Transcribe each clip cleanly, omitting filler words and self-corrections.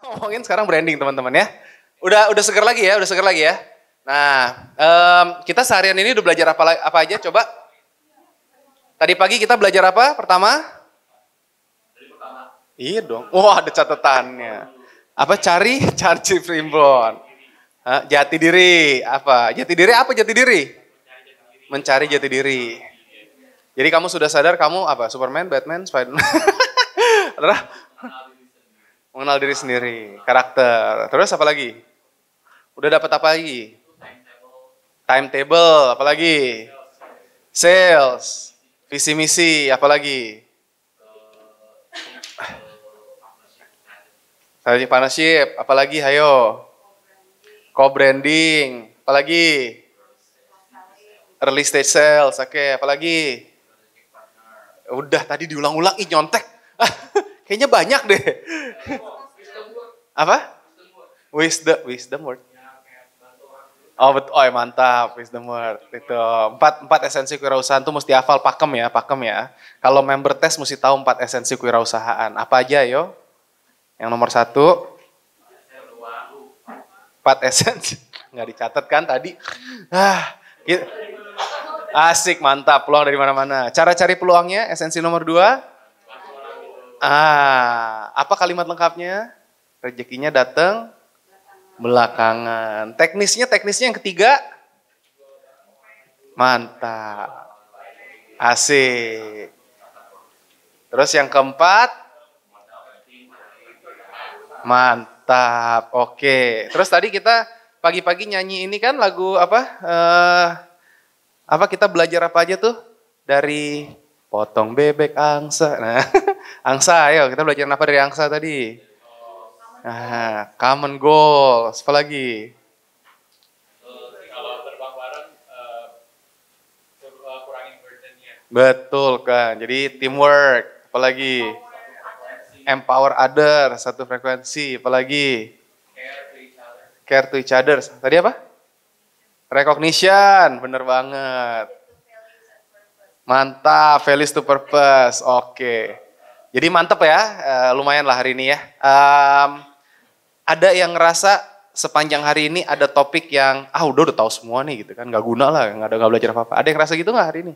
Ngomongin sekarang branding teman-teman ya. Udah seger lagi ya, udah seger lagi ya. Nah, kita seharian ini udah belajar apa aja coba? Tadi pagi kita belajar apa pertama? Iya dong. Wah, ada catatannya. Apa cari primbon. Jati diri apa? Jati diri apa jati diri? Mencari jati diri. Jadi kamu sudah sadar kamu apa? Superman, Batman, Spiderman. Adalah mengenal diri sendiri, karakter. Terus apa lagi? Udah dapat apa lagi? Timetable, apa lagi? Sales, visi misi, apa lagi? Partnership, apa lagi? Hayo. Co-branding, apa lagi? Early stage sales, oke, apa lagi? Udah tadi diulang-ulang, nyontek. Kayaknya banyak deh. Apa? Wisdom word. Oh betul, oh mantap, wisdom word. Itu empat esensi kewirausahaan tuh mesti hafal, pakem ya. Kalau member test mesti tahu 4 esensi kewirausahaan. Apa aja yo? Yang nomor 1, 4 esensi. Nggak dicatat kan tadi? Gitu. Asik, mantap, peluang dari mana-mana. Cara cari peluangnya, esensi nomor 2. Apa kalimat lengkapnya? Rezekinya datang belakangan. Teknisnya yang ketiga. Mantap. Asik. Terus yang keempat. Mantap. Oke. Terus tadi kita pagi-pagi nyanyi ini kan lagu apa? Kita belajar apa aja tuh? Dari potong bebek angsa. Nah, angsa, ayo kita belajar apa dari angsa tadi? Common goals, apa lagi? Kalau terbang bareng, kurangin burden-nya. Betul kan, jadi teamwork, apa lagi? Empower others, satu frekuensi, apa lagi? Care to each other. Tadi apa? Recognition, bener banget. Mantap, values to purpose, oke. Jadi mantep ya, lumayan lah hari ini ya. Ada yang ngerasa sepanjang hari ini ada topik yang udah tahu semua nih gitu kan, nggak guna lah, nggak belajar apa-apa. Ada yang ngerasa gitu nggak hari ini?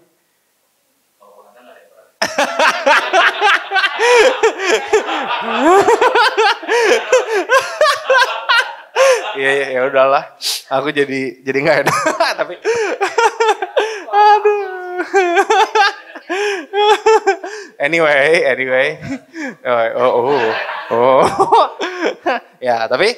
Iya ya udahlah, aku jadi nggak enak tapi, aduh. Anyway. Ya, tapi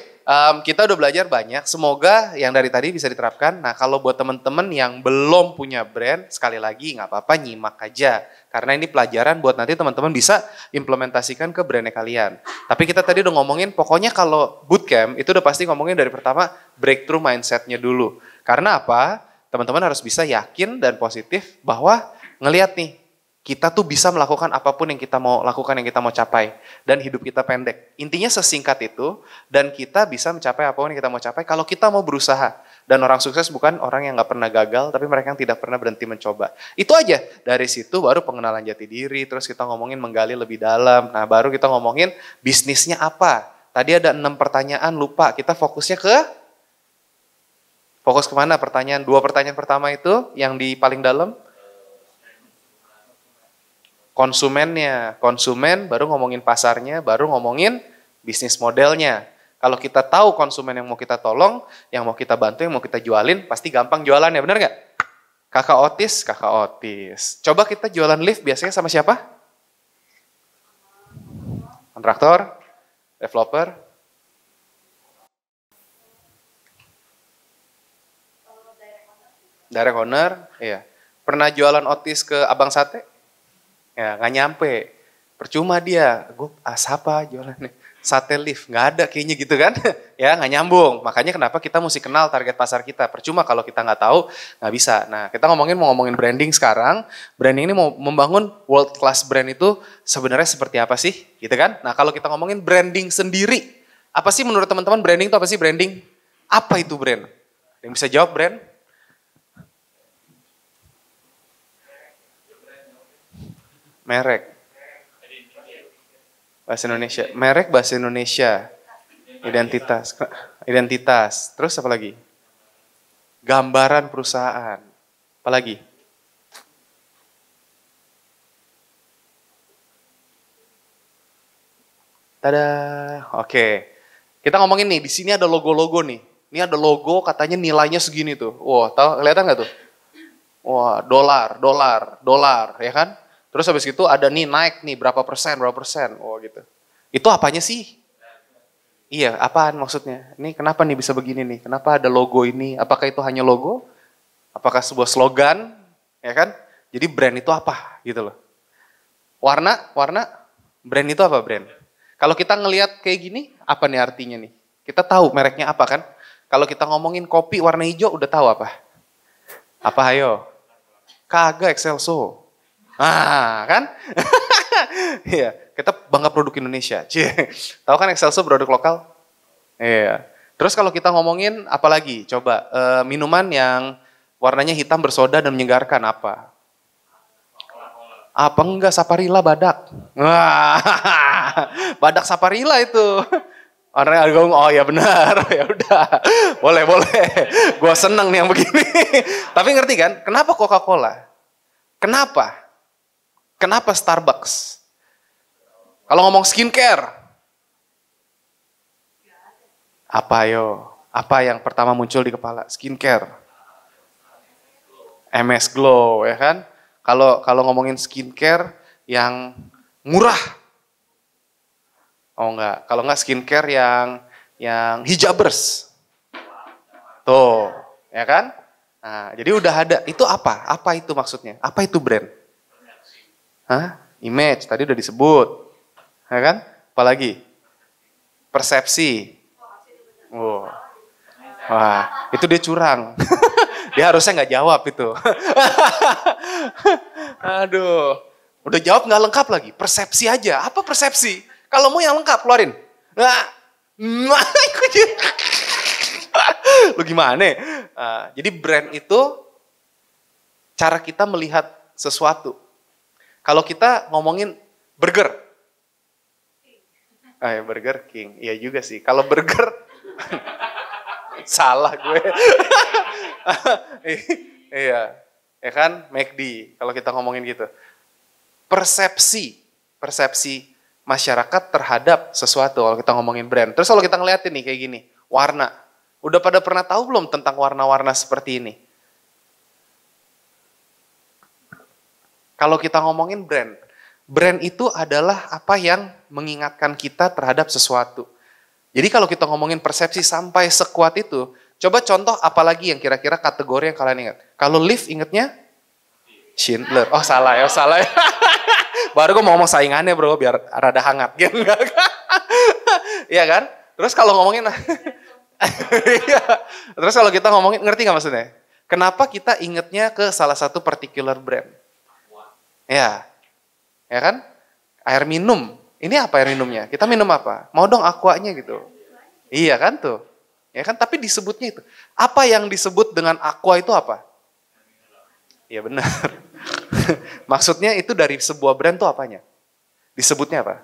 kita udah belajar banyak. Semoga yang dari tadi bisa diterapkan. Nah, kalau buat teman-teman yang belum punya brand, sekali lagi nggak apa-apa, nyimak aja. Karena ini pelajaran buat nanti teman-teman bisa implementasikan ke brandnya kalian. Tapi kita tadi udah ngomongin, pokoknya kalau bootcamp itu udah pasti ngomongin dari pertama breakthrough mindset-nya dulu. Karena apa? Teman-teman harus bisa yakin dan positif bahwa ngelihat nih, kita tuh bisa melakukan apapun yang kita mau lakukan, yang kita mau capai. Dan hidup kita pendek. Intinya sesingkat itu, dan kita bisa mencapai apapun yang kita mau capai kalau kita mau berusaha. Dan orang sukses bukan orang yang gak pernah gagal, tapi mereka yang tidak pernah berhenti mencoba. Itu aja. Dari situ baru pengenalan jati diri, terus kita ngomongin menggali lebih dalam. Nah baru kita ngomongin bisnisnya apa. Tadi ada 6 pertanyaan, lupa. Kita fokus kemana pertanyaan? 2 pertanyaan pertama itu yang di paling dalam. Konsumen baru ngomongin pasarnya, baru ngomongin bisnis modelnya. Kalau kita tahu konsumen yang mau kita tolong, yang mau kita bantu, yang mau kita jualin, pasti gampang jualannya, benar nggak? Kakak Otis. Coba kita jualan lift biasanya sama siapa? Kontraktor? Developer? Direct owner? Iya. Pernah jualan Otis ke Abang Sate? Ya, nggak nyampe. Percuma dia. Siapa jualannya? Sate lift. Nggak ada kayaknya gitu kan. Ya, nggak nyambung. Makanya kenapa kita mesti kenal target pasar kita. Percuma kalau kita nggak tahu, nggak bisa. Nah, kita mau ngomongin branding sekarang. Branding ini mau membangun world class brand itu sebenarnya seperti apa sih? Gitu kan. Nah, kalau kita ngomongin branding sendiri. Apa sih menurut teman-teman branding itu apa sih branding? Apa itu brand? Yang bisa jawab brand? Merek. Bahasa Indonesia. Merek bahasa Indonesia. Identitas. Identitas. Terus apa lagi? Gambaran perusahaan. Apa lagi? Tada. Oke. Kita ngomongin nih, di sini ada logo-logo nih. Ini ada logo katanya nilainya segini tuh. Wah, tahu kelihatan nggak tuh? Wah, dolar, ya kan? Terus habis itu ada nih naik nih berapa persen. Oh gitu. Itu apanya sih? Iya, apaan maksudnya? Ini kenapa nih bisa begini nih? Kenapa ada logo ini? Apakah itu hanya logo? Apakah sebuah slogan? Ya kan? Jadi brand itu apa? Gitu loh. Warna, brand itu apa brand? Kalau kita ngelihat kayak gini, apa nih artinya nih? Kita tahu mereknya apa kan? Kalau kita ngomongin kopi warna hijau, udah tahu apa? Apa ayo? Kagak Excelso. Ah, kan? Iya, kita bangga produk Indonesia. Tahu kan Excelso produk lokal? Iya. Terus kalau kita ngomongin apa lagi? Coba minuman yang warnanya hitam bersoda dan menyegarkan apa? Apa enggak Saparilla badak? Wah, badak Saparilla itu. Orang ngomong, oh ya benar, ya udah, boleh. Gue seneng nih yang begini. Tapi ngerti kan? Kenapa Coca-Cola? Kenapa Starbucks? Kalau ngomong skincare, apa yo? Apa yang pertama muncul di kepala? Skincare. MS Glow, ya kan? Kalau ngomongin skincare yang murah, oh enggak. Kalau enggak skincare yang hijabers, tuh, ya kan? Nah, jadi udah ada. Itu apa? Apa itu maksudnya? Apa itu brand? Hah? Image tadi udah disebut, ya kan? Apalagi? Persepsi. Oh. Wah, itu dia curang. Dia harusnya nggak jawab itu. Aduh, udah jawab nggak lengkap lagi. Persepsi aja. Apa persepsi? Kalau mau yang lengkap keluarin. Lu gimana? Jadi brand itu cara kita melihat sesuatu. Kalau kita ngomongin burger, Burger King, iya juga sih. Kalau burger salah gue. Iya, ya kan, McD. Kalau kita ngomongin gitu, persepsi masyarakat terhadap sesuatu. Kalau kita ngomongin brand, terus kalau kita ngeliatin nih kayak gini, warna. Udah pada pernah tahu belum tentang warna-warna seperti ini? Kalau kita ngomongin brand itu adalah apa yang mengingatkan kita terhadap sesuatu. Jadi kalau kita ngomongin persepsi sampai sekuat itu, coba contoh apalagi yang kira-kira kategori yang kalian ingat. Kalau lift ingetnya Schindler. Oh salah ya. Baru gue mau ngomong saingannya bro, biar rada hangat. Iya kan? Terus kalau ngomongin, terus kalau kita ngomongin, ngerti gak maksudnya? Kenapa kita ingetnya ke salah satu particular brand? Ya kan? Air minum. Ini apa air minumnya? Kita minum apa? Mau dong aquanya gitu. Iya kan tuh. Ya kan? Tapi disebutnya itu. Apa yang disebut dengan aqua itu apa? Iya benar. Maksudnya itu dari sebuah brand tuh apanya? Disebutnya apa?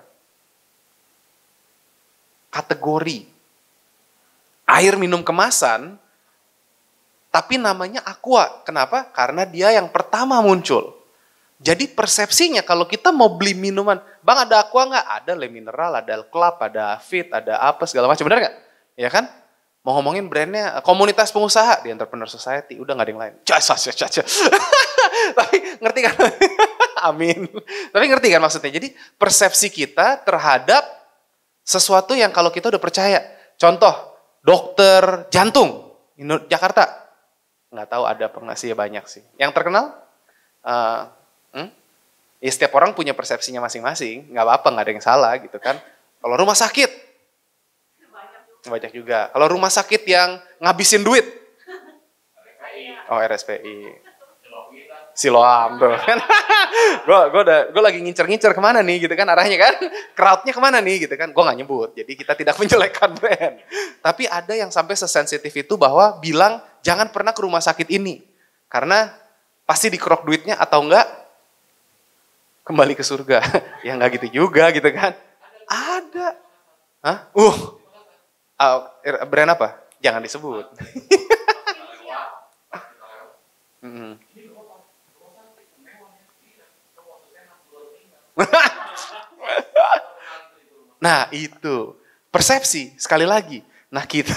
Kategori. Air minum kemasan, tapi namanya aqua. Kenapa? Karena dia yang pertama muncul. Jadi persepsinya kalau kita mau beli minuman, bang ada aqua nggak? Ada Le Mineral, ada Club, ada Fit, ada apa segala macam, benar nggak? Ya kan? Mau ngomongin brandnya, komunitas pengusaha di Entrepreneur Society, udah nggak ada yang lain. Tapi ngerti kan? Amin. Tapi ngerti kan maksudnya? Jadi persepsi kita terhadap sesuatu yang kalau kita udah percaya. Contoh, dokter jantung Jakarta, nggak tahu ada apa nggak sih, ya banyak sih. Yang terkenal? Ya setiap orang punya persepsinya masing-masing, nggak apa-apa, nggak ada yang salah gitu kan. Kalau rumah sakit, banyak juga. Kalau rumah sakit yang ngabisin duit, oh RSPI, Siloam tuh kan. Gue lagi ngincer kemana nih gitu kan arahnya kan, crowdnya kemana nih gitu kan. Gue nggak nyebut, jadi kita tidak menjelekkan brand. Tapi ada yang sampai sesensitif itu bahwa bilang jangan pernah ke rumah sakit ini, karena pasti dikerok duitnya atau enggak kembali ke surga. Ya nggak gitu juga gitu kan. Ada. Hah? Brand apa? Jangan disebut. Mm-mm. Nah itu, persepsi sekali lagi. Nah kita,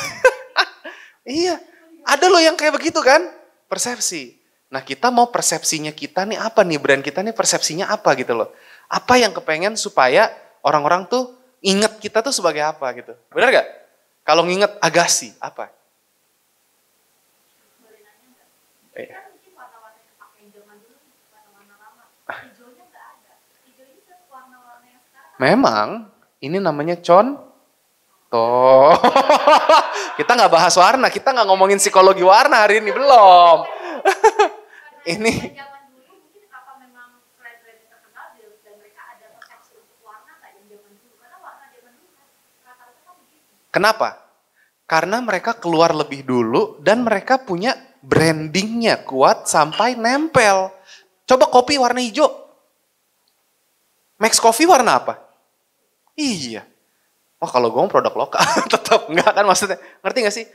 iya, ada loh yang kayak begitu kan, persepsi. Nah kita mau persepsinya kita nih apa nih, brand kita nih persepsinya apa gitu loh. Apa yang kepengen supaya orang-orang tuh inget kita tuh sebagai apa gitu. Benar gak? Kalau nginget Agassi, apa? Iya. Memang, ini namanya contoh. Kita nggak bahas warna, kita nggak ngomongin psikologi warna hari ini, belum. Ini. Kenapa? Karena mereka keluar lebih dulu dan mereka punya brandingnya kuat sampai nempel. Coba kopi warna hijau. Max Coffee warna apa? Iya. Oh kalau gue produk lokal tetap enggak kan maksudnya. Ngerti gak sih?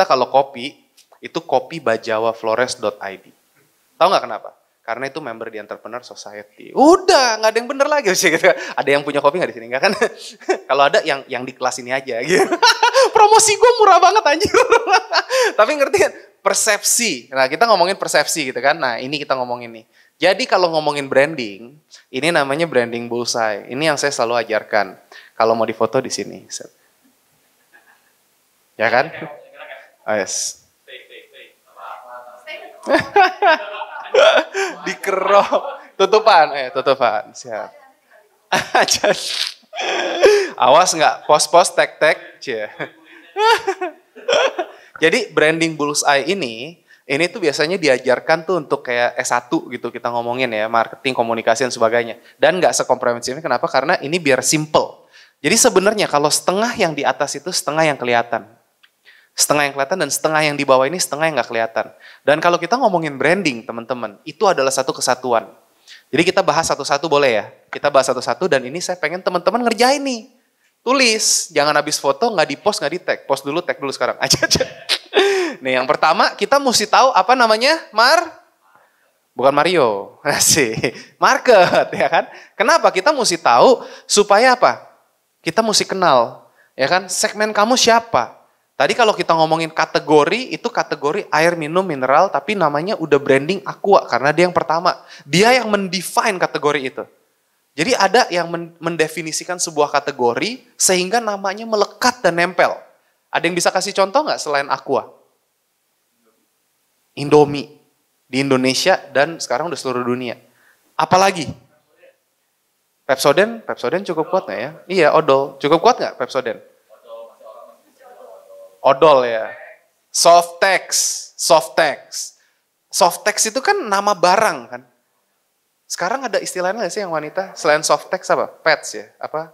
Kalau kopi itu kopi bajawaflores.id. Tahu nggak kenapa? Karena itu member di Entrepreneur Society. Udah, nggak ada yang bener lagi sih gitu. Ada yang punya kopi nggak di sini nggak kan? Kalau ada yang di kelas ini aja gitu. Promosi gue murah banget anjir. Tapi ngerti kan? Persepsi. Nah kita ngomongin persepsi gitu kan. Nah ini kita ngomongin nih. Jadi kalau ngomongin branding, ini namanya branding bullseye. Ini yang saya selalu ajarkan. Kalau mau difoto di sini. Ya kan? Oh, yes. Dikerok. Tutupan. Tutupan. Siap. Awas nggak post-post tag-tag. Jadi branding bullseye ini tuh biasanya diajarkan tuh untuk kayak S1 gitu kita ngomongin ya, marketing, komunikasi dan sebagainya. Dan nggak sekomprehensifnya, kenapa? Karena ini biar simple. Jadi sebenarnya kalau setengah yang di atas itu setengah yang kelihatan. Setengah yang kelihatan dan setengah yang di bawah ini setengah yang nggak kelihatan. Dan kalau kita ngomongin branding teman-teman, itu adalah satu kesatuan. Jadi kita bahas satu-satu boleh ya? Kita bahas satu-satu dan ini saya pengen teman-teman ngerjain nih. Tulis, jangan habis foto nggak di post nggak di tag. Post dulu, tag dulu sekarang. Aja. Nih yang pertama kita mesti tahu apa namanya? Bukan Mario. Sih. Market ya kan? Kenapa? Kita mesti tahu supaya apa? Kita mesti kenal. Ya kan? Segmen kamu siapa? Tadi kalau kita ngomongin kategori, itu kategori air minum mineral tapi namanya udah branding Aqua karena dia yang pertama. Dia yang mendefine kategori itu. Jadi ada yang mendefinisikan sebuah kategori sehingga namanya melekat dan nempel. Ada yang bisa kasih contoh nggak selain Aqua? Indomie di Indonesia dan sekarang udah seluruh dunia. Apalagi? Pepsodent cukup kuat nggak ya? Iya, Odol. Cukup kuat nggak Pepsodent? Odol ya. Softex itu kan nama barang kan. Sekarang ada istilahnya nggak sih yang wanita? Selain Softex apa? Pets ya? Apa?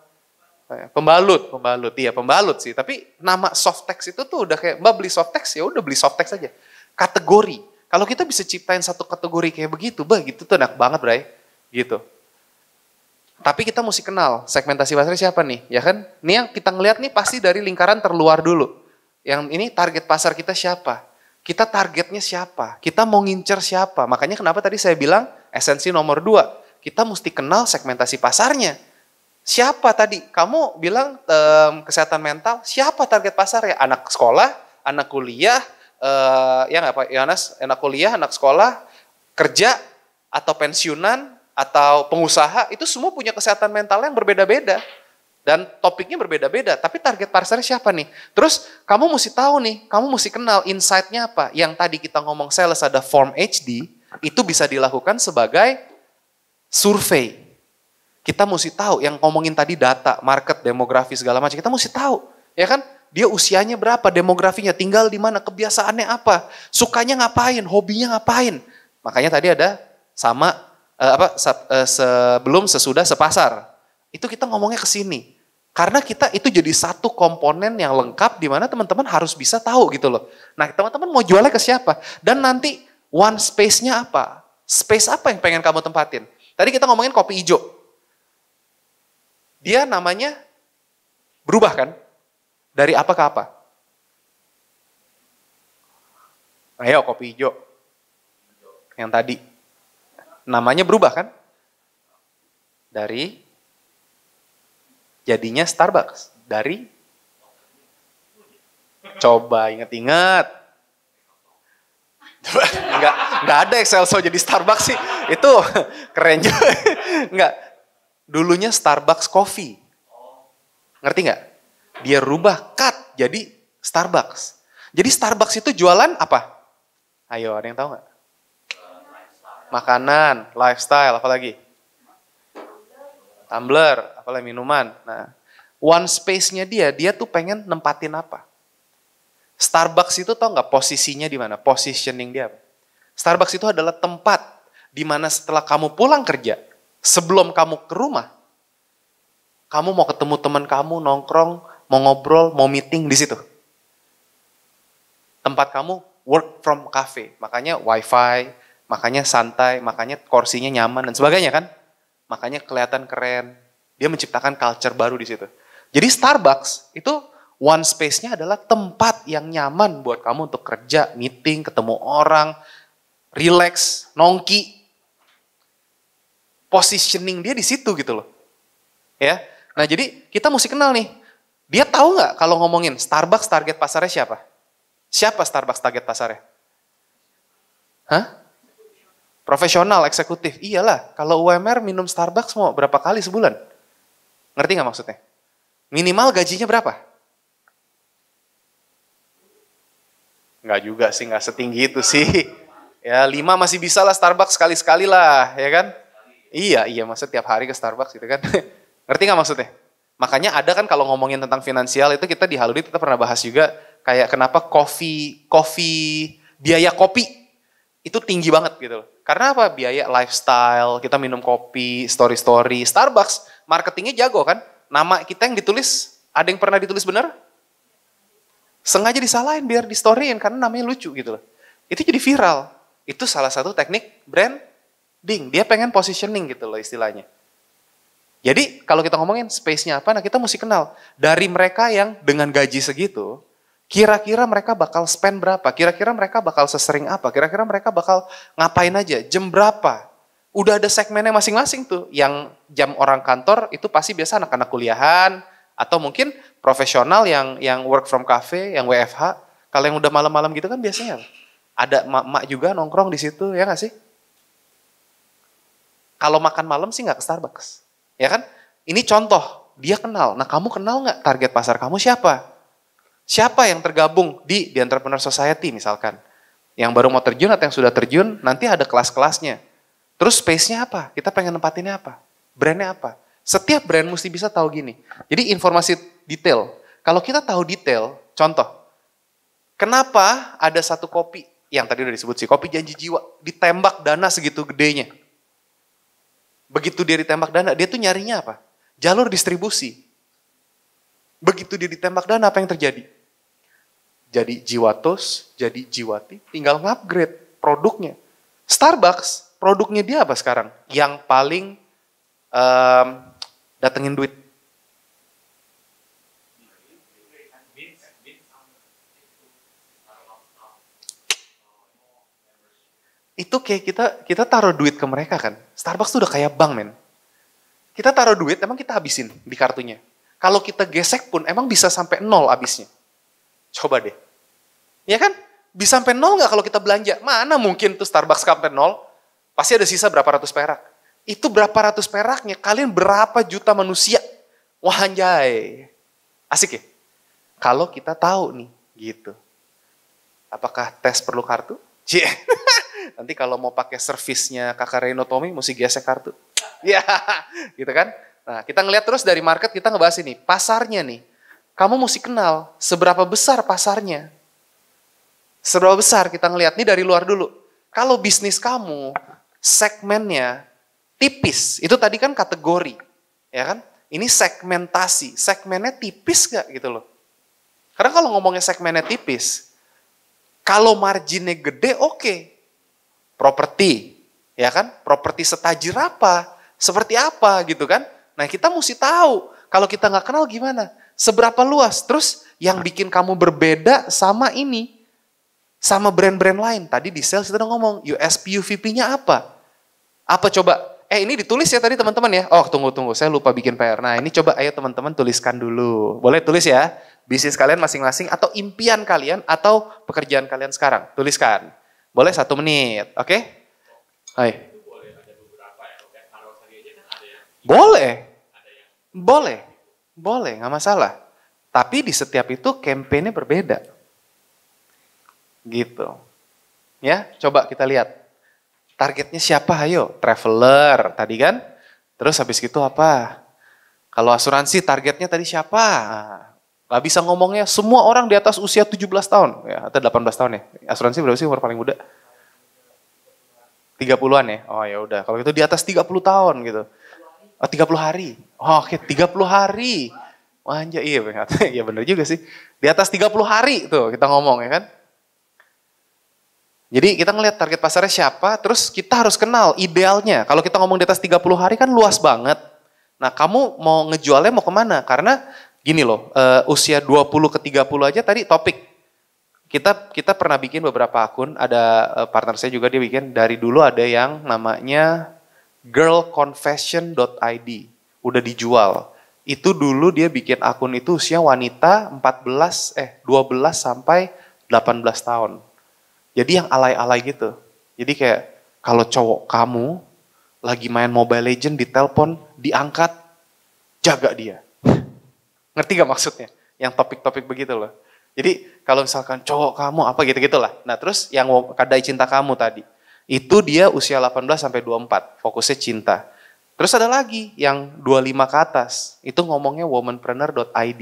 Pembalut. Iya pembalut sih. Tapi nama Softex itu tuh udah kayak, Mbak beli Softex ya udah beli Softex aja. Kategori. Kalau kita bisa ciptain satu kategori kayak begitu, gitu tuh enak banget, Bray. Gitu. Tapi kita mesti kenal segmentasi pasarnya siapa nih, ya kan? Nih yang kita ngelihat nih pasti dari lingkaran terluar dulu. Yang ini target pasar kita siapa? Kita targetnya siapa? Kita mau ngincer siapa? Makanya kenapa tadi saya bilang esensi nomor 2. Kita mesti kenal segmentasi pasarnya. Siapa tadi? Kamu bilang kesehatan mental, siapa target pasarnya? Anak sekolah, anak kuliah, ya nggak Pak Yohanes? Anak kuliah, anak sekolah, kerja, atau pensiunan, atau pengusaha, itu semua punya kesehatan mental yang berbeda-beda. Dan topiknya berbeda-beda, tapi target pasarnya siapa nih? Terus kamu mesti tahu nih, kamu mesti kenal insight-nya apa. Yang tadi kita ngomong sales ada form HD, itu bisa dilakukan sebagai survei. Kita mesti tahu, yang ngomongin tadi data, market, demografi, segala macam, kita mesti tahu. Ya kan? Dia usianya berapa, demografinya, tinggal di mana, kebiasaannya apa, sukanya ngapain, hobinya ngapain. Makanya tadi ada sebelum, sesudah, sepasar. Itu kita ngomongnya ke sini. Karena kita itu jadi satu komponen yang lengkap di mana teman-teman harus bisa tahu gitu loh. Nah teman-teman mau jualnya ke siapa? Dan nanti one space-nya apa? Space apa yang pengen kamu tempatin? Tadi kita ngomongin kopi hijau. Dia namanya berubah kan? Dari apa ke apa? Ayo kopi hijau. Yang tadi. Namanya berubah kan? Dari jadinya Starbucks. Dari coba ingat-ingat. Enggak ada Excelso jadi Starbucks sih. Itu keren juga. Enggak. Dulunya Starbucks Coffee. Ngerti nggak? Dia rubah cut jadi Starbucks. Jadi Starbucks itu jualan apa? Ayo, ada yang tahu nggak? Makanan, lifestyle, apa lagi? Tumbler, apalagi minuman. Nah, one space-nya dia tuh pengen nempatin apa? Starbucks itu tau nggak posisinya di mana? Positioning dia apa? Starbucks itu adalah tempat di mana setelah kamu pulang kerja, sebelum kamu ke rumah, kamu mau ketemu teman kamu, nongkrong, mau ngobrol, mau meeting di situ. Tempat kamu work from cafe, makanya wifi, makanya santai, makanya kursinya nyaman dan sebagainya kan. Makanya kelihatan keren. Dia menciptakan culture baru di situ. Jadi Starbucks itu one space-nya adalah tempat yang nyaman buat kamu untuk kerja, meeting, ketemu orang, relax, nongki. Positioning dia di situ gitu loh. Ya. Nah, jadi kita mesti kenal nih. Dia tahu nggak kalau ngomongin Starbucks target pasarnya siapa? Siapa Starbucks target pasarnya? Hah? Profesional, eksekutif. Iyalah, kalau UMR minum Starbucks mau berapa kali sebulan? Ngerti nggak maksudnya? Minimal gajinya berapa? Nggak juga sih, nggak setinggi itu sih. Ya 5 masih bisa lah Starbucks sekali-sekali lah, ya kan? Iya, maksud tiap hari ke Starbucks gitu kan. Ngerti nggak maksudnya? Makanya ada kan kalau ngomongin tentang finansial itu kita di Haludit kita pernah bahas juga kayak kenapa biaya kopi itu tinggi banget gitu loh. Karena apa? Biaya lifestyle, kita minum kopi, story-story. Starbucks, marketingnya jago kan? Nama kita yang ditulis, ada yang pernah ditulis benar? Sengaja disalahin biar di-storyin karena namanya lucu gitu loh. Itu jadi viral. Itu salah satu teknik branding. Dia pengen positioning gitu loh istilahnya. Jadi kalau kita ngomongin space-nya apa, nah kita mesti kenal. Dari mereka yang dengan gaji segitu, kira-kira mereka bakal spend berapa? Kira-kira mereka bakal sesering apa? Kira-kira mereka bakal ngapain aja? Jam berapa? Udah ada segmennya masing-masing tuh. Yang jam orang kantor itu pasti biasa anak-anak kuliahan. Atau mungkin profesional yang work from cafe, yang WFH. Kalau yang udah malam-malam gitu kan biasanya ada mak-mak juga nongkrong di situ, ya nggak sih? Kalau makan malam sih nggak ke Starbucks. Ya kan? Ini contoh, dia kenal. Nah kamu kenal nggak target pasar kamu siapa? Siapa yang tergabung di Entrepreneur Society misalkan? Yang baru mau terjun atau yang sudah terjun, nanti ada kelas-kelasnya. Terus space-nya apa? Kita pengen nempatinnya apa? Brand-nya apa? Setiap brand mesti bisa tahu gini. Jadi informasi detail. Kalau kita tahu detail, contoh. Kenapa ada satu kopi, yang tadi udah disebut sih, kopi janji jiwa, ditembak dana segitu gedenya. Begitu dia ditembak dana, dia tuh nyarinya apa? Jalur distribusi. Begitu dia ditembak dana, apa yang terjadi? Jadi Jiwatos, jadi Jiwati, tinggal ngupgrade produknya. Starbucks, produknya dia apa sekarang? Yang paling datengin duit. Itu kayak kita taruh duit ke mereka kan. Starbucks tuh udah kayak bank men. Kita taruh duit, emang kita habisin di kartunya. Kalau kita gesek pun emang bisa sampai 0 habisnya. Coba deh. Ya kan? Bisa sampai 0 nggak kalau kita belanja? Mana mungkin tuh Starbucks sampai 0? Pasti ada sisa berapa ratus perak. Itu berapa ratus peraknya, kalian berapa juta manusia. Wah anjay. Asik ya? Kalau kita tahu nih, gitu. Apakah tes perlu kartu? Cie. Nanti kalau mau pakai servisnya Kakak Reno Tommy, mesti gesek kartu. Ya, gitu kan? Nah, kita ngeliat terus dari market, kita ngebahas ini. Pasarnya nih, kamu mesti kenal seberapa besar pasarnya. Seberapa besar kita ngeliat, nih dari luar dulu. Kalau bisnis kamu, segmennya tipis, itu tadi kan kategori. Ya kan? Ini segmentasi, segmennya tipis gak gitu loh. Karena kalau ngomongnya segmennya tipis, kalau marginnya gede oke. Properti, ya kan? Properti setajir apa? Seperti apa gitu kan? Nah kita mesti tahu, kalau kita nggak kenal gimana? Seberapa luas? Terus yang bikin kamu berbeda sama ini, sama brand-brand lain. Tadi di sales kita udah ngomong, USP, UVP-nya apa? Apa coba? Ini ditulis ya tadi teman-teman ya. Oh tunggu, saya lupa bikin PR. Nah ini coba ayo teman-teman tuliskan dulu. Boleh tulis ya, bisnis kalian masing-masing atau impian kalian atau pekerjaan kalian sekarang. Tuliskan. Boleh 1 menit, oke? Hai. Boleh, nggak masalah. Tapi di setiap itu campaign-nya berbeda. Gitu. Ya, coba kita lihat. Targetnya siapa? Ayo, traveler tadi kan. Terus habis itu apa? Kalau asuransi targetnya tadi siapa? Gak bisa ngomongnya semua orang di atas usia 17 tahun. Ya, atau 18 tahun ya. Asuransi berapa sih umur paling muda? 30-an ya? Oh ya udah. Kalau itu di atas 30 tahun gitu. Oh 30 hari. Oh, oke 30 hari. Wah anjay, iya ya bener juga sih. Di atas 30 hari tuh kita ngomong ya kan. Jadi kita ngelihat target pasarnya siapa, terus kita harus kenal idealnya. Kalau kita ngomong di atas 30 hari kan luas banget. Nah kamu mau ngejualnya mau kemana? Karena gini loh, usia 20 ke 30 aja tadi topik. Kita pernah bikin beberapa akun, ada partner saya juga dia bikin, dari dulu ada yang namanya girlconfession.id, udah dijual. Itu dulu dia bikin akun itu usia wanita 12 sampai 18 tahun. Jadi yang alay-alay gitu. Jadi kayak kalau cowok kamu lagi main Mobile Legend di telepon, diangkat, jaga dia. Ngerti gak maksudnya? Yang topik-topik begitu loh. Jadi kalau misalkan cowok kamu apa gitu-gitu lah. Nah terus yang kadai cinta kamu tadi. Itu dia usia 18 sampai 24, fokusnya cinta. Terus ada lagi yang 25 ke atas, itu ngomongnya womanpreneur.id.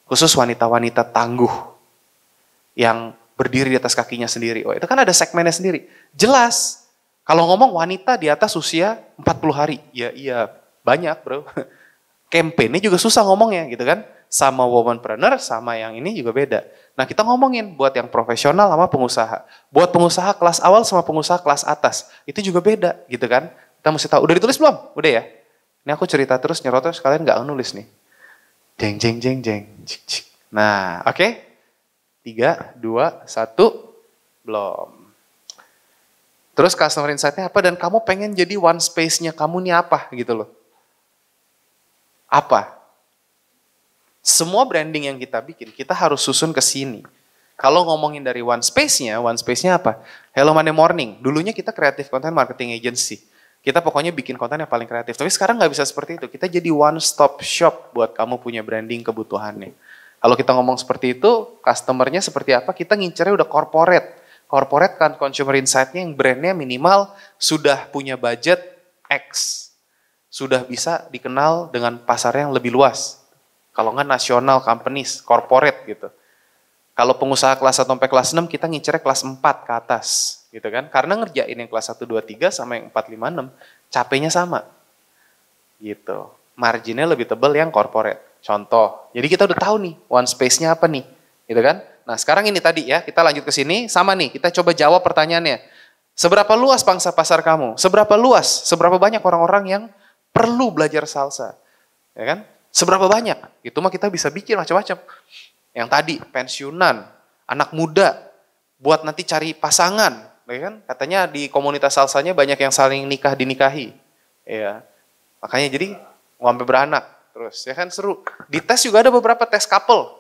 Khusus wanita-wanita tangguh. Yang berdiri di atas kakinya sendiri. Oh, itu kan ada segmennya sendiri. Jelas. Kalau ngomong wanita di atas usia 40 hari. Ya iya, banyak bro. Campaign-nya juga susah ngomongnya gitu kan. Sama womanpreneur, sama yang ini juga beda. Nah kita ngomongin buat yang profesional sama pengusaha. Buat pengusaha kelas awal sama pengusaha kelas atas. Itu juga beda gitu kan. Kita mesti tahu. Udah ditulis belum? Udah ya? Ini aku cerita terus nyerot terus kalian gak nulis nih. Jeng jeng jeng jeng. Nah oke. Okay? 3, 2, 1, belum. Terus customer insight-nya apa dan kamu pengen jadi one space-nya kamu nih apa gitu loh. Apa? Semua branding yang kita bikin, kita harus susun ke sini. Kalau ngomongin dari one space-nya apa? Hello Monday Morning, dulunya kita creative content marketing agency. Kita pokoknya bikin konten yang paling kreatif. Tapi sekarang nggak bisa seperti itu. Kita jadi one stop shop buat kamu punya branding kebutuhannya. Kalau kita ngomong seperti itu, customer-nya seperti apa, kita ngincernya udah corporate. Corporate kan consumer insight-nya yang brandnya minimal sudah punya budget X. Sudah bisa dikenal dengan pasar yang lebih luas. Kalau nggak nasional companies, corporate gitu. Kalau pengusaha kelas 1 sampai kelas 6, kita ngincernya kelas 4 ke atas. Gitu kan? Karena ngerjain yang kelas 1, 2, 3 sama yang 4, 5, 6, capeknya sama. Gitu. Marginnya lebih tebal yang corporate. Contoh, jadi kita udah tahu nih, one space-nya apa nih, gitu kan? Nah sekarang ini tadi ya, kita lanjut ke sini, sama nih, kita coba jawab pertanyaannya. Seberapa luas pangsa pasar kamu? Seberapa luas? Seberapa banyak orang-orang yang perlu belajar salsa? Ya kan? Seberapa banyak? Itu mah kita bisa bikin macam-macam. Yang tadi, pensiunan, anak muda, buat nanti cari pasangan, ya kan? Katanya di komunitas salsanya banyak yang saling dinikahi. Ya. Makanya jadi, sampai beranak. Terus ya kan seru. Di tes juga ada beberapa tes couple.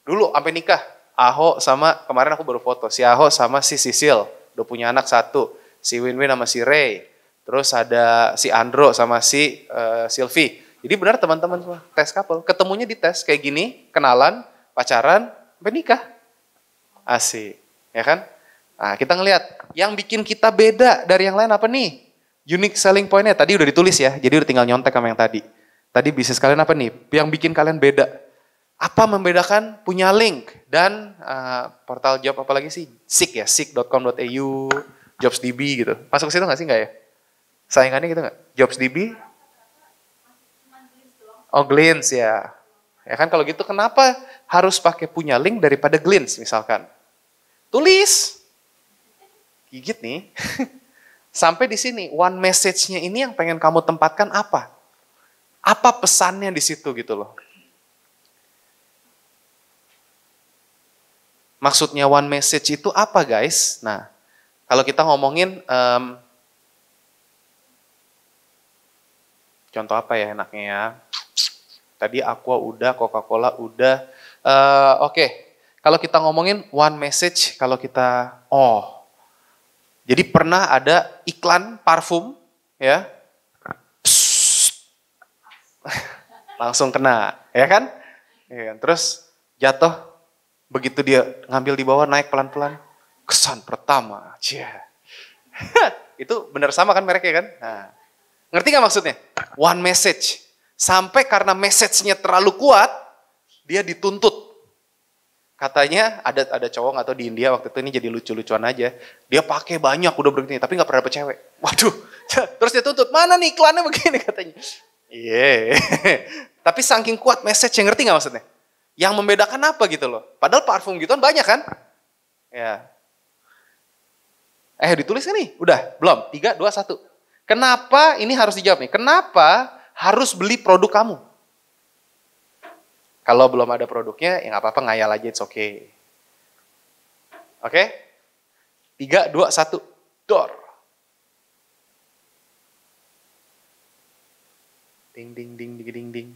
Dulu sampai nikah. Aho sama, kemarin aku baru foto. Si Aho sama si Sisil. Udah punya anak 1. Si Winwin sama si Ray. Terus ada si Andro sama si Sylvie. Jadi benar teman-teman semua. Tes couple. Ketemunya di tes kayak gini. Kenalan, pacaran, sampai nikah. Asik. Ya kan? Nah kita ngelihat. Yang bikin kita beda dari yang lain apa nih? Unique selling point-nya. Tadi udah ditulis ya. Jadi udah tinggal nyontek sama yang tadi. Tadi bisnis kalian apa nih? Yang bikin kalian beda? Apa membedakan punya link dan portal job apa lagi sih? Seek ya, seek.com.au, JobsDB gitu. Masuk ke situ nggak sih nggak ya? Saingannya gitu nggak? JobsDB? Oh Glints ya. Ya kan kalau gitu kenapa harus pakai punya link daripada Glints misalkan? Tulis. Gigit nih. Sampai di sini, one message-nya ini yang pengen kamu tempatkan apa? Apa pesannya di situ gitu loh. Maksudnya one message itu apa guys? Nah, kalau kita ngomongin, contoh apa ya enaknya ya? Tadi Aqua udah, Coca-Cola udah. Oke. Kalau kita ngomongin one message, kalau kita, jadi pernah ada iklan parfum, ya, langsung kena, ya kan? Terus jatuh, begitu dia ngambil di bawah, naik pelan-pelan, kesan pertama, itu benar sama kan mereknya kan? Nah, ngerti gak maksudnya? One message, sampai karena message-nya terlalu kuat, dia dituntut. Katanya ada cowok atau di India waktu itu, ini jadi lucu-lucuan aja. Dia pakai banyak udah begini tapi nggak pernah dapet cewek. Waduh. Terus dia tuntut, mana nih iklannya begini katanya. Iya. Tapi saking kuat message yang ngerti nggak maksudnya? Yang membedakan apa gitu loh. Padahal parfum gitu kan banyak kan? Ya. Ditulis kan nih? Udah, belum? 3, 2, 1. Kenapa ini harus dijawab nih? Kenapa harus beli produk kamu? Kalau belum ada produknya, ya nggak apa-apa, ngayal aja, it's okay. Oke? 3, 2, 1, door. Ding, ding, ding, ding, ding, ding.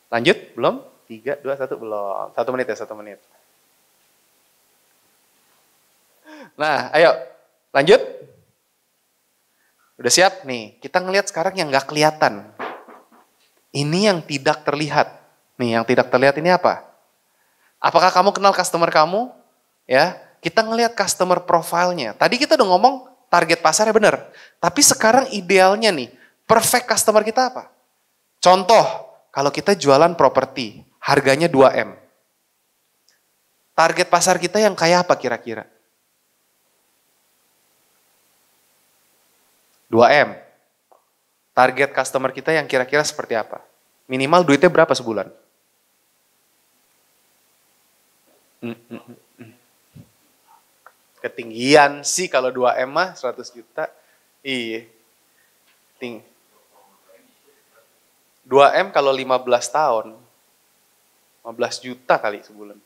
Lanjut? Belum? 3, 2, 1, belum. 1 menit ya, 1 menit. Nah, ayo, lanjut. Udah siap? Nih, kita ngelihat sekarang yang nggak kelihatan. Ini yang tidak terlihat. Nih, yang tidak terlihat ini apa? Apakah kamu kenal customer kamu? Ya, kita ngelihat customer profile-nya. Tadi kita udah ngomong target pasarnya benar. Tapi sekarang idealnya nih, perfect customer kita apa? Contoh, kalau kita jualan properti, harganya 2M. Target pasar kita yang kayak apa kira-kira? 2M. Target customer kita yang kira-kira seperti apa? Minimal duitnya berapa sebulan? Ketinggian sih kalau 2M mah 100 juta. Iya. 2M kalau 15 tahun. 15 juta kali sebulan.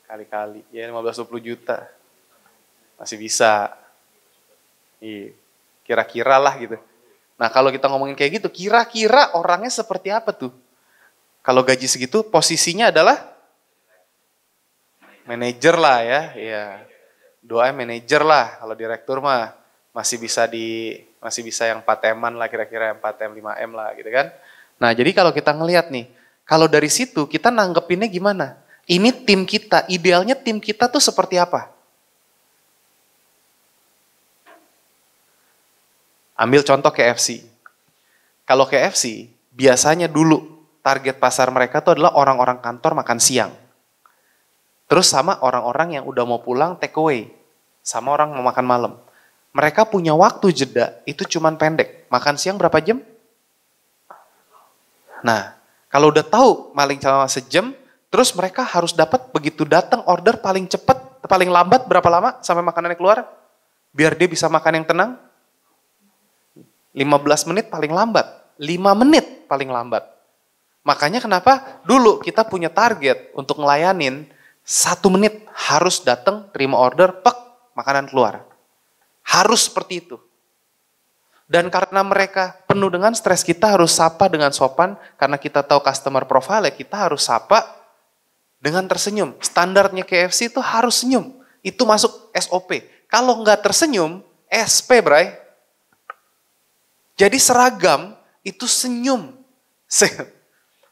Kali-kali. Ya 15-20 juta. Masih bisa. Iya. Kira-kira lah gitu. Nah kalau kita ngomongin kayak gitu, kira-kira orangnya seperti apa tuh? Kalau gaji segitu, posisinya adalah manajer lah ya. Iya. 2M manajer lah, kalau direktur mah masih bisa yang 4M-an lah kira-kira, 4M, 5M lah gitu kan. Nah jadi kalau kita ngelihat nih, kalau dari situ kita nanggepinnya gimana? Ini tim kita, idealnya tim kita tuh seperti apa? Ambil contoh KFC. Kalau KFC, biasanya dulu target pasar mereka tuh adalah orang-orang kantor makan siang. Terus sama orang-orang yang udah mau pulang take away. Sama orang mau makan malam. Mereka punya waktu jeda, itu cuman pendek. Makan siang berapa jam? Nah, kalau udah tahu paling cuma sejam, terus mereka harus dapat begitu datang order paling cepat, paling lambat berapa lama sampai makanannya keluar? Biar dia bisa makan yang tenang? 15 menit paling lambat, 5 menit paling lambat. Makanya kenapa dulu kita punya target untuk ngelayanin 1 menit harus datang, terima order, makanan keluar. Harus seperti itu. Dan karena mereka penuh dengan stres, kita harus sapa dengan sopan, karena kita tahu customer profile, kita harus sapa dengan tersenyum. Standarnya KFC itu harus senyum. Itu masuk SOP. Kalau nggak tersenyum, SP, Bray. Jadi seragam itu senyum.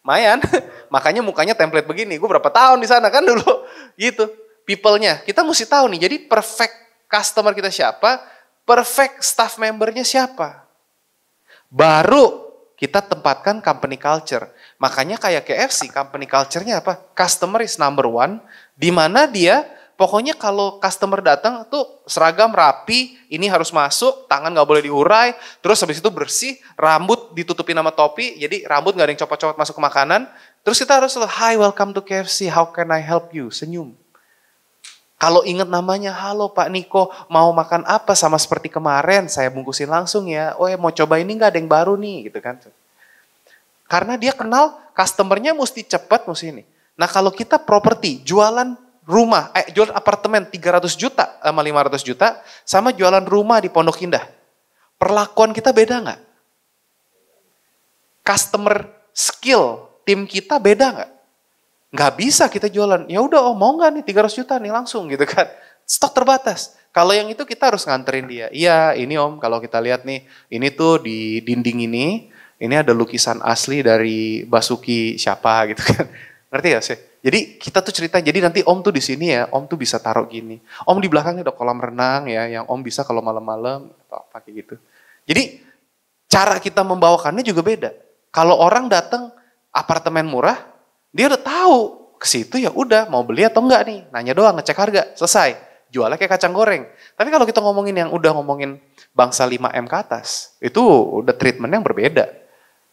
Mayan, makanya mukanya template begini. Gue berapa tahun di sana kan dulu. Gitu, people-nya. Kita mesti tahu nih, jadi perfect customer kita siapa, perfect staff membernya siapa. Baru kita tempatkan company culture. Makanya kayak KFC, company culture-nya apa? Customer is number one, di mana dia pokoknya kalau customer datang tuh seragam rapi, ini harus masuk, tangan nggak boleh diurai, terus habis itu bersih, rambut ditutupin sama topi, jadi rambut nggak ada yang copot-copot masuk ke makanan. Terus kita harus, hi welcome to KFC, how can I help you? Senyum. Kalau ingat namanya, halo Pak Niko, mau makan apa sama seperti kemarin, saya bungkusin langsung ya. Oh ya mau coba ini nggak, ada yang baru nih, gitu kan. Karena dia kenal customernya mesti cepat, mesti ini. Nah kalau kita properti, jualan rumah, jualan apartemen 300 juta sama 500 juta, sama jualan rumah di Pondok Indah. Perlakuan kita beda nggak? Customer skill tim kita beda nggak? Nggak bisa kita jualan, ya udah mau nggak nih 300 juta nih langsung gitu kan. Stok terbatas. Kalau yang itu kita harus nganterin dia. Iya ini om, kalau kita lihat nih, ini tuh di dinding ini ada lukisan asli dari Basuki siapa gitu kan. Ngerti gak sih? Jadi kita tuh cerita, jadi nanti om tuh di sini ya, om tuh bisa taruh gini. Om di belakangnya ada kolam renang ya, yang om bisa kalau malam-malam atau apa kayak gitu. Jadi cara kita membawakannya juga beda. Kalau orang datang apartemen murah, dia udah tahu ke situ ya udah mau beli atau enggak nih, nanya doang, ngecek harga, selesai. Jualnya kayak kacang goreng. Tapi kalau kita ngomongin yang udah ngomongin bangsa 5M ke atas, itu udah treatment yang berbeda.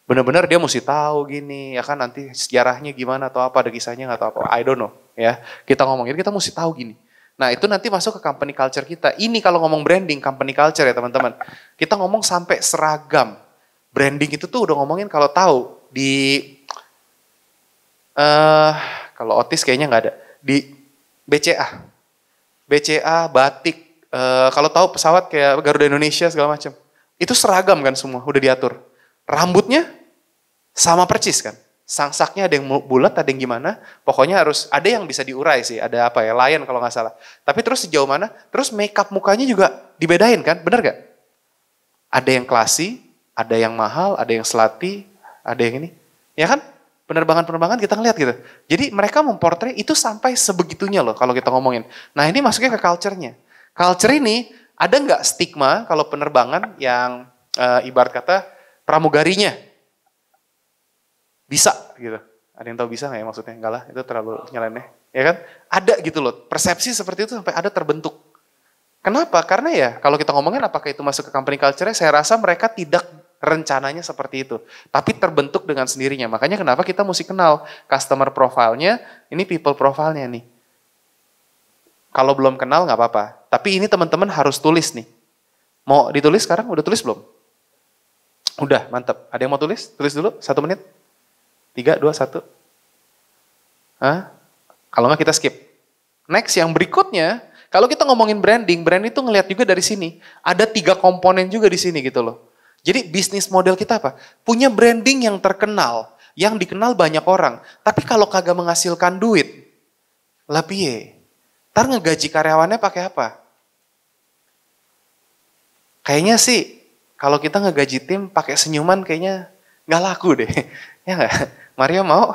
Bener-bener dia mesti tahu gini, ya kan nanti sejarahnya gimana atau apa, ada kisahnya nggak tahu apa, I don't know ya. Kita ngomongin, kita mesti tahu gini. Nah itu nanti masuk ke company culture kita. Ini kalau ngomong branding, company culture ya teman-teman. Kita ngomong sampai seragam. Branding itu tuh udah ngomongin kalau tahu di, kalau Otis kayaknya nggak ada. Di BCA, batik, kalau tahu pesawat kayak Garuda Indonesia segala macam. Itu seragam kan semua, udah diatur. Rambutnya sama percis kan. Sangsaknya ada yang bulat, ada yang gimana. Pokoknya harus, ada yang bisa diurai sih. Ada apa ya, lion kalau nggak salah. Tapi terus sejauh mana, terus makeup mukanya juga dibedain kan, bener gak? Ada yang klasi, ada yang mahal, ada yang selati, ada yang ini. Ya kan? Penerbangan-penerbangan kita ngeliat gitu. Jadi mereka memportray itu sampai sebegitunya loh kalau kita ngomongin. Nah ini masuknya ke culture-nya. Culture ini ada nggak stigma kalau penerbangan yang ibarat kata pramugarinya bisa gitu. Ada yang tahu bisa nggak ya maksudnya? Enggak lah, itu terlalu nyeleneh. Ya kan? Ada gitu loh. Persepsi seperti itu sampai ada terbentuk. Kenapa? Karena ya kalau kita ngomongin apakah itu masuk ke company culture-nya, saya rasa mereka tidak rencananya seperti itu. Tapi terbentuk dengan sendirinya. Makanya kenapa kita mesti kenal customer profile-nya, ini people profile-nya nih. Kalau belum kenal nggak apa-apa. Tapi ini teman-teman harus tulis nih. Mau ditulis sekarang? Udah tulis belum? Udah, mantap. Ada yang mau tulis? Tulis dulu, 1 menit. 3, 2, 1. Hah? Kalau nggak kita skip. Next, yang berikutnya, kalau kita ngomongin branding, brand itu ngelihat juga dari sini. Ada 3 komponen juga di sini gitu loh. Jadi bisnis model kita apa? Punya branding yang terkenal, yang dikenal banyak orang. Tapi kalau kagak menghasilkan duit, lah piye? Ntar ngegaji karyawannya pakai apa? Kayaknya sih, kalau kita ngegaji tim pakai senyuman kayaknya nggak laku deh. Ya nggak? Mario mau?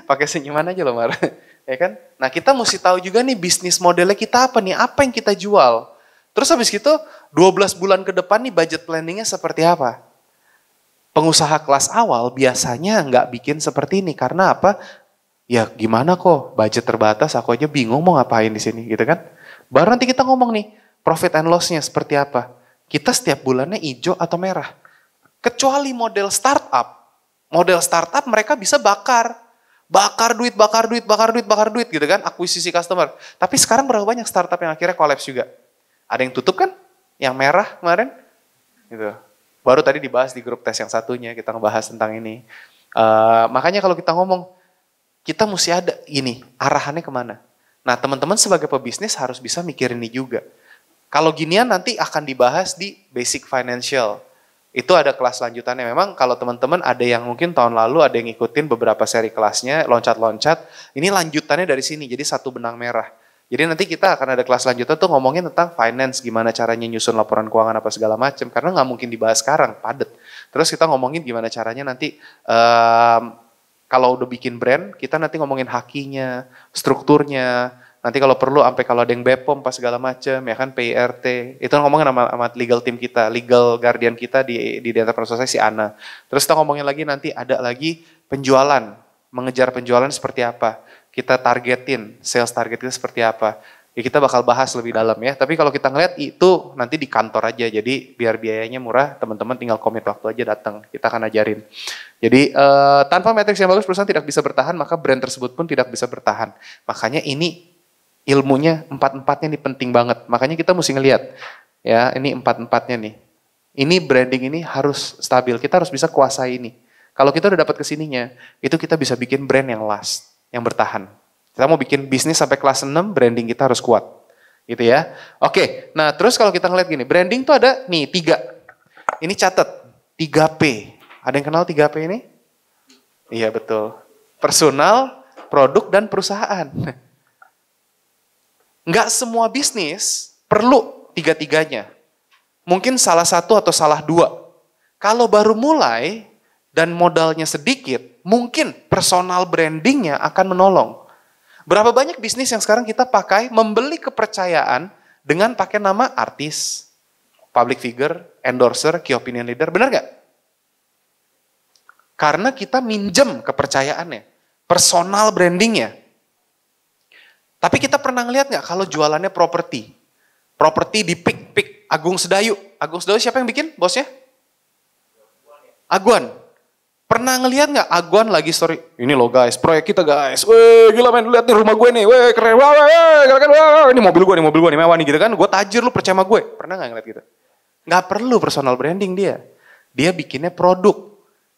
Pakai senyuman aja loh Mar. Ya kan? Nah kita mesti tahu juga nih bisnis modelnya kita apa nih? Apa yang kita jual? Terus habis gitu 12 bulan ke depan nih budget planningnya seperti apa? Pengusaha kelas awal biasanya nggak bikin seperti ini. Karena apa? Ya gimana kok budget terbatas, aku aja bingung mau ngapain di sini gitu kan. Baru nanti kita ngomong nih profit and loss-nya seperti apa. Kita setiap bulannya hijau atau merah. Kecuali model startup. Model startup mereka bisa bakar duit gitu kan, akuisisi customer. Tapi sekarang berapa banyak startup yang akhirnya collapse juga? Ada yang tutup kan? Yang merah kemarin? Gitu. Baru tadi dibahas di grup tes yang satunya, kita ngebahas tentang ini. Makanya kalau kita ngomong, kita mesti ada ini, arahannya kemana. Nah teman-teman sebagai pebisnis harus bisa mikirin ini juga. Kalau ginian nanti akan dibahas di basic financial. Itu ada kelas lanjutannya. Memang kalau teman-teman ada yang mungkin tahun lalu ada yang ngikutin beberapa seri kelasnya, loncat-loncat. Ini lanjutannya dari sini, jadi satu benang merah. Jadi nanti kita akan ada kelas lanjutan tuh ngomongin tentang finance, gimana caranya nyusun laporan keuangan apa segala macam. Karena nggak mungkin dibahas sekarang, padet. Terus kita ngomongin gimana caranya nanti kalau udah bikin brand, kita nanti ngomongin hakinya, strukturnya. Nanti kalau perlu sampai kalau ada yang BPOM pas segala macam, ya kan PIRT. Itu ngomongin sama legal team kita, legal guardian kita di Entrepreneur Society si Ana. Terus kita ngomongin lagi nanti ada lagi penjualan, mengejar penjualan seperti apa. Kita targetin, sales target kita seperti apa. Ya kita bakal bahas lebih dalam ya. Tapi kalau kita ngeliat itu nanti di kantor aja. Jadi biar biayanya murah, teman-teman tinggal komit waktu aja datang. Kita akan ajarin. Jadi tanpa matriks yang bagus perusahaan tidak bisa bertahan, maka brand tersebut pun tidak bisa bertahan. Makanya ini ilmunya empat-empatnya nih penting banget. Makanya kita mesti ngelihat ya ini empat-empatnya nih. Ini branding ini harus stabil. Kita harus bisa kuasai ini. Kalau kita udah dapat kesininya, itu kita bisa bikin brand yang last. yang bertahan. Kita mau bikin bisnis sampai kelas 6, branding kita harus kuat. Gitu ya. Oke, nah terus kalau kita ngeliat gini, branding tuh ada nih 3. Ini catat, 3P. Ada yang kenal 3P ini? Iya betul. Personal, produk, dan perusahaan. Nggak semua bisnis perlu 3-3-nya. Mungkin salah satu atau salah 2. Kalau baru mulai dan modalnya sedikit, mungkin personal brandingnya akan menolong. Berapa banyak bisnis yang sekarang kita pakai membeli kepercayaan dengan pakai nama artis, public figure, endorser, key opinion leader, benar nggak? Karena kita minjem kepercayaannya, personal brandingnya. Tapi kita pernah ngeliat nggak kalau jualannya properti? Properti di Pik Agung Sedayu. Agung Sedayu siapa yang bikin? Bosnya? Aguan. Pernah ngeliat nggak Aguan lagi story? Ini loh guys, proyek kita guys. Weh gila men, lihat nih rumah gue nih. Weh keren, wah, ini mobil gue nih, mewah nih gitu kan. Gue tajir, lu percaya sama gue. Pernah nggak ngeliat gitu? Nggak perlu personal branding dia. Dia bikinnya produk.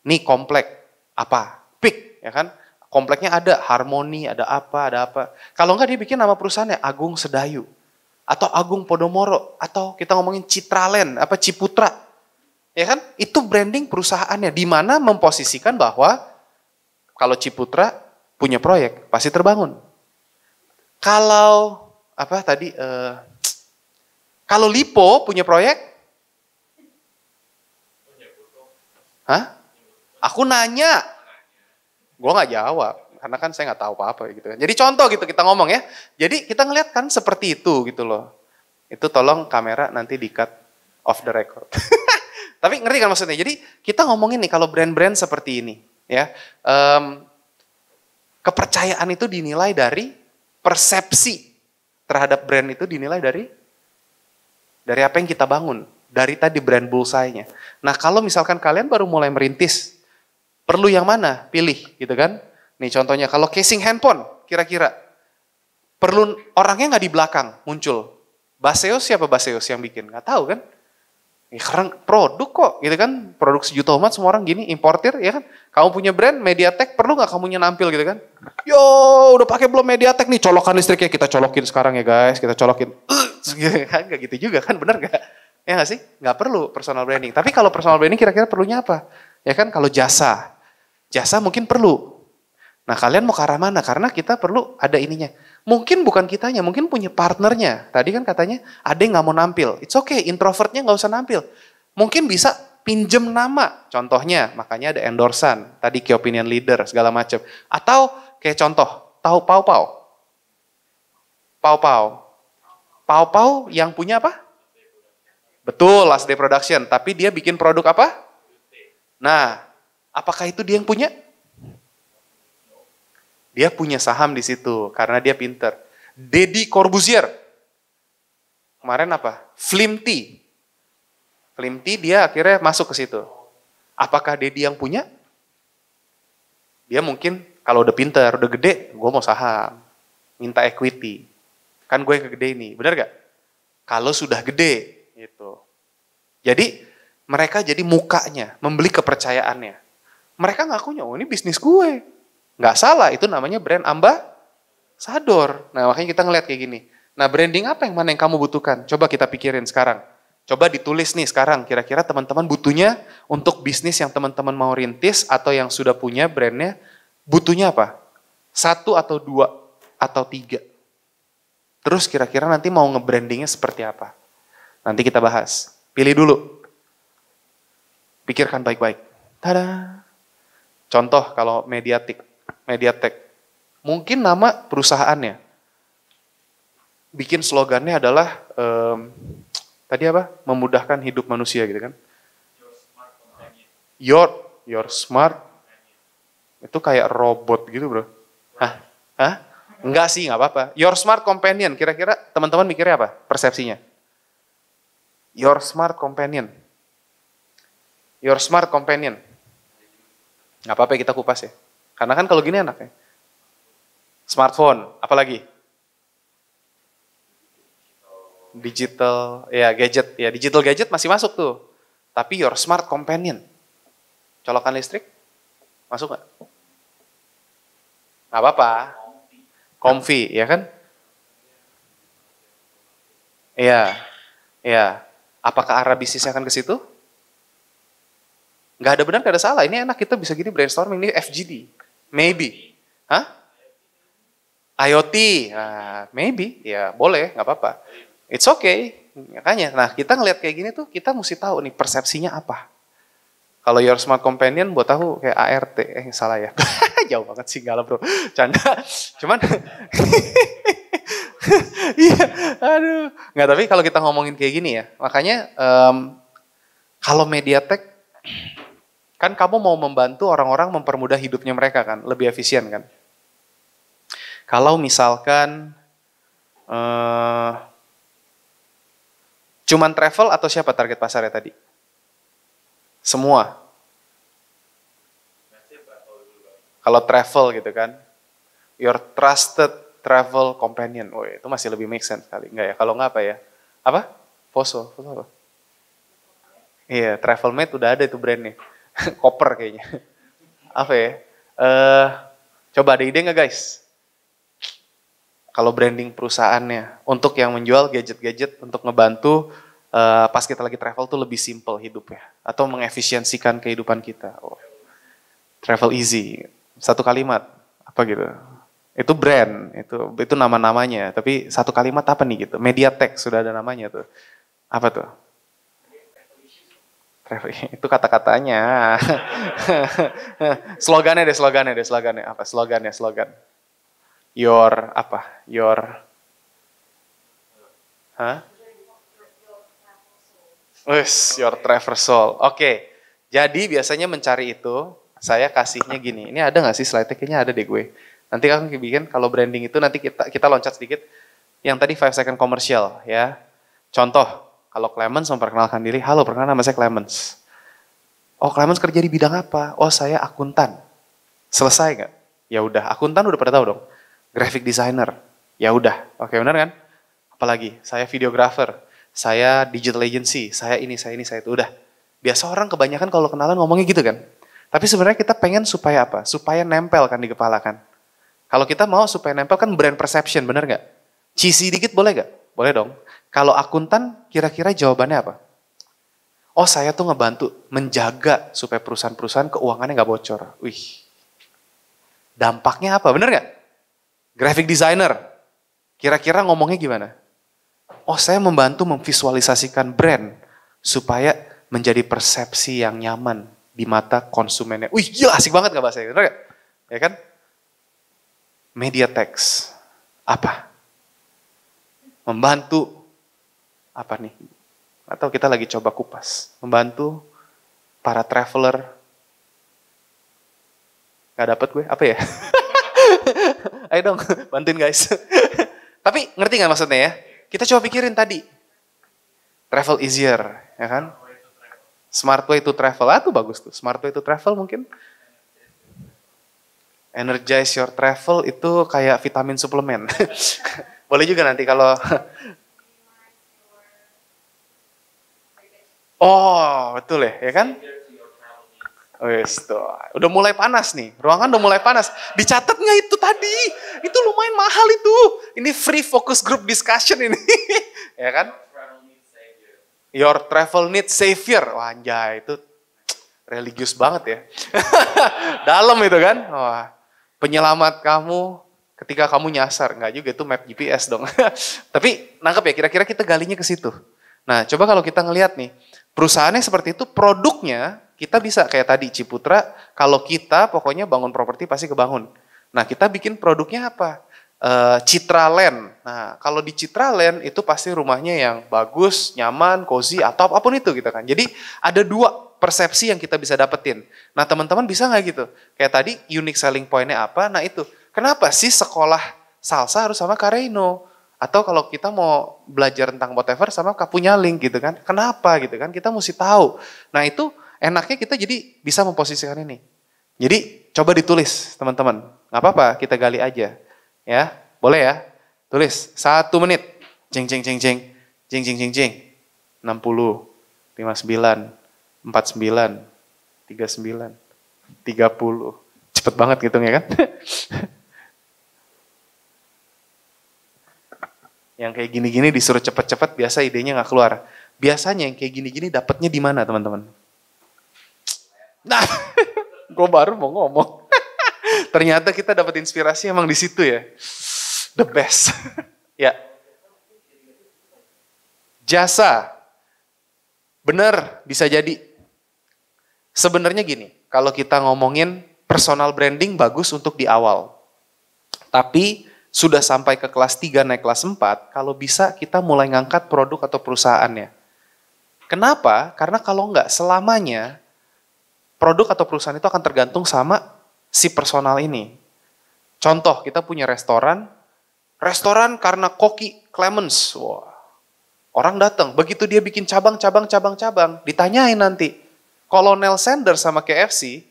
Nih komplek, apa? Pik, ya kan? Kompleknya ada Harmoni, ada apa. Kalau nggak dia bikin nama perusahaannya Agung Sedayu. Atau Agung Podomoro. Atau kita ngomongin Citraland, Ciputra. Ya kan? Itu branding perusahaannya. Di mana memposisikan bahwa kalau Ciputra punya proyek, pasti terbangun. Kalau kalau Lipo punya proyek? Hah? Aku nanya. Gue nggak jawab. Karena kan saya nggak tahu apa-apa gitu kan. Jadi contoh gitu kita ngomong ya. Jadi kita ngeliat kan seperti itu gitu loh. Itu tolong kamera nanti di-cut off the record. Tapi ngerti kan maksudnya? Jadi kita ngomongin nih kalau brand-brand seperti ini. Ya, kepercayaan itu dinilai dari persepsi terhadap brand itu dinilai dari apa yang kita bangun. Dari tadi brand bullseye-nya. Nah kalau misalkan kalian baru mulai merintis, perlu yang mana? Pilih gitu kan. Nih contohnya kalau casing handphone kira-kira perlu orangnya nggak di belakang muncul. Baseus siapa Baseus yang bikin? Nggak tahu kan. Ya, karena produk kok gitu kan. Produk sejuta umat semua orang gini importir ya kan. Kamu punya brand MediaTek perlu nggak kamunya nampil gitu kan. Yo udah pakai belum MediaTek nih colokan listriknya kita colokin sekarang ya guys. Kita colokin. Gak gitu juga kan bener gak? Ya nggak sih? Nggak perlu personal branding. Tapi kalau personal branding kira-kira perlunya apa? Ya kan kalau jasa. Jasa mungkin perlu. Nah kalian mau ke arah mana? Karena kita perlu ada ininya. Mungkin bukan kitanya, mungkin punya partnernya. Tadi kan katanya ada yang gak mau nampil. It's okay, introvertnya gak usah nampil. Mungkin bisa pinjem nama. Contohnya, makanya ada endorsan. Tadi key opinion leader, segala macam. Atau kayak contoh, tahu Pau-Pau? Pau-Pau. Pau-Pau yang punya apa? Betul, Last Day Production. Tapi dia bikin produk apa? Nah, apakah itu dia yang punya? Dia punya saham di situ karena dia pinter. Deddy Corbuzier. Kemarin apa? Flimty. Flimty dia akhirnya masuk ke situ. Apakah Deddy yang punya? Dia mungkin kalau udah pinter, udah gede, gue mau saham. Minta equity. Kan gue yang gede ini, bener gak? Kalau sudah gede, gitu. Jadi mereka jadi mukanya, membeli kepercayaannya. Mereka ngakunya, oh ini bisnis gue. Nggak salah, itu namanya brand ambassador. Nah makanya kita ngeliat kayak gini. Nah branding apa yang mana yang kamu butuhkan? Coba kita pikirin sekarang. Coba ditulis nih sekarang, kira-kira teman-teman butuhnya untuk bisnis yang teman-teman mau rintis atau yang sudah punya brandnya, butuhnya apa? 1 atau 2 atau 3. Terus kira-kira nanti mau nge-brandingnya seperti apa? Nanti kita bahas. Pilih dulu. Pikirkan baik-baik. Tada! Contoh kalau MediaTek. Mungkin nama perusahaannya. Bikin slogannya adalah tadi apa? Memudahkan hidup manusia gitu kan. Your smart. Itu kayak robot gitu, Bro. Hah? Enggak sih, enggak apa-apa. Your smart companion. Kira-kira teman-teman mikirnya apa? Persepsinya. Your smart companion. Your smart companion. Enggak apa-apa kita kupas ya. Karena kan kalau gini enak ya. Smartphone, apalagi? Digital, ya gadget. Ya digital gadget masih masuk tuh. Tapi your smart companion. Colokan listrik, masuk nggak? Nggak apa-apa. Comfy, ya kan? Iya, iya. Apakah arah bisnisnya akan ke situ? Nggak ada benar, nggak ada salah. Ini enak, kita bisa gini brainstorming, ini FGD. Maybe. Hah? IoT, nah, maybe, ya boleh, nggak apa-apa. It's okay. Makanya, nah kita ngelihat kayak gini tuh, kita mesti tahu nih persepsinya apa. Kalau Your Smart Companion buat tahu kayak ART, salah ya. Jauh banget sih, galau bro. Canda. Cuman, iya, aduh. Nggak, tapi kalau kita ngomongin kayak gini ya, makanya kalau MediaTek, kan kamu mau membantu orang-orang mempermudah hidupnya mereka kan, lebih efisien kan. Kalau misalkan cuman travel atau siapa target pasarnya tadi? Semua. Kalau travel gitu kan, your trusted travel companion. Oh, itu masih lebih make sense kali. Enggak ya? Kalau enggak apa ya? Apa? Poso. Poso apa? Iya, TravelMate udah ada itu brandnya. Koper kayaknya. Apa ya? Coba ada ide nggak guys? Kalau branding perusahaannya untuk yang menjual gadget-gadget untuk ngebantu pas kita lagi travel tuh lebih simple hidupnya atau mengefisiensikan kehidupan kita. Oh. Travel easy, satu kalimat apa gitu. Itu brand, itu nama-namanya. Tapi satu kalimat apa nih gitu? MediaTek sudah ada namanya tuh. Apa tuh? Itu kata-katanya. slogannya. Apa slogan? Your Travel Soul. Oke. Jadi biasanya mencari itu, saya kasihnya gini. Ini ada nggak sih slide-nya? Kayaknya ada deh gue. Nanti kan bikin kalau branding itu nanti kita loncat sedikit. Yang tadi 5 second commercial ya. Contoh, kalau Clemens memperkenalkan diri, halo perkenalkan nama saya Clemens. Oh Clemens kerja di bidang apa? Oh saya akuntan. Selesai nggak? Ya udah, akuntan udah pada tahu dong. Graphic designer. Ya udah, oke benar kan? Apalagi, saya videographer, saya digital agency, saya ini, saya itu. Udah, biasa orang kebanyakan kalau kenalan ngomongnya gitu kan. Tapi sebenarnya kita pengen supaya apa? Supaya nempel kan di kepala kan. Kalau kita mau supaya nempel kan brand perception, benar nggak? Cheesy dikit boleh nggak? Boleh dong. Kalau akuntan, kira-kira jawabannya apa? Oh saya tuh ngebantu menjaga supaya perusahaan-perusahaan keuangannya nggak bocor. Wih, dampaknya apa? Benar nggak? Graphic designer, kira-kira ngomongnya gimana? Oh saya membantu memvisualisasikan brand supaya menjadi persepsi yang nyaman di mata konsumennya. Wih gila asik banget gak bahasanya, bener gak? Ya kan? MediaTek, apa? Membantu, apa nih? Atau kita lagi coba kupas. Membantu para traveler. Gak dapet gue, apa ya? Ayo dong, bantuin guys. Tapi ngerti gak maksudnya ya? Kita coba pikirin tadi. Travel easier, ya kan? Smart way to travel, tuh bagus tuh. Smart way to travel mungkin. Energize your travel itu kayak vitamin suplemen. Boleh juga nanti kalau... Oh, betul ya kan? Wes tuh, udah mulai panas nih, ruangan udah mulai panas. Dicatat nggak itu tadi? Itu lumayan mahal itu. Ini free focus group discussion ini, ya kan? Your travel needs savior. Wah anjay, itu religius banget ya. Dalam itu kan? Wah, penyelamat kamu ketika kamu nyasar. Nggak juga, itu map GPS dong. Tapi nangkep ya, kira-kira kita galinya ke situ. Nah, coba kalau kita ngelihat nih, perusahaannya seperti itu, produknya kita bisa kayak tadi Ciputra, kalau kita pokoknya bangun properti pasti kebangun. Nah, kita bikin produknya apa? Citra Land. Nah, kalau di Citra Land itu pasti rumahnya yang bagus, nyaman, cozy, atau apapun itu gitu kan. Jadi ada dua persepsi yang kita bisa dapetin. Nah, teman-teman bisa nggak gitu? Kayak tadi unique selling point-nya apa? Nah, itu. Kenapa sih sekolah salsa harus sama Kareino? Atau kalau kita mau belajar tentang whatever sama Kapunyaling gitu kan. Kenapa gitu kan. Kita mesti tahu. Nah itu enaknya kita jadi bisa memposisikan ini. Jadi coba ditulis teman-teman. Gak apa-apa kita gali aja. Ya boleh ya. Tulis 1 menit. Jeng jeng jeng jeng. Jeng jeng jeng jeng. 60, 59, 49, 39, 30. Cepet banget gitu ya kan. Yang kayak gini-gini disuruh cepet-cepet, biasa idenya nggak keluar. Biasanya yang kayak gini-gini dapetnya di mana teman-teman? Nah, gue baru mau ngomong. Ternyata kita dapat inspirasi emang di situ ya. The best. Ya. Jasa. Bener, bisa jadi. Sebenarnya gini, kalau kita ngomongin personal branding bagus untuk di awal. Tapi sudah sampai ke kelas 3 naik kelas 4, kalau bisa kita mulai ngangkat produk atau perusahaannya. Kenapa? Karena kalau enggak selamanya produk atau perusahaan itu akan tergantung sama si personal ini. Contoh, kita punya restoran karena Koki Clemens. Wah, orang datang, begitu dia bikin cabang, ditanyain nanti, Colonel Sanders sama KFC,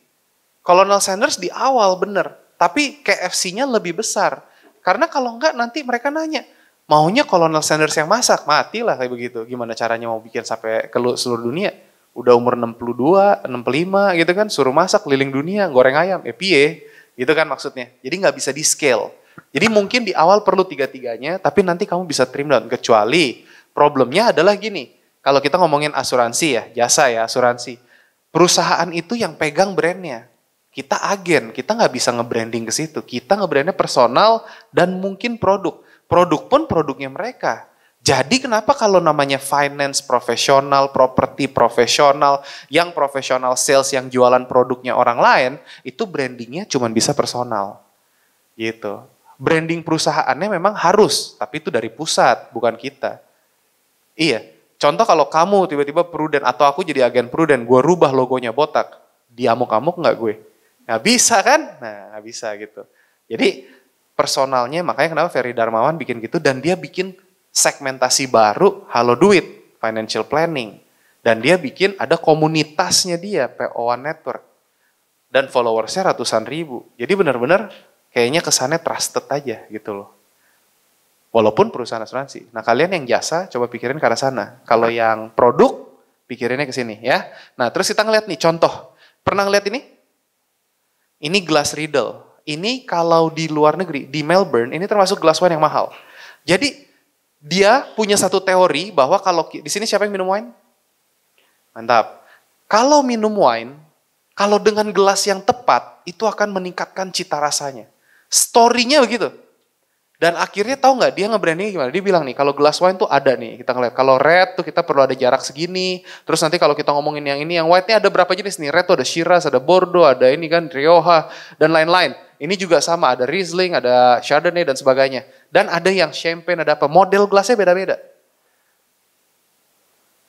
Colonel Sanders di awal bener, tapi KFC-nya lebih besar. Karena kalau enggak nanti mereka nanya, maunya Colonel Sanders yang masak, matilah kayak begitu. Gimana caranya mau bikin sampai ke seluruh dunia? Udah umur 62, 65 gitu kan, suruh masak keliling dunia, goreng ayam, piye, gitu kan maksudnya. Jadi nggak bisa di scale. Jadi mungkin di awal perlu tiga-tiganya, tapi nanti kamu bisa trim down. Kecuali problemnya adalah gini, kalau kita ngomongin asuransi ya, jasa ya, asuransi. Perusahaan itu yang pegang brandnya. Kita agen, kita nggak bisa nge-branding ke situ. Kita nge-brandnya personal dan mungkin produk. Produk pun produknya mereka. Jadi kenapa kalau namanya finance profesional, properti profesional, yang profesional sales yang jualan produknya orang lain, itu brandingnya cuma bisa personal. Gitu. Branding perusahaannya memang harus, tapi itu dari pusat, bukan kita. Iya, contoh kalau kamu tiba-tiba Prudent atau aku jadi agen Prudent, gue rubah logonya botak, diamuk-amuk nggak gue? Nggak bisa kan? Nah, nggak bisa gitu. Jadi personalnya, makanya kenapa Ferry Darmawan bikin gitu, dan dia bikin segmentasi baru, Halo Duit, financial planning. Dan dia bikin ada komunitasnya dia, PO1 Network. Dan followersnya ratusan ribu. Jadi benar-benar kayaknya kesannya trusted aja gitu loh. Walaupun perusahaan asuransi. Nah kalian yang jasa, coba pikirin ke arah sana. Kalau yang produk, pikirinnya ke sini ya. Nah terus kita ngeliat nih contoh. Pernah ngeliat ini? Ini glass Riedel. Ini kalau di luar negeri, di Melbourne, ini termasuk glass wine yang mahal. Jadi dia punya satu teori bahwa kalau di sini siapa yang minum wine? Mantap. Kalau minum wine, kalau dengan gelas yang tepat, itu akan meningkatkan cita rasanya. Story-nya begitu. Dan akhirnya tahu nggak dia nge-brandingnya gimana? Dia bilang nih, kalau gelas wine tuh ada nih, kita ngeliat. Kalau red tuh kita perlu ada jarak segini. Terus nanti kalau kita ngomongin yang ini, yang white-nya ada berapa jenis nih? Red tuh ada Shiraz, ada Bordeaux, ada ini kan Rioja, dan lain-lain. Ini juga sama, ada Riesling, ada Chardonnay, dan sebagainya. Dan ada yang champagne, ada apa? Model gelasnya beda-beda.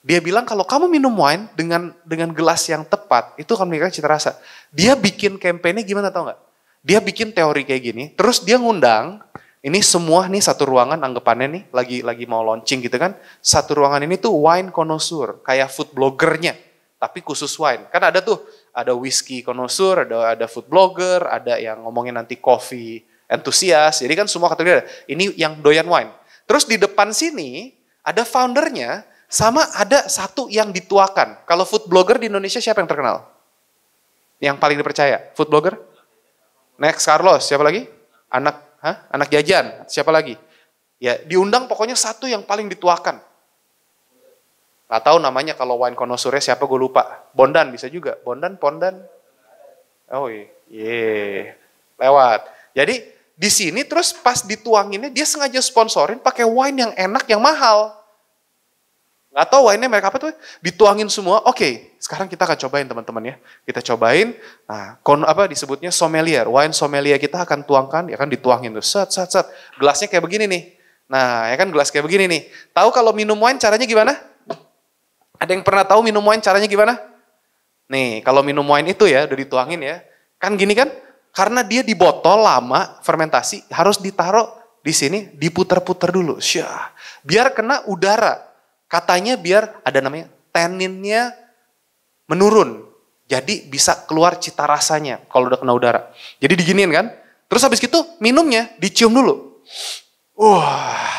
Dia bilang kalau kamu minum wine dengan gelas yang tepat, itu akan meningkatkan cita rasa. Dia bikin campaign-nya gimana tau nggak? Dia bikin teori kayak gini, terus dia ngundang, ini semua nih satu ruangan anggapannya nih, lagi mau launching gitu kan. Satu ruangan ini tuh wine connoisseur, kayak food bloggernya, tapi khusus wine. Kan ada tuh, ada whiskey connoisseur, ada food blogger, ada yang ngomongin nanti coffee enthusiast. Jadi kan semua kategori ada. Ini yang doyan wine. Terus di depan sini ada foundernya, sama ada satu yang dituakan. Kalau food blogger di Indonesia siapa yang terkenal? Yang paling dipercaya? Food blogger? Next Carlos, siapa lagi? Anak jajan, siapa lagi? Ya, diundang pokoknya satu yang paling dituakan. Gak tahu namanya kalau wine connoisseur siapa gue lupa. Bondan bisa juga. Pondan. Oh iya. Lewat. Jadi di sini terus pas dituanginnya dia sengaja sponsorin pakai wine yang enak yang mahal. Gak tahu wine-nya mereka apa tuh, dituangin semua. Oke, sekarang kita akan cobain teman-teman ya. Kita cobain, nah disebutnya sommelier. Wine sommelier kita akan tuangkan, ya kan dituangin tuh, set. Gelasnya kayak begini nih. Nah, ya kan gelas kayak begini nih. Tahu kalau minum wine caranya gimana? Ada yang pernah tahu minum wine caranya gimana? Nih, kalau minum wine itu ya, udah dituangin ya. Kan gini kan, karena dia di botol lama, fermentasi, harus ditaruh di sini, diputer-puter dulu. Syah, biar kena udara. Katanya biar ada namanya tanninnya menurun. Jadi bisa keluar cita rasanya kalau udah kena udara. Jadi diginiin kan. Terus habis gitu minumnya dicium dulu. Wah,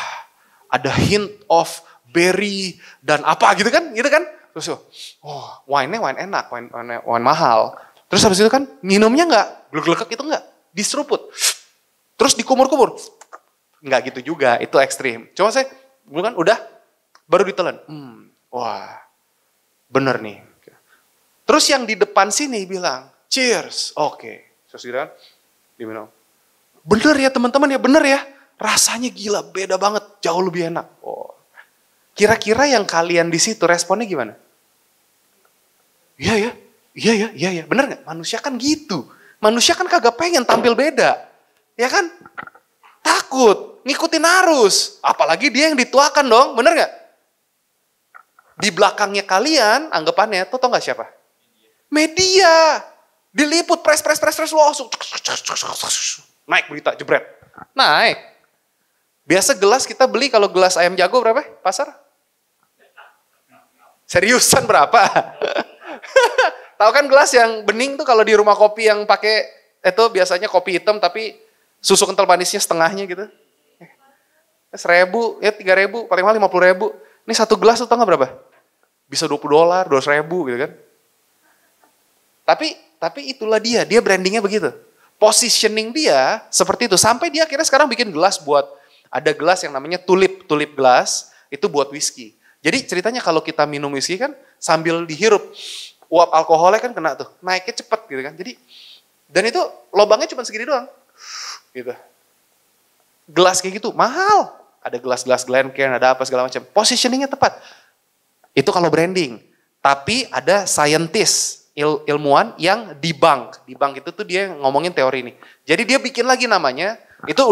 ada hint of berry dan apa gitu kan. Terus wine-nya wine enak, wine mahal. Terus habis itu kan minumnya enggak, glek-glek itu enggak, diseruput. Terus dikumur-kumur. Nggak gitu juga, itu ekstrim. Cuma saya, bukan udah, baru ditelan. Wah, bener nih. Terus yang di depan sini bilang, cheers, oke. Terus gitu kan, diminum. Bener ya teman-teman ya, bener ya. Rasanya gila, beda banget, jauh lebih enak. Oh. Kira-kira yang kalian di situ responnya gimana? Iya ya, bener nggak? Manusia kan gitu. Manusia kan kagak pengen tampil beda, ya kan? Takut, ngikutin arus. Apalagi dia yang dituakan dong, bener nggak? Di belakangnya kalian, anggapannya, tau nggak siapa? Media. Diliput, press, langsung. Naik berita, jebret. Naik. Biasa gelas kita beli kalau gelas ayam jago berapa pasar? Seriusan berapa? Tahu kan gelas yang bening tuh kalau di rumah kopi yang pakai itu biasanya kopi hitam tapi susu kental manisnya setengahnya gitu. 1.000, ya 3.000, paling mahal 50.000. Ini satu gelas tuh tau gak berapa? Bisa $20, 200.000 gitu kan. Tapi itulah dia brandingnya begitu. Positioning dia seperti itu. Sampai dia akhirnya sekarang bikin gelas ada gelas yang namanya tulip glass, itu buat whisky. Jadi ceritanya kalau kita minum whisky kan sambil dihirup, uap alkoholnya kan kena tuh, naiknya cepet gitu kan. Jadi, dan itu lubangnya cuma segini doang. Gitu. Gelas kayak gitu, mahal. Ada gelas-gelas Glencairn, ada apa segala macam. Positioningnya tepat. Itu kalau branding. Tapi ada scientist, ilmuwan yang debunk. Debunk itu tuh dia ngomongin teori ini. Jadi dia bikin lagi namanya, itu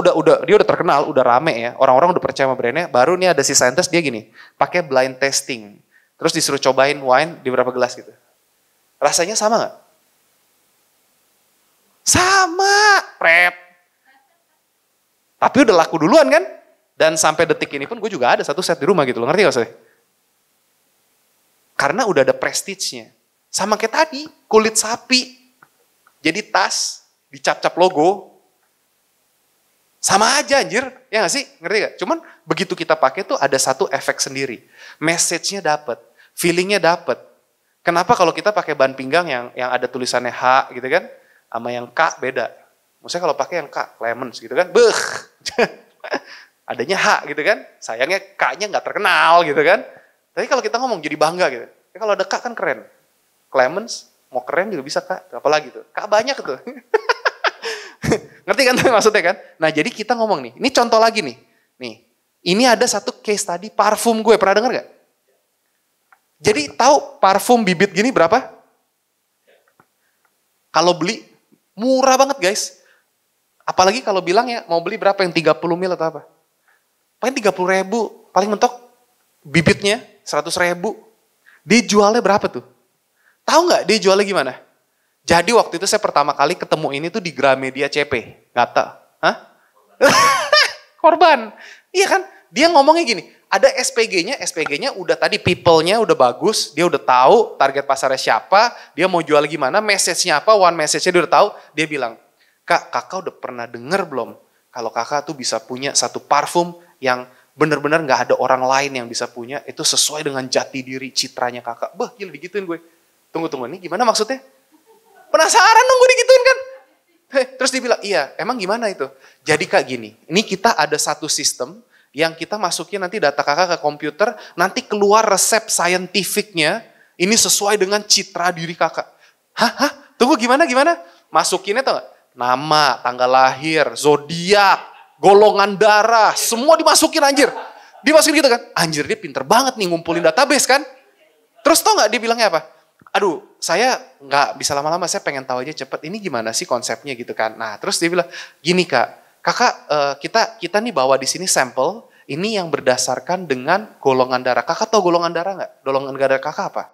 dia udah terkenal, udah rame ya. Orang-orang udah percaya sama brandnya. Baru nih ada si scientist dia gini, pakai blind testing. Terus disuruh cobain wine di berapa gelas gitu. Rasanya sama gak? Sama, pret. Tapi udah laku duluan kan? Dan sampai detik ini pun gue juga ada satu set di rumah gitu loh, ngerti gak sih? Karena udah ada prestige-nya. Sama kayak tadi, kulit sapi. Jadi tas, dicap-cap logo. Sama aja anjir, ya gak sih? Ngerti gak? Cuman begitu kita pakai tuh ada satu efek sendiri. Message-nya dapet, feeling-nya dapet. Kenapa kalau kita pakai ban pinggang yang ada tulisannya H gitu kan, sama yang K beda. Maksudnya kalau pakai yang K, Clemens gitu kan, adanya H gitu kan, sayangnya K-nya nggak terkenal gitu kan. Tapi kalau kita ngomong jadi bangga gitu. Ya, kalau ada K kan keren. Clemens, mau keren juga bisa K, apalagi tuh. K banyak tuh. Ngerti kan tuh maksudnya kan? Nah jadi kita ngomong nih, ini contoh lagi nih. Nih, ini ada satu case tadi parfum gue, pernah denger gak? Jadi tahu parfum bibit gini berapa? Kalau beli murah banget guys. Apalagi kalau bilang ya mau beli berapa yang 30 ml atau apa. Paling 30.000, paling mentok bibitnya 100.000. Dia jualnya berapa tuh? Tahu nggak dia jualnya gimana? Jadi waktu itu saya pertama kali ketemu ini tuh di Gramedia CP. Nggak tahu. Hah? Korban. Iya kan? Dia ngomongnya gini, ada SPG-nya udah tadi people-nya udah bagus, dia udah tahu target pasarnya siapa, dia mau jual gimana, message-nya apa, one message-nya dia udah tahu, dia bilang, kakak udah pernah denger belum kalau kakak tuh bisa punya satu parfum yang benar-benar nggak ada orang lain yang bisa punya, itu sesuai dengan jati diri citranya kakak. Bah, gila digituin gue. Tunggu, ini gimana maksudnya? Penasaran dong gue digituin kan? Terus dia bilang, iya, emang gimana itu? Jadi kak gini, ini kita ada satu sistem yang kita masukin nanti data kakak ke komputer, nanti keluar resep saintifiknya, ini sesuai dengan citra diri kakak. Hah? Tunggu gimana? Masukinnya tau gak? Nama, tanggal lahir, zodiak, golongan darah, semua dimasukin anjir. Dimasukin gitu kan? Anjir dia pinter banget nih ngumpulin database kan? Terus tau gak dia bilangnya apa? Aduh, saya gak bisa lama-lama, saya pengen tahu aja cepet, ini gimana sih konsepnya gitu kan? Nah terus dia bilang, gini kak, kakak, kita nih bawa di sini sampel, ini yang berdasarkan dengan golongan darah. Kakak tahu golongan darah nggak? Golongan darah kakak apa?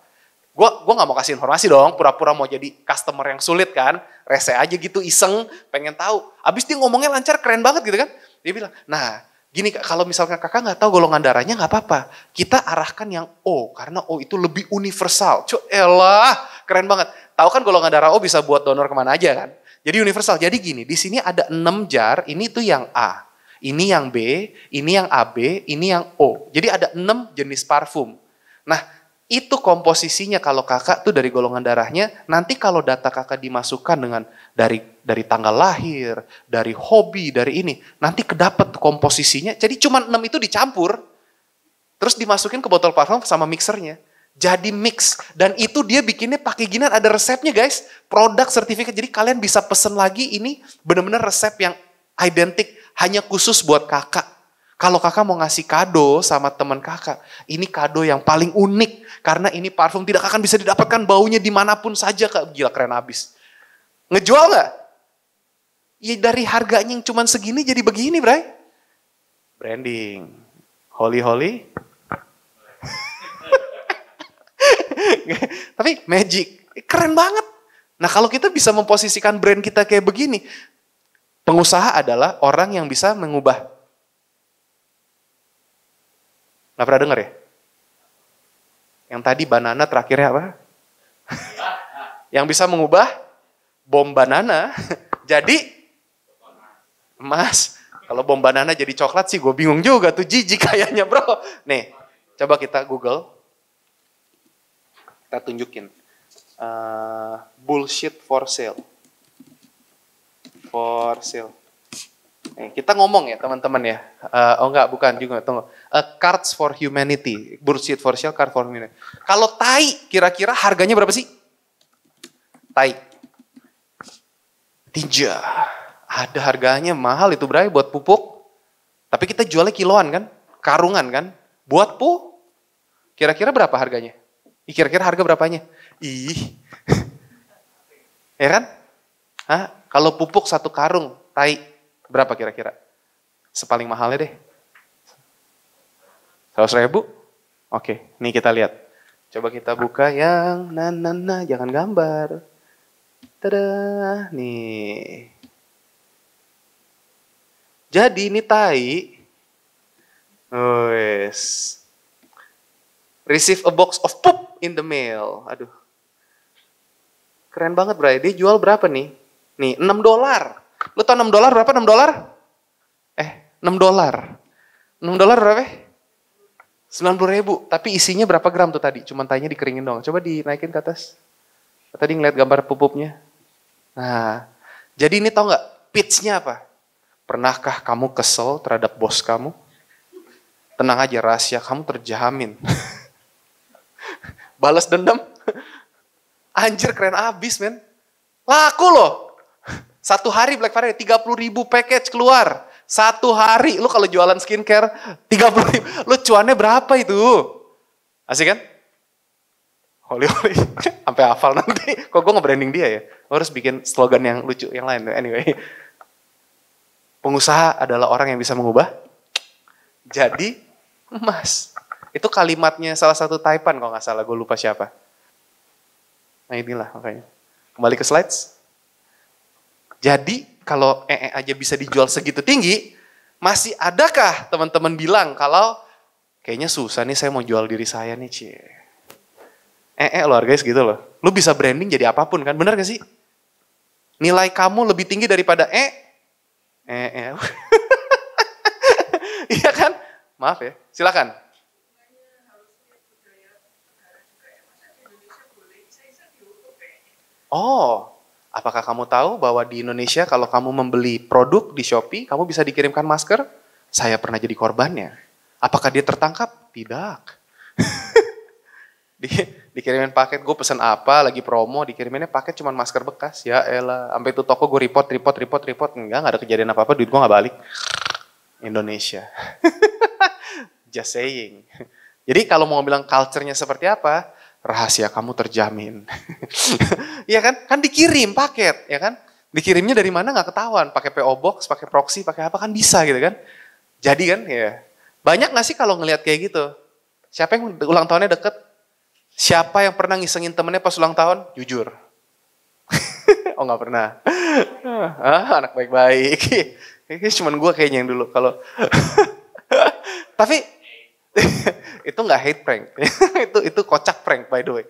Gua nggak mau kasih informasi dong, pura-pura mau jadi customer yang sulit kan, rese aja gitu, iseng, pengen tahu. Abis dia ngomongnya lancar, keren banget gitu kan? Dia bilang, nah gini kak, kalau misalkan kakak nggak tahu golongan darahnya nggak apa-apa, kita arahkan yang O, karena O itu lebih universal. Elah, keren banget. Tahu kan golongan darah O bisa buat donor kemana aja kan? Jadi universal. Jadi gini, di sini ada 6 jar, ini tuh yang A, ini yang B, ini yang AB, ini yang O. Jadi ada 6 jenis parfum. Nah, itu komposisinya kalau kakak tuh dari golongan darahnya, nanti kalau data kakak dimasukkan dengan dari tanggal lahir, dari hobi, dari ini, nanti kedapat komposisinya. Jadi cuma 6 itu dicampur, terus dimasukin ke botol parfum sama mixernya. Jadi mix. Dan itu dia bikinnya pakai ginian, ada resepnya guys. Produk sertifikat, jadi kalian bisa pesen lagi ini benar-benar resep yang identik, hanya khusus buat kakak. Kalau kakak mau ngasih kado sama teman kakak, ini kado yang paling unik. Karena ini parfum tidak akan bisa didapatkan baunya dimanapun saja kak. Gila keren abis. Ngejual gak? Ya dari harganya yang cuman segini jadi begini Bray. Branding. Holy. Tapi magic. Keren banget. Nah kalau kita bisa memposisikan brand kita kayak begini. Pengusaha adalah orang yang bisa mengubah. Gak pernah denger ya? Yang tadi banana terakhirnya apa? Yang bisa mengubah bom banana jadi emas. Kalau bom banana jadi coklat sih gue bingung juga tuh, jijik kayaknya bro. Nih, coba kita Google. Kita tunjukin. Bullshit for sale. For sale. Kita ngomong ya teman-teman ya. Bukan juga. Tunggu. Cards for Humanity. Bullshit for sale, card for humanity. Kalau tai, kira-kira harganya berapa sih? Tai. Tinja. Ada harganya mahal itu Bray buat pupuk. Tapi kita jualnya kiloan kan? Karungan kan? Buat kira-kira berapa harganya? Kira-kira harga berapanya? Ya kan? Kalau pupuk 1 karung, tai. Berapa kira-kira? Sepaling mahalnya deh. 100.000? Oke, nih kita lihat. Coba kita buka yang jangan gambar. Tada, nih. Jadi ini tai. Receive a box of poop in the mail. Aduh. Keren banget, Bray. Dia jual berapa nih? Nih, $6. Lu tau $6 berapa? $6? $6. $6 berapa? 90.000. Tapi isinya berapa gram tuh tadi? Cuman tanya dikeringin dong. Coba dinaikin ke atas. Tadi ngeliat gambar pupuknya. Nah, jadi ini tau gak? Pitch-nya apa? Pernahkah kamu kesel terhadap bos kamu? Tenang aja, rahasia kamu terjamin. Balas dendam. Anjir keren abis men. Laku loh. 1 hari Black Friday 30.000 package keluar. 1 hari. Lu kalau jualan skincare 30.000. Lu cuannya berapa itu? Asik kan? Holy. Sampai hafal nanti. Kok gue nge-branding dia ya? Gue harus bikin slogan yang lucu yang lain. Anyway. Pengusaha adalah orang yang bisa mengubah jadi emas. Itu kalimatnya salah satu Taipan kalau nggak salah. Gue lupa siapa. Nah inilah makanya. Kembali ke slides. Jadi kalau aja bisa dijual segitu tinggi, masih adakah teman-teman bilang kalau kayaknya susah nih saya mau jual diri saya nih cie. Loh guys gitu loh. Lu bisa branding jadi apapun kan, bener gak sih? Nilai kamu lebih tinggi daripada Iya kan? Maaf ya, silakan. Oh, apakah kamu tahu bahwa di Indonesia kalau kamu membeli produk di Shopee, kamu bisa dikirimkan masker? Saya pernah jadi korbannya. Apakah dia tertangkap? Tidak. Dikirimin paket, gue pesen apa, lagi promo, dikiriminnya paket cuman masker bekas. Ya elah, sampai itu toko gue report. Enggak ada kejadian apa-apa, duit gue gak balik. Indonesia. Just saying. Jadi kalau mau bilang culture-nya seperti apa, rahasia kamu terjamin. Iya kan? Kan dikirim paket, ya kan? Dikirimnya dari mana gak ketahuan, pakai PO Box, pakai proxy, pakai apa kan bisa gitu kan? Jadi kan, ya. Banyak gak sih kalau ngelihat kayak gitu? Siapa yang ulang tahunnya deket? Siapa yang pernah ngisengin temennya pas ulang tahun? Jujur. Oh gak pernah. Anak baik-baik. Kayaknya cuman gue kayaknya yang dulu. Kalau tapi itu gak hate prank. itu kocak prank by the way.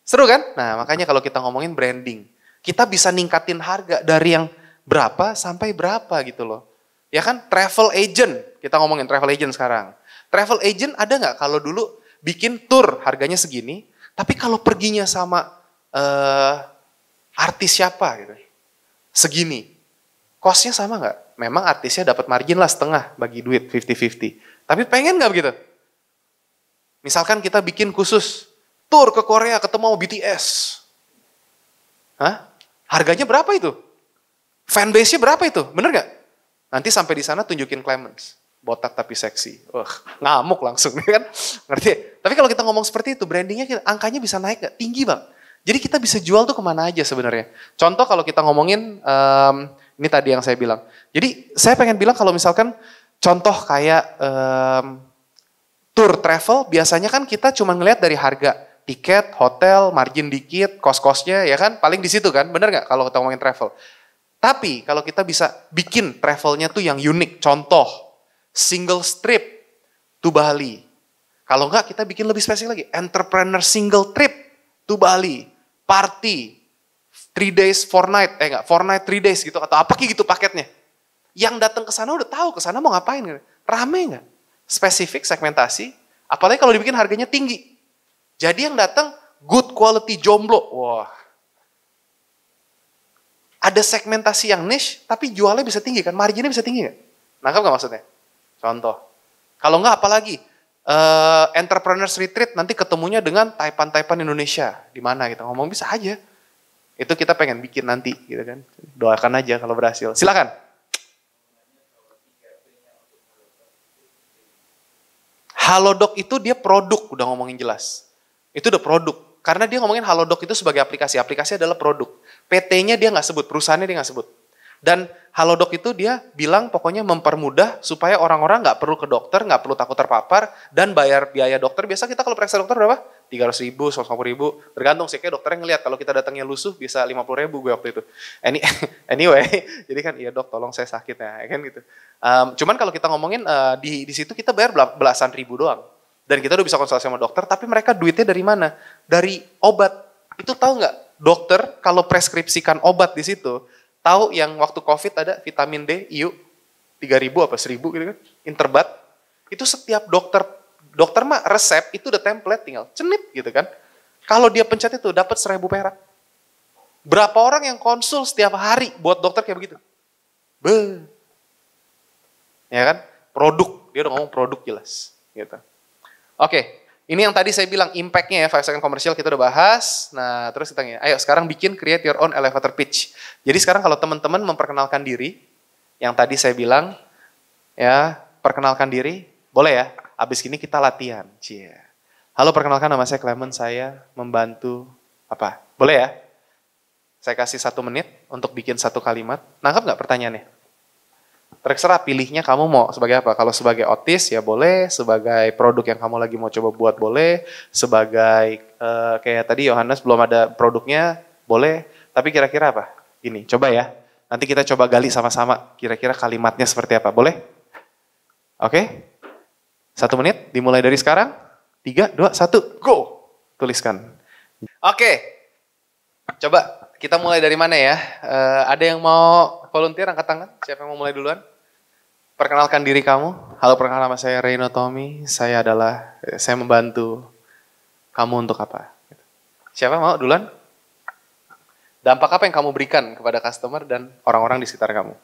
Seru kan? Nah makanya kalau kita ngomongin branding. Kita bisa ningkatin harga dari yang berapa sampai berapa gitu loh. Ya kan? Travel agent. Kita ngomongin travel agent sekarang. Travel agent ada gak kalau dulu bikin tour harganya segini, tapi kalau perginya sama artis siapa gitu, segini. Cost-nya sama nggak? Memang artisnya dapat margin lah setengah bagi duit 50-50. Tapi pengen nggak begitu? Misalkan kita bikin khusus tour ke Korea ketemu BTS. Hah? Harganya berapa itu? Fanbase-nya berapa itu? Bener nggak? Nanti sampai di sana tunjukin Clemens. Botak tapi seksi. Wah, ngamuk langsung kan? Ngerti? Tapi kalau kita ngomong seperti itu, brandingnya angkanya bisa naik nggak? Tinggi bang. Jadi kita bisa jual tuh kemana aja sebenarnya. Contoh kalau kita ngomongin, ini tadi yang saya bilang. Jadi saya pengen bilang kalau misalkan contoh kayak tour travel, biasanya kan kita cuma ngelihat dari harga. Tiket, hotel, margin dikit, kos-kosnya ya kan. Paling di situ kan, bener nggak kalau kita ngomongin travel. Tapi kalau kita bisa bikin travelnya tuh yang unik. Contoh, single trip to Bali. Kalau enggak kita bikin lebih spesifik lagi. Entrepreneur single trip to Bali. Party. 3 days, 4 night. 4 night, 3 days gitu. Atau apa gitu paketnya. Yang datang ke sana udah tahu ke sana mau ngapain. Rame enggak? Spesifik, segmentasi. Apalagi kalau dibikin harganya tinggi. Jadi yang datang good quality jomblo. Wah. Ada segmentasi yang niche, tapi jualnya bisa tinggi kan? Marginnya bisa tinggi nggak? Nangkap nggak maksudnya? Contoh. Kalau nggak apalagi, entrepreneurs retreat nanti ketemunya dengan taipan-taipan Indonesia. Di mana kita ngomong bisa aja. Itu kita pengen bikin nanti gitu kan. Doakan aja kalau berhasil. Silakan. Halodoc itu dia produk, udah ngomongin jelas. Itu udah produk. Karena dia ngomongin Halodoc itu sebagai aplikasi. Aplikasi adalah produk. PT-nya dia nggak sebut, perusahaannya dia nggak sebut. Dan Halodoc itu dia bilang pokoknya mempermudah supaya orang-orang nggak perlu ke dokter, nggak perlu takut terpapar, dan bayar biaya dokter. Biasa kita kalau periksa dokter berapa? 300 ribu, 150 ribu. Tergantung sih, kayak dokternya ngeliat. Kalau kita datangnya lusuh bisa 50 ribu gue waktu itu. Anyway, jadi kan iya dok tolong saya sakit ya kan gitu. Cuman kalau kita ngomongin di situ kita bayar belasan ribu doang. Dan kita udah bisa konsultasi sama dokter, tapi mereka duitnya dari mana? Dari obat. Itu tahu nggak? Dokter kalau preskripsikan obat di situ, tahu yang waktu COVID ada vitamin D, IU, 3.000 apa 1.000 gitu kan, Interbat. Itu setiap dokter mah resep itu udah template tinggal cenit gitu kan. Kalau dia pencet itu dapat 1.000 perak. Berapa orang yang konsul setiap hari buat dokter kayak begitu? Ya kan? Produk, dia udah ngomong produk jelas gitu. Oke. Ini yang tadi saya bilang impact-nya ya, 5 second commercial kita udah bahas. Nah, terus kita ayo sekarang bikin create your own elevator pitch. Jadi sekarang kalau teman-teman memperkenalkan diri, yang tadi saya bilang, ya perkenalkan diri, boleh ya, abis ini kita latihan. Cie. Halo perkenalkan nama saya Clement, saya membantu, apa? Boleh ya? Saya kasih 1 menit untuk bikin 1 kalimat. Nangkap nggak pertanyaannya? Terserah pilihnya kamu mau sebagai apa. Kalau sebagai otis ya boleh, sebagai produk yang kamu lagi mau coba buat boleh, sebagai kayak tadi Yohanes belum ada produknya boleh, tapi kira-kira apa? Gini, coba ya. Nanti kita coba gali sama-sama kira-kira kalimatnya seperti apa, boleh? Oke? 1 menit dimulai dari sekarang. 3, 2, 1, go! Tuliskan. Oke. Coba kita mulai dari mana ya? Ada yang mau volunteer angkat tangan? Siapa yang mau mulai duluan? Perkenalkan diri kamu. Halo, perkenalkan nama saya Reino Tommy. Saya membantu kamu untuk apa? Siapa mau duluan? Dampak apa yang kamu berikan kepada customer dan orang-orang di sekitar kamu?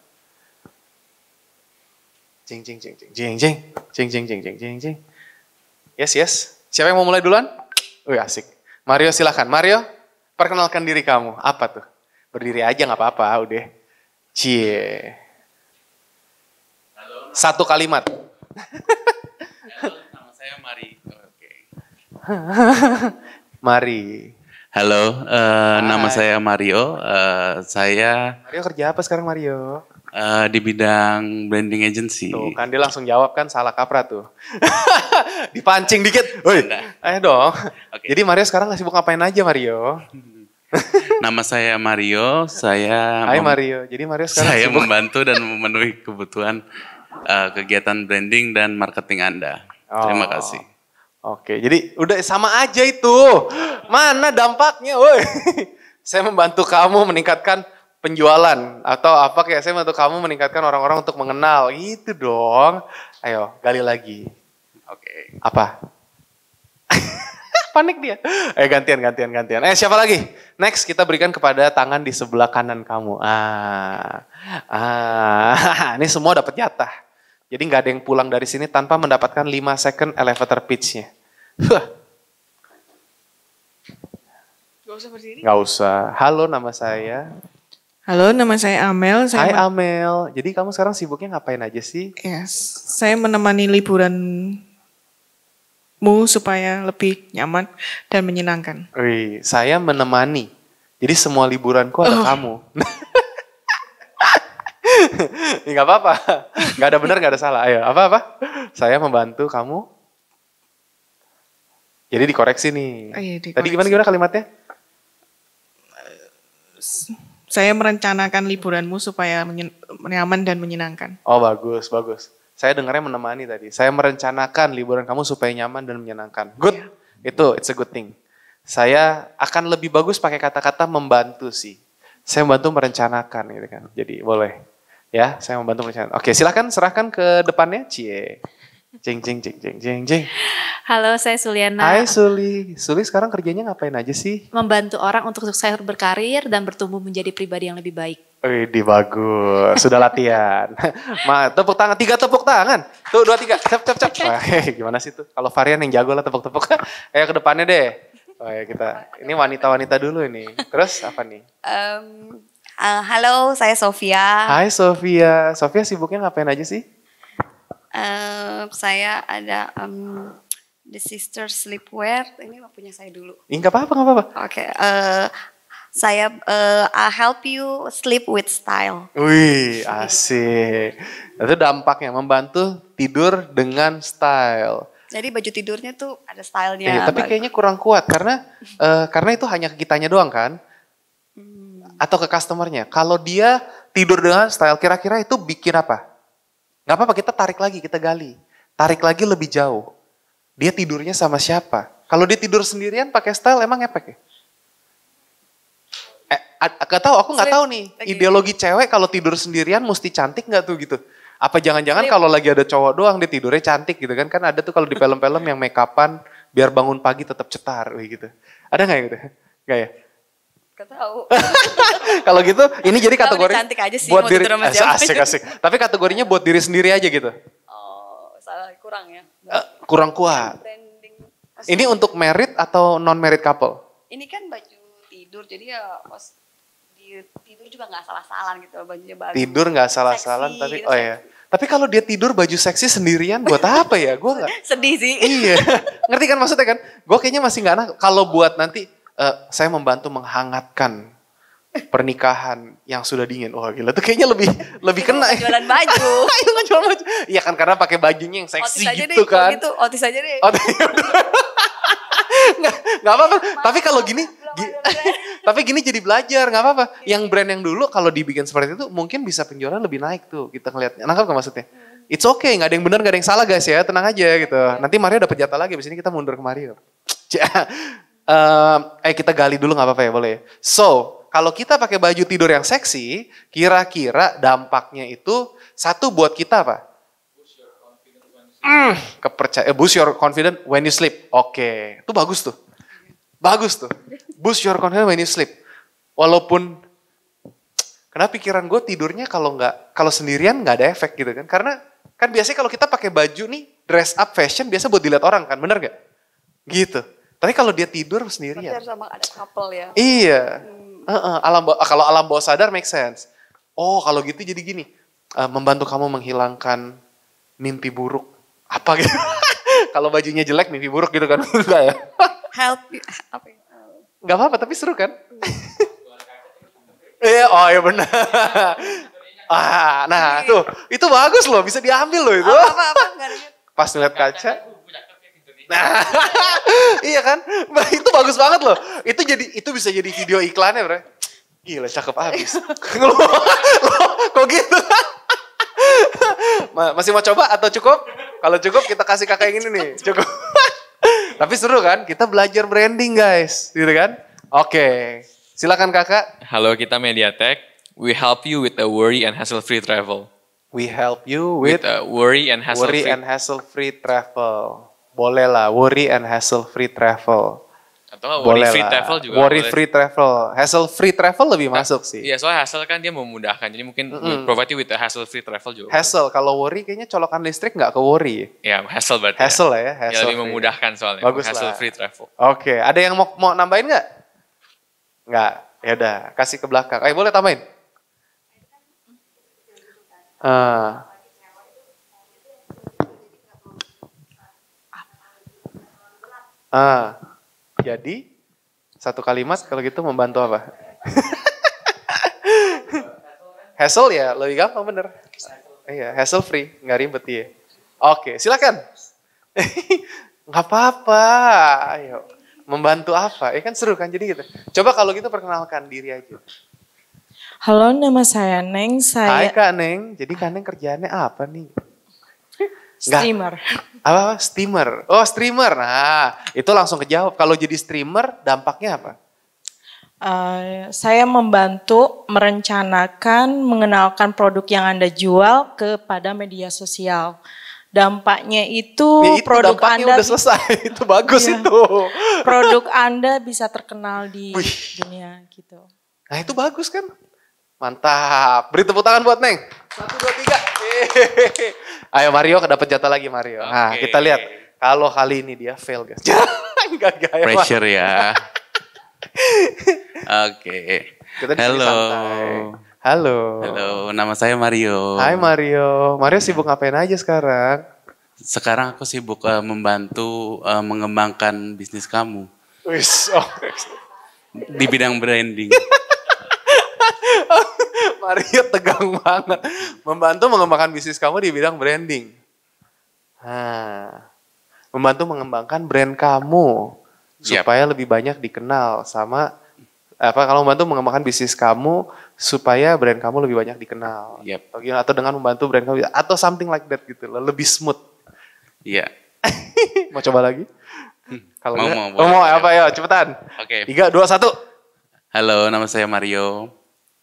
Jing jing jing jing jing jing jing jing jing jing jing jing. Yes. Siapa yang mau mulai duluan? Wih asik. Mario silakan. Mario, perkenalkan diri kamu. Apa tuh? Berdiri aja nggak apa-apa, udah. Cie. 1 kalimat. Halo, nama saya Mari. Oke. Mari. Halo, nama saya Mario. Mario kerja apa sekarang Mario? Di bidang branding agency. Tuh kan dia langsung jawab kan salah kaprah tuh. Dipancing dikit. Woi, ayo dong. Okay. Jadi Mario sekarang sibuk ngapain aja Mario? Nama saya Mario. Hai Mario. Jadi Mario sekarang saya sibuk membantu dan memenuhi kebutuhan kegiatan branding dan marketing Anda. Terima kasih. Oke, jadi udah sama aja itu. Mana dampaknya, woi? Saya membantu kamu meningkatkan penjualan atau apa kayak saya membantu kamu meningkatkan orang-orang untuk mengenal. Gitu dong. Ayo, gali lagi. Oke. Apa? Panik dia. Gantian. Siapa lagi? Next kita berikan kepada tangan di sebelah kanan kamu. Ini semua dapat jatah. Jadi nggak ada yang pulang dari sini tanpa mendapatkan 5 second elevator pitch-nya. Gak usah berdiri. Nggak usah. Halo, nama saya. Halo, nama saya Amel. Hai Amel. Jadi kamu sekarang sibuknya ngapain aja sih? Yes, saya menemani liburanmu supaya lebih nyaman dan menyenangkan. Wih, saya menemani. Jadi semua liburanku ada kamu. Nggak apa-apa. Nggak ada benar, nggak ada salah. Ayo, apa-apa? Saya membantu kamu. Jadi dikoreksi nih. Dikoreksi. Tadi gimana kalimatnya? Saya merencanakan liburanmu supaya nyaman dan menyenangkan. Oh bagus. Saya dengarnya menemani tadi. Saya merencanakan liburan kamu supaya nyaman dan menyenangkan. Good. Itu it's a good thing. Saya akan lebih bagus pakai kata-kata membantu sih. Saya membantu merencanakan gitu kan. Jadi boleh. Ya, saya membantu merencanakan. Oke, silakan serahkan ke depannya. Cie. Jeng. Halo, saya Suliana. Hai Suli. Suli sekarang kerjanya ngapain aja sih? Membantu orang untuk sukses berkarir dan bertumbuh menjadi pribadi yang lebih baik. Wih, bagus. Sudah latihan. Tepuk tangan. 3 tepuk tangan. Tuh, 2, 3. Cap. Wah, gimana sih tuh? Kalau varian yang jago lah tepuk-tepuk. Ayo ke depannya deh. Oh ya kita. Ini wanita-wanita dulu ini. Terus apa nih? Halo, saya Sofia. Hai Sofia. Sofia sibuknya ngapain aja sih? Saya ada The Sister Sleepwear. Ini punya saya dulu. Nggak apa-apa. Oke. Saya I'll help you sleep with style. Wih, asik. Itu dampaknya membantu tidur dengan style. Jadi baju tidurnya tuh ada stylenya. Tapi kayaknya kurang kuat karena itu hanya ke kitanya doang kan? Atau ke customernya. Kalau dia tidur dengan style, kira-kira itu bikin apa? Nggak apa-apa, kita tarik lagi, kita gali. Tarik lagi lebih jauh. Dia tidurnya sama siapa? Kalau dia tidur sendirian pakai style emang efek ya? Aku nggak tahu nih. Ideologi cewek kalau tidur sendirian mesti cantik nggak tuh gitu? Apa jangan-jangan kalau lagi ada cowok doang dia tidurnya cantik gitu kan? Kan ada tuh kalau di film-film yang make upan biar bangun pagi tetap cetar gitu. Ada nggak gitu? Nggak ya? Gak tahu. Kalau gitu ini jadi kategori cantik aja sih, buat mau diri tidur sama siapa. asik. Tapi kategorinya buat diri sendiri aja gitu. Oh, salah kurang ya. Kurang kuat. Branding. Ini untuk married atau non married couple? Ini kan baju tidur, jadi ya pas tidur juga nggak salah-salah gitu, bajunya bagus. Tidur nggak salah-salah tapi gitu, ya. Tapi kalau dia tidur baju seksi sendirian buat apa ya? Gue nggak. Sedih sih. Iya, ngerti kan maksudnya kan? Gue kayaknya masih nggak enak. Kalau buat nanti saya membantu menghangatkan pernikahan yang sudah dingin. Wah gila, tuh kayaknya lebih kena. Jualan baju. Itu jual baju. Iya kan karena pakai bajunya yang seksi Otis gitu kan. Gitu, otis aja deh. Nggak apa-apa. Tapi kalau gini, tapi gini jadi belajar, nggak apa-apa. Yang brand yang dulu kalau dibikin seperti itu mungkin bisa penjualan lebih naik tuh. Kita ngeliatnya. Nangkap gak maksudnya? It's okay, nggak ada yang benar, nggak ada yang salah guys ya. Tenang aja gitu. Nanti Mario dapat jatah lagi. Abis ini kita mundur ke Mario. Kita gali dulu nggak apa-apa ya, boleh ya? So, kalau kita pakai baju tidur yang seksi, kira-kira dampaknya itu satu buat kita apa? Boost your confidence when you sleep. Oke, itu bagus tuh. Boost your confidence when you sleep. Walaupun, karena pikiran gue tidurnya kalau sendirian nggak ada efek gitu kan? Karena kan biasanya kalau kita pakai baju nih dress up fashion biasa buat dilihat orang kan, bener gak? Gitu. Tapi kalau dia tidur sendirian. Berarti harus sama ada couple ya. Iya. Kalau alam bawah sadar make sense. Oh kalau gitu jadi gini. Membantu kamu menghilangkan mimpi buruk. Apa gitu. Kalau bajunya jelek mimpi buruk gitu kan. Enggak ya. Help you. Apa ya? Enggak apa-apa tapi seru kan. Iya benar. Nah tuh. Itu bagus loh. Bisa diambil loh itu. Apa? Pas ngeliat kaca. Nah, iya kan? Itu bagus banget loh. Itu bisa jadi video iklannya, Bro. Gila, cakep abis. Kok gitu? Masih mau coba atau cukup? Kalau cukup kita kasih kakak yang ini nih. Cukup. Tapi seru kan? Kita belajar branding, guys. Gitu kan? Oke. Silakan kakak. Halo, kita Mediatek. We help you with a worry and hassle-free travel. We help you with a worry and hassle-free hassle-free travel. Boleh lah, worry and hassle free travel. Atau nggak worry Boleh free lah. travel juga Worry boleh. free travel, hassle free travel lebih masuk sih. Iya, soalnya hassle kan dia memudahkan. Jadi mungkin we provide you with a hassle free travel juga. Hassle, kalau worry kayaknya colokan listrik nggak ke worry. Ya, hassle berarti. Hassle lah ya, Ya, hassle lebih free. memudahkan soalnya. Bagus Hassle lah. free travel. Oke, ada yang mau nambahin nggak? Nggak, ya udah, kasih ke belakang. Boleh tambahin? Ah. Jadi satu kalimat kalau gitu membantu apa? Hassle ya, lebih gampang bener. Iya, hassle free, nggak ribet dia. Oke, silakan. Nggak apa-apa, ayo. Membantu apa? Kan seru kan jadi gitu. Coba kalau gitu perkenalkan diri aja. Halo, nama saya Neng. Hai Saya Kak Neng, jadi Kak Neng kerjaannya apa nih? streamer. Apa? Steamer. Oh streamer, nah itu langsung kejawab. Kalau jadi streamer dampaknya apa? Saya membantu merencanakan, mengenalkan produk yang Anda jual kepada media sosial. Dampaknya itu, Ya, itu produk dampaknya Anda udah selesai, itu bagus Iya. itu. produk Anda bisa terkenal di Wih. dunia gitu. Nah itu bagus kan? Mantap. Beri tepuk tangan buat Neng. 1, 2, 3. Ayo Mario, dapat jatah lagi Mario. Nah Oke. kita lihat. Kalau kali ini dia fail guys. Enggak gaya. Pressure ya. Oke. Kita di sini Halo. santai. Halo. Halo, nama saya Mario. Hai Mario. Mario sibuk ngapain aja sekarang? Sekarang aku sibuk membantu mengembangkan bisnis kamu Wis, oh. di bidang branding. Mario tegang banget. Membantu mengembangkan bisnis kamu di bidang branding. Membantu mengembangkan brand kamu Yap. supaya lebih banyak dikenal sama kalau membantu mengembangkan bisnis kamu supaya brand kamu lebih banyak dikenal. Yap. Atau dengan membantu brand kamu atau something like that gitu loh, lebih smooth. Iya. Mau coba lagi? Kalau Mau, enggak, boleh. mau apa ya? Cepetan. Oke. 3, 2, 1. Halo, nama saya Mario.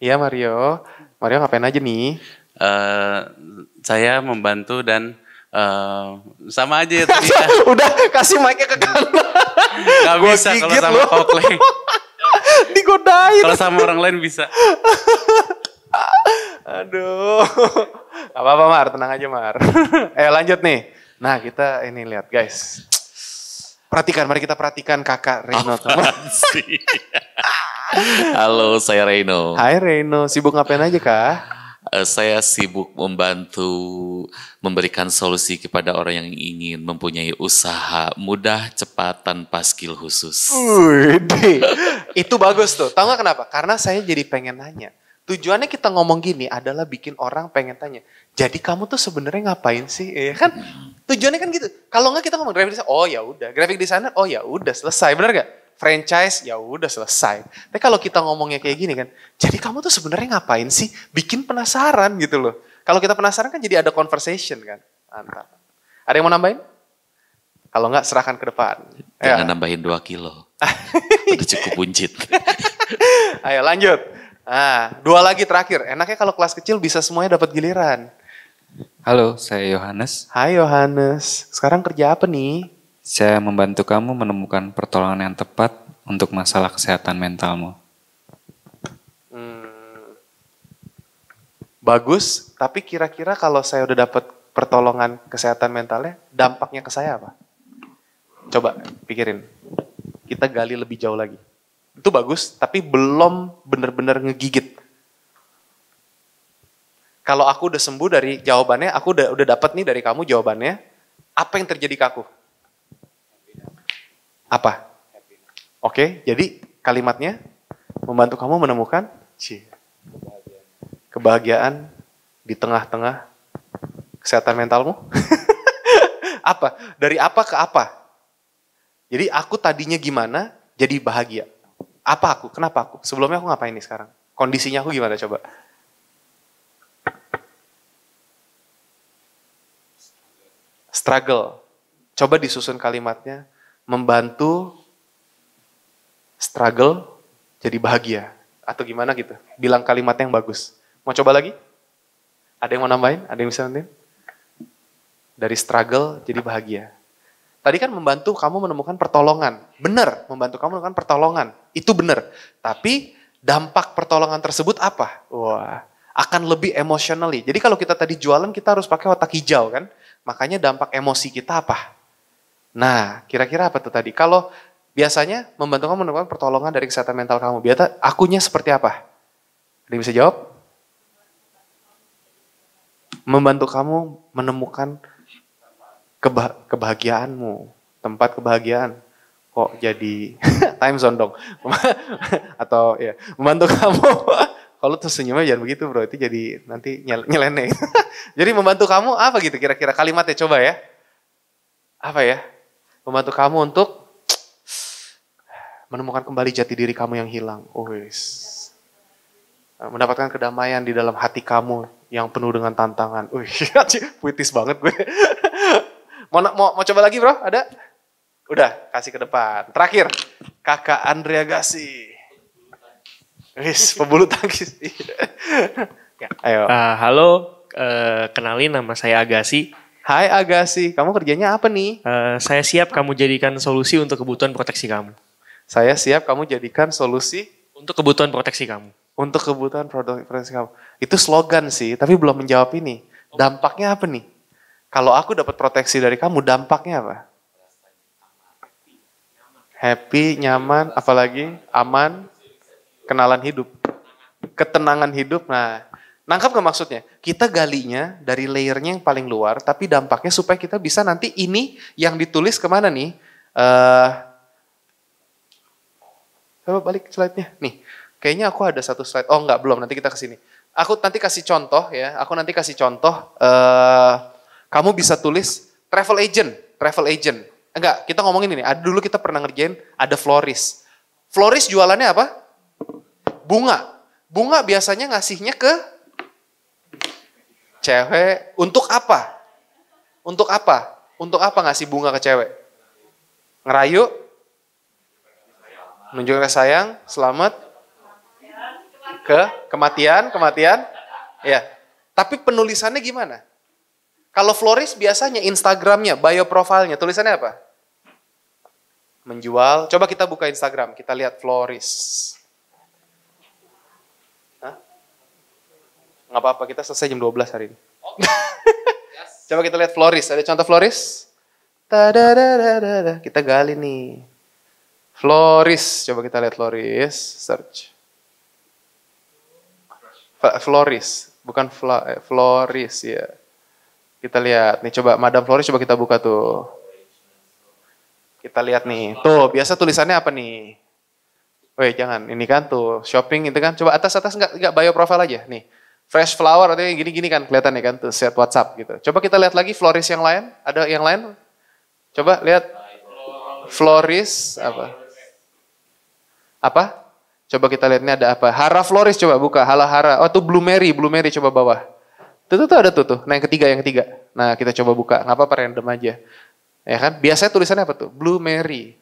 Iya Mario. Mario ngapain aja nih? Saya membantu dan sama aja ya tadi ya. Udah kasih mic-nya ke kanan. Gak Gua bisa kalau gigit sama lu. Coldplay. Digodain. Kalau sama orang lain bisa. Aduh. Gak apa-apa Mar, tenang aja Mar. Lanjut nih. Nah kita ini lihat guys. Perhatikan, mari kita perhatikan kakak Reno. Halo, saya Reno. Hai Reno, sibuk ngapain aja kak? Saya sibuk membantu memberikan solusi kepada orang yang ingin mempunyai usaha mudah, cepat, tanpa skill khusus. Wih, itu bagus tuh. Tahu gak kenapa? Karena saya jadi pengen nanya. Tujuannya kita ngomong gini adalah bikin orang pengen tanya. Jadi kamu tuh sebenarnya ngapain sih? Ya kan? Tujuannya kan gitu. Kalau nggak kita ngomong graphic designer, oh ya udah. Graphic designer, oh ya udah selesai. Bener gak? Franchise, ya udah selesai. Tapi kalau kita ngomongnya kayak gini kan, jadi kamu tuh sebenarnya ngapain sih? Bikin penasaran gitu loh. Kalau kita penasaran kan jadi ada conversation kan. Mantap. Ada yang mau nambahin? Kalau nggak serahkan ke depan. Jangan Ya. nambahin 2 kilo. Udah cukup buncit. Ayo lanjut. Nah, 2 lagi terakhir. Enaknya kalau kelas kecil bisa semuanya dapat giliran. Halo, saya Yohanes. Hai Yohanes, sekarang kerja apa nih? Saya membantu kamu menemukan pertolongan yang tepat untuk masalah kesehatan mentalmu. Bagus, tapi kira-kira kalau saya udah dapat pertolongan kesehatan mentalnya, dampaknya ke saya apa? Coba pikirin. Kita gali lebih jauh lagi. Itu bagus, tapi belum benar-benar ngegigit. Kalau aku udah sembuh dari jawabannya, aku udah dapat nih dari kamu jawabannya, apa yang terjadi ke aku? Apa? Oke, jadi kalimatnya membantu kamu menemukan kebahagiaan di tengah-tengah kesehatan mentalmu. Apa? Dari apa ke apa? Jadi aku tadinya gimana, jadi bahagia. Apa aku? Kenapa aku? Sebelumnya aku ngapain nih sekarang? Kondisinya aku gimana coba? Struggle. Coba disusun kalimatnya. Membantu struggle jadi bahagia. Atau gimana gitu. Bilang kalimat yang bagus. Mau coba lagi? Ada yang mau nambahin? Ada yang bisa nambahin? Dari struggle jadi bahagia. Tadi kan membantu kamu menemukan pertolongan. Benar, membantu kamu menemukan pertolongan. Itu benar. Tapi dampak pertolongan tersebut apa? Wah, akan lebih emotionally. Jadi kalau kita tadi jualan, kita harus pakai otak hijau kan? Makanya dampak emosi kita apa? Nah, kira-kira apa tuh tadi? Kalau biasanya membantu kamu menemukan pertolongan dari kesehatan mental kamu. Biasa akunya seperti apa? Ada yang bisa jawab? Membantu kamu menemukan kebahagiaanmu, tempat kebahagiaan. Kok jadi time zone dong? Atau ya, membantu kamu. Kalau tersenyumnya jangan begitu bro, itu jadi nanti nyeleneh. Jadi membantu kamu apa gitu kira-kira kalimatnya coba ya. Apa ya? Membantu kamu untuk menemukan kembali jati diri kamu yang hilang. Mendapatkan kedamaian di dalam hati kamu yang penuh dengan tantangan. Puitis banget gue. Mau coba lagi bro? Ada? Udah, kasih ke depan. Terakhir, kakak Andrea Gassi. Pebulu tangkis. Ya, ayo. Halo, kenalin nama saya Agassi. Hai Agassi, kamu kerjanya apa nih? Saya siap kamu jadikan solusi untuk kebutuhan proteksi kamu. Saya siap kamu jadikan solusi untuk kebutuhan proteksi kamu. Untuk kebutuhan proteksi kamu. Itu slogan sih, tapi belum menjawab ini. Dampaknya apa nih? Kalau aku dapat proteksi dari kamu, dampaknya apa? Happy, nyaman, apalagi aman, kenalan hidup, ketenangan hidup. Nah, nangkap gak maksudnya? Kita galinya dari layernya yang paling luar, tapi dampaknya supaya kita bisa nanti ini yang ditulis kemana nih? Coba balik slide-nya. Nih, kayaknya aku ada satu slide. Oh enggak, belum. Nanti kita kesini. Aku nanti kasih contoh ya. Kamu bisa tulis travel agent. Enggak, kita ngomongin ini. Dulu kita pernah ngerjain ada florist. Florist jualannya apa? Bunga. Bunga biasanya ngasihnya ke cewek. Untuk apa? Untuk apa ngasih bunga ke cewek? Ngerayu? Nunjukin kasih sayang, selamat. Kematian. Ya. Tapi penulisannya gimana? Kalau florist biasanya Instagramnya, bio profilnya, tulisannya apa? Menjual. Coba kita buka Instagram, kita lihat florist. Hah? Nggak apa-apa, kita selesai jam 12 hari ini. Coba kita lihat florist, ada contoh florist? Kita gali nih. Florist, coba kita lihat florist, search. Florist, bukan florist ya. Kita lihat, nih coba Madam Florist coba kita buka tuh. Kita lihat nih, tuh biasa tulisannya apa nih? Weh jangan, ini kan tuh shopping itu kan. Coba atas enggak bio profile aja nih. Fresh flower atau gini-gini kan kelihatan ya kan tuh share WhatsApp gitu. Coba kita lihat lagi florist yang lain, ada yang lain? Coba lihat florist apa? Apa? Coba kita lihat ini ada apa? Hara Florist coba buka. Hara. Oh tuh Blue Mary coba bawah. Tuh ada tuh. Nah yang ketiga. Nah kita coba buka. Nggak apa-apa random aja. Ya kan? Biasanya tulisannya apa tuh? Blue Mary.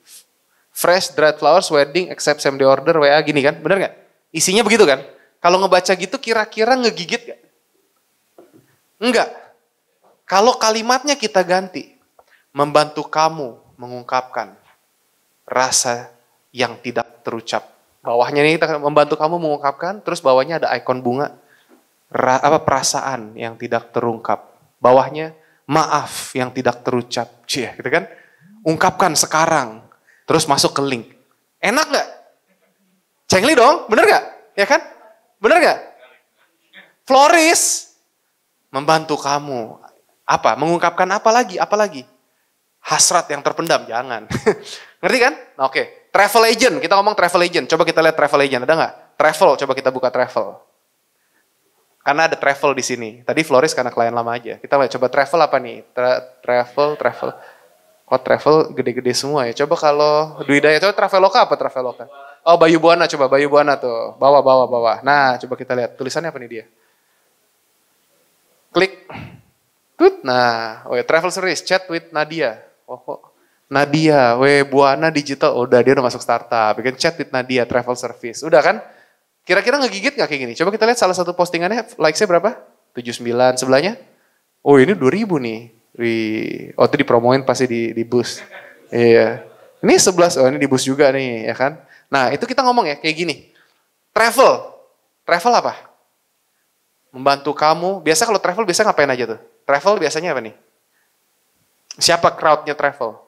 Fresh dried flowers wedding accept same day order WA gini kan? Bener nggak? Isinya begitu kan? Kalau ngebaca gitu kira-kira ngegigit nggak? Enggak. Kalau kalimatnya kita ganti. Membantu kamu mengungkapkan rasa yang tidak terucap. Bawahnya ini kita membantu kamu mengungkapkan, terus bawahnya ada ikon bunga. Perasaan yang tidak terungkap. Bawahnya maaf yang tidak terucap. Cie, gitu kan? Ungkapkan sekarang. Terus masuk ke link. Enak gak? Cengli dong, bener gak? Ya kan? Bener gak? Florist membantu kamu. Apa? Mengungkapkan apa lagi? Hasrat yang terpendam, jangan. Ngerti kan? Nah, oke. Travel agent, kita ngomong travel agent. Coba kita lihat travel agent, ada nggak? Travel, coba kita buka travel. Karena ada travel di sini. Tadi florist karena klien lama aja. Kita coba travel apa nih? Travel. Kok travel gede-gede semua ya? Coba kalau Dwi Daya, coba Traveloka apa Traveloka? Oh Bayu Buana, coba Bayu Buana tuh. Bawah. Nah coba kita lihat, tulisannya apa nih dia? Klik. Nah, travel service, chat with Nadia. Nadia, Buana Digital, udah dia udah masuk startup, bikin chat with Nadia, travel service, udah kan? Kira-kira ngegigit gak kayak gini? Coba kita lihat salah satu postingannya, likes-nya berapa? 79, sebelahnya? Oh ini 2000 nih, Oh itu dipromoin pasti di bus. Iya. Ini 11, oh ini di bus juga nih ya kan. Nah itu kita ngomong ya kayak gini. Travel apa? Membantu kamu. Biasa kalau travel biasa ngapain aja tuh? Travel biasanya apa nih? Siapa crowdnya travel?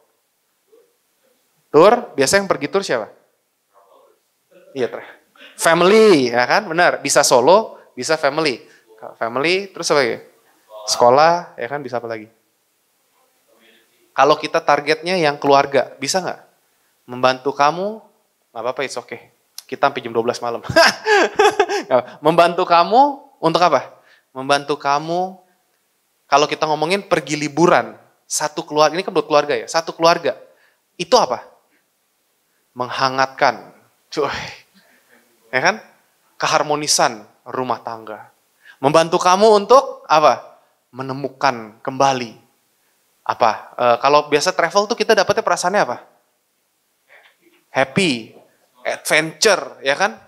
Tour, biasa yang pergi tour siapa? Iya, family, ya kan? Benar, bisa solo, bisa family. Family, terus apa lagi? Sekolah, ya kan? Bisa apa lagi? Kalau kita targetnya yang keluarga, bisa nggak? Membantu kamu, nggak apa-apa, it's okay. Kita sampai jam 12 malam. Membantu kamu untuk apa? Membantu kamu, kalau kita ngomongin pergi liburan, satu keluarga, ini kan buat keluarga ya, satu keluarga. Itu apa? Menghangatkan, cuy, ya kan? Keharmonisan rumah tangga. Membantu kamu untuk apa? Menemukan kembali. Apa? Kalau biasa travel tuh kita dapatnya perasaannya apa? Happy, adventure, ya kan?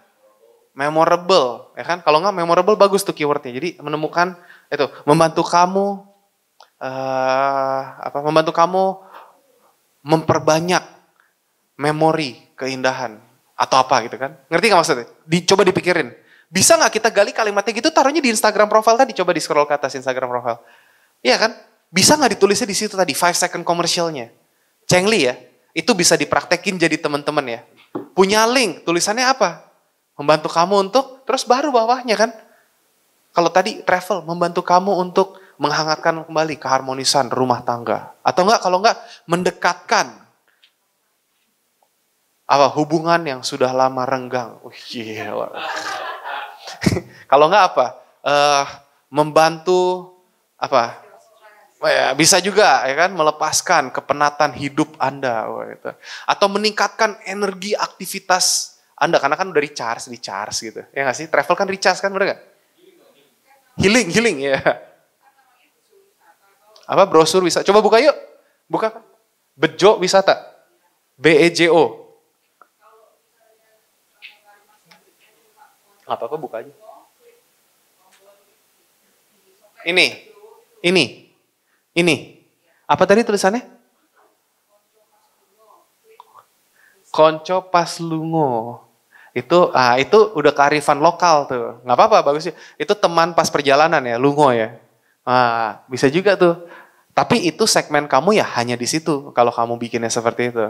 Memorable, ya kan? Kalau nggak memorable bagus tuh keywordnya. Jadi menemukan itu, membantu kamu, membantu kamu memperbanyak memori keindahan atau apa gitu kan? Ngerti nggak maksudnya? Coba dipikirin. Bisa nggak kita gali kalimatnya gitu, taruhnya di Instagram profile tadi, coba di scroll ke atas Instagram profile. Iya kan? Bisa nggak ditulisnya di situ tadi 5 second commercialnya? Cengli ya, itu bisa dipraktekin jadi teman-teman ya. Punya link, tulisannya apa? Membantu kamu untuk, terus baru bawahnya kan? Kalau tadi travel, membantu kamu untuk menghangatkan kembali keharmonisan rumah tangga. Atau enggak, kalau enggak, mendekatkan apa hubungan yang sudah lama renggang. Gila. Kalau enggak apa? Membantu apa? Ya, bisa juga ya kan melepaskan kepenatan hidup Anda gitu. Atau meningkatkan energi aktivitas Anda karena kan udah recharge gitu. Ya nggak sih? Travel kan recharge kan, bener nggak? Healing ya. Apa brosur wisata? Coba buka yuk. Buka. Bejo wisata. BEJO. Apa-apa buka aja. Ini. Apa tadi tulisannya? Konco pas lungo. Itu udah kearifan lokal tuh. Nggak apa-apa, bagus sih. Itu teman pas perjalanan ya, lungo ya. Bisa juga tuh. Tapi itu segmen kamu ya hanya di situ kalau kamu bikinnya seperti itu.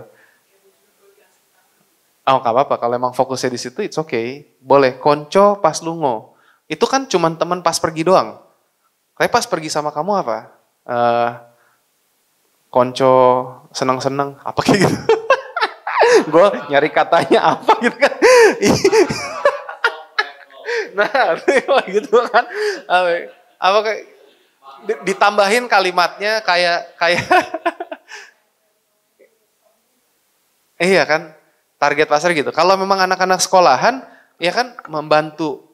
Oh, nggak apa-apa. Kalau emang fokusnya di situ, it's okay. Boleh. Konco pas lungo. Itu kan cuman teman pas pergi doang. Tapi pas pergi sama kamu apa? Konco seneng-seneng. Apa kayak gitu? Gue nyari katanya apa gitu kan. Nah, gitu kan. Apa kayak ditambahin kalimatnya kayak iya kan? Target pasar gitu. Kalau memang anak-anak sekolahan ya kan membantu.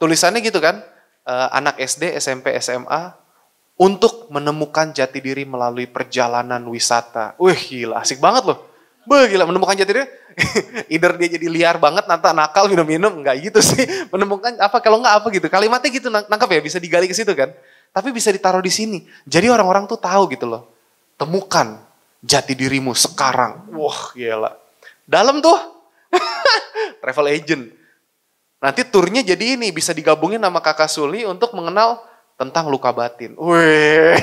Tulisannya gitu kan. Anak SD, SMP, SMA untuk menemukan jati diri melalui perjalanan wisata. Wih gila, asik banget loh. Gila menemukan jati diri. Either dia jadi liar banget, nakal, minum-minum. Enggak gitu sih. Menemukan apa, kalau enggak apa gitu. Kalimatnya gitu, nangkap ya, bisa digali ke situ kan. Tapi bisa ditaruh di sini. Jadi orang-orang tuh tahu gitu loh. Temukan jati dirimu sekarang. Wah gila. Dalam tuh. Travel agent. Nanti turnya jadi ini, bisa digabungin sama Kakak Suli untuk mengenal tentang luka batin. Wih,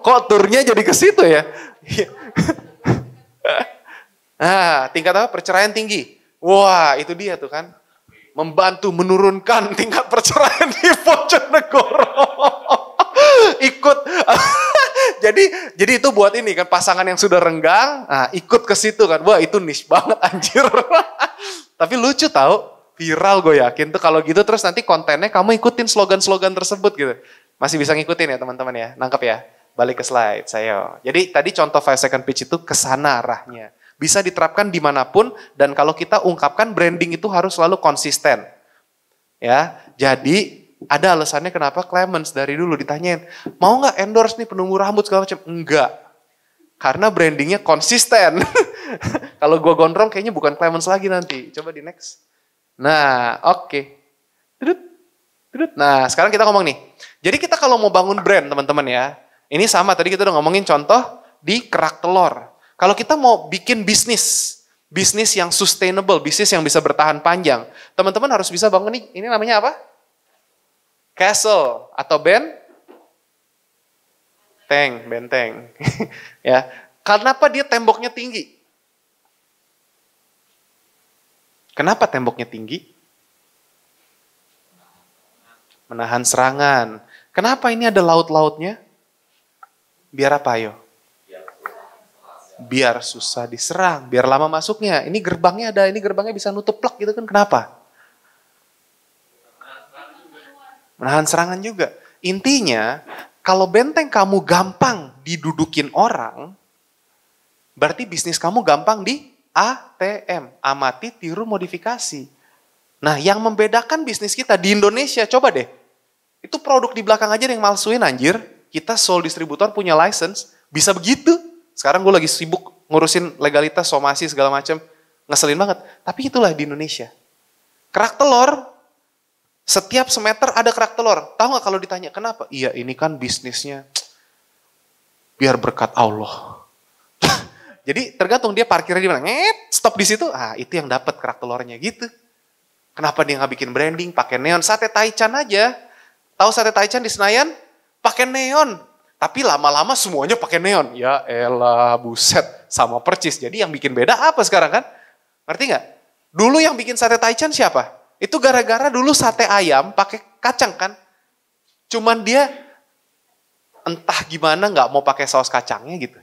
kok turnya jadi ke situ ya? Nah, tingkat apa? Perceraian tinggi. Wah, itu dia tuh kan. Membantu menurunkan tingkat perceraian di Bojonegoro. Ikut. Jadi itu buat ini kan, pasangan yang sudah renggang, nah ikut ke situ kan. Wah, itu niche banget anjir. Tapi lucu tahu, viral gue yakin tuh kalau gitu terus nanti kontennya kamu ikutin slogan-slogan tersebut gitu. Masih bisa ngikutin ya teman-teman ya, nangkep ya. Balik ke slide saya. Jadi tadi contoh 5 second pitch itu kesana arahnya. Bisa diterapkan dimanapun dan kalau kita ungkapkan branding itu harus selalu konsisten. Ya, jadi ada alasannya kenapa Clemens dari dulu ditanyain, mau nggak endorse nih penumbuh rambut segala macam? Enggak. Karena brandingnya konsisten. Kalau gue gondrong kayaknya bukan Clemens lagi nanti. Coba di next. Nah, oke. Nah, sekarang kita ngomong nih. Jadi kita kalau mau bangun brand teman-teman ya, ini sama tadi kita udah ngomongin contoh di kerak telur. Kalau kita mau bikin bisnis yang sustainable, bisnis yang bisa bertahan panjang, teman-teman harus bisa bangun ini namanya apa? Castle atau benteng. Ya. Kenapa dia temboknya tinggi? Kenapa temboknya tinggi? Menahan serangan. Kenapa ini ada laut-lautnya? Biar apa ayo? Biar susah diserang, biar lama masuknya. Ini gerbangnya ada, ini gerbangnya bisa nutup plek gitu kan. Kenapa? Menahan serangan juga. Intinya, kalau benteng kamu gampang didudukin orang, berarti bisnis kamu gampang di ATM, amati, tiru, modifikasi. Nah, yang membedakan bisnis kita di Indonesia, coba deh. Itu produk di belakang aja yang malsuin anjir. Kita sole distributor punya license, bisa begitu. Sekarang gue lagi sibuk ngurusin legalitas, somasi, segala macam. Ngeselin banget. Tapi itulah di Indonesia. Kerak telur, setiap semeter ada kerak telur. Tahu gak kalau ditanya, kenapa? Iya ini kan bisnisnya biar berkat Allah. Jadi tergantung dia parkirnya di mana. Stop di situ. Ah, itu yang dapat kerak telurnya gitu. Kenapa dia nggak bikin branding, pakai neon? Sate Taichan aja. Tahu sate Taichan di Senayan? Pakai neon. Tapi lama-lama semuanya pakai neon. Ya elah, buset. Sama percis. Jadi yang bikin beda apa sekarang kan? Ngerti nggak? Dulu yang bikin sate Taichan siapa? Itu gara-gara dulu sate ayam pakai kacang kan? Cuman dia entah gimana nggak mau pakai saus kacangnya gitu.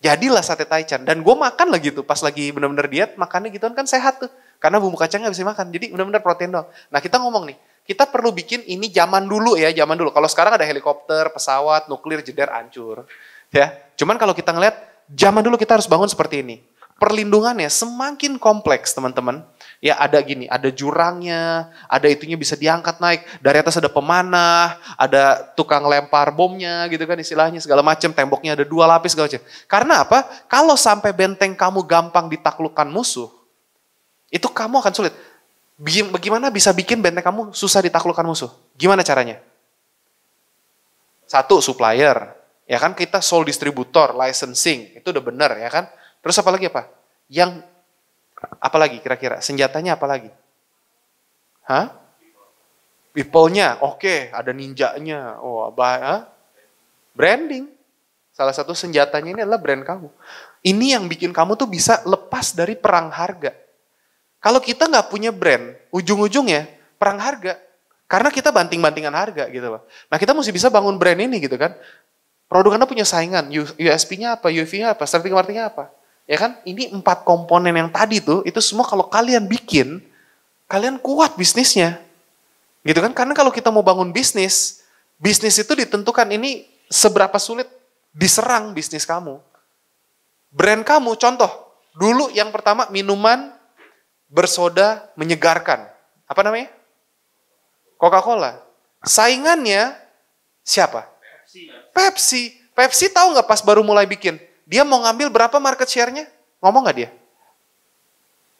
Jadilah sate Taichan. Dan gue makan lah gitu. Pas lagi bener-bener diet, makannya gitu kan sehat tuh. Karena bumbu kacangnya bisa makan. Jadi bener-bener protein dong. Nah kita ngomong nih. Kita perlu bikin ini zaman dulu ya. Zaman dulu. Kalau sekarang ada helikopter, pesawat, nuklir, jeder, hancur. Ya. Cuman kalau kita ngeliat, zaman dulu kita harus bangun seperti ini. Perlindungannya semakin kompleks teman-teman. Ya ada gini, ada jurangnya, ada itunya bisa diangkat naik. Dari atas ada pemanah, ada tukang lempar bomnya gitu kan istilahnya segala macam. Temboknya ada 2 lapis segala macam. Karena apa? Kalau sampai benteng kamu gampang ditaklukkan musuh, itu kamu akan sulit. Bagaimana bisa bikin benteng kamu susah ditaklukkan musuh? Gimana caranya? 1, supplier. Ya kan kita sole distributor, licensing. Itu udah benar ya kan. Terus apa lagi apa? Yang apa lagi kira-kira? Senjatanya apa lagi? Hah? People-nya, oke, ada ninjanya. Oh, branding. Salah satu senjatanya ini adalah brand kamu. Ini yang bikin kamu tuh bisa lepas dari perang harga. Kalau kita nggak punya brand, ujung-ujungnya perang harga. Karena kita banting-bantingan harga gitu loh. Nah kita mesti bisa bangun brand ini gitu kan. Produk Anda punya saingan, USP-nya apa, UV-nya apa, strategi marketingnya apa. Ya kan, ini 4 komponen yang tadi tuh, itu semua kalau kalian bikin, kalian kuat bisnisnya. Gitu kan, karena kalau kita mau bangun bisnis itu ditentukan ini seberapa sulit diserang bisnis kamu. Brand kamu, contoh, dulu yang pertama minuman bersoda menyegarkan. Apa namanya? Coca-Cola. Saingannya siapa? Pepsi. Pepsi tahu nggak pas baru mulai bikin? Dia mau ngambil berapa market share-nya? Ngomong nggak dia?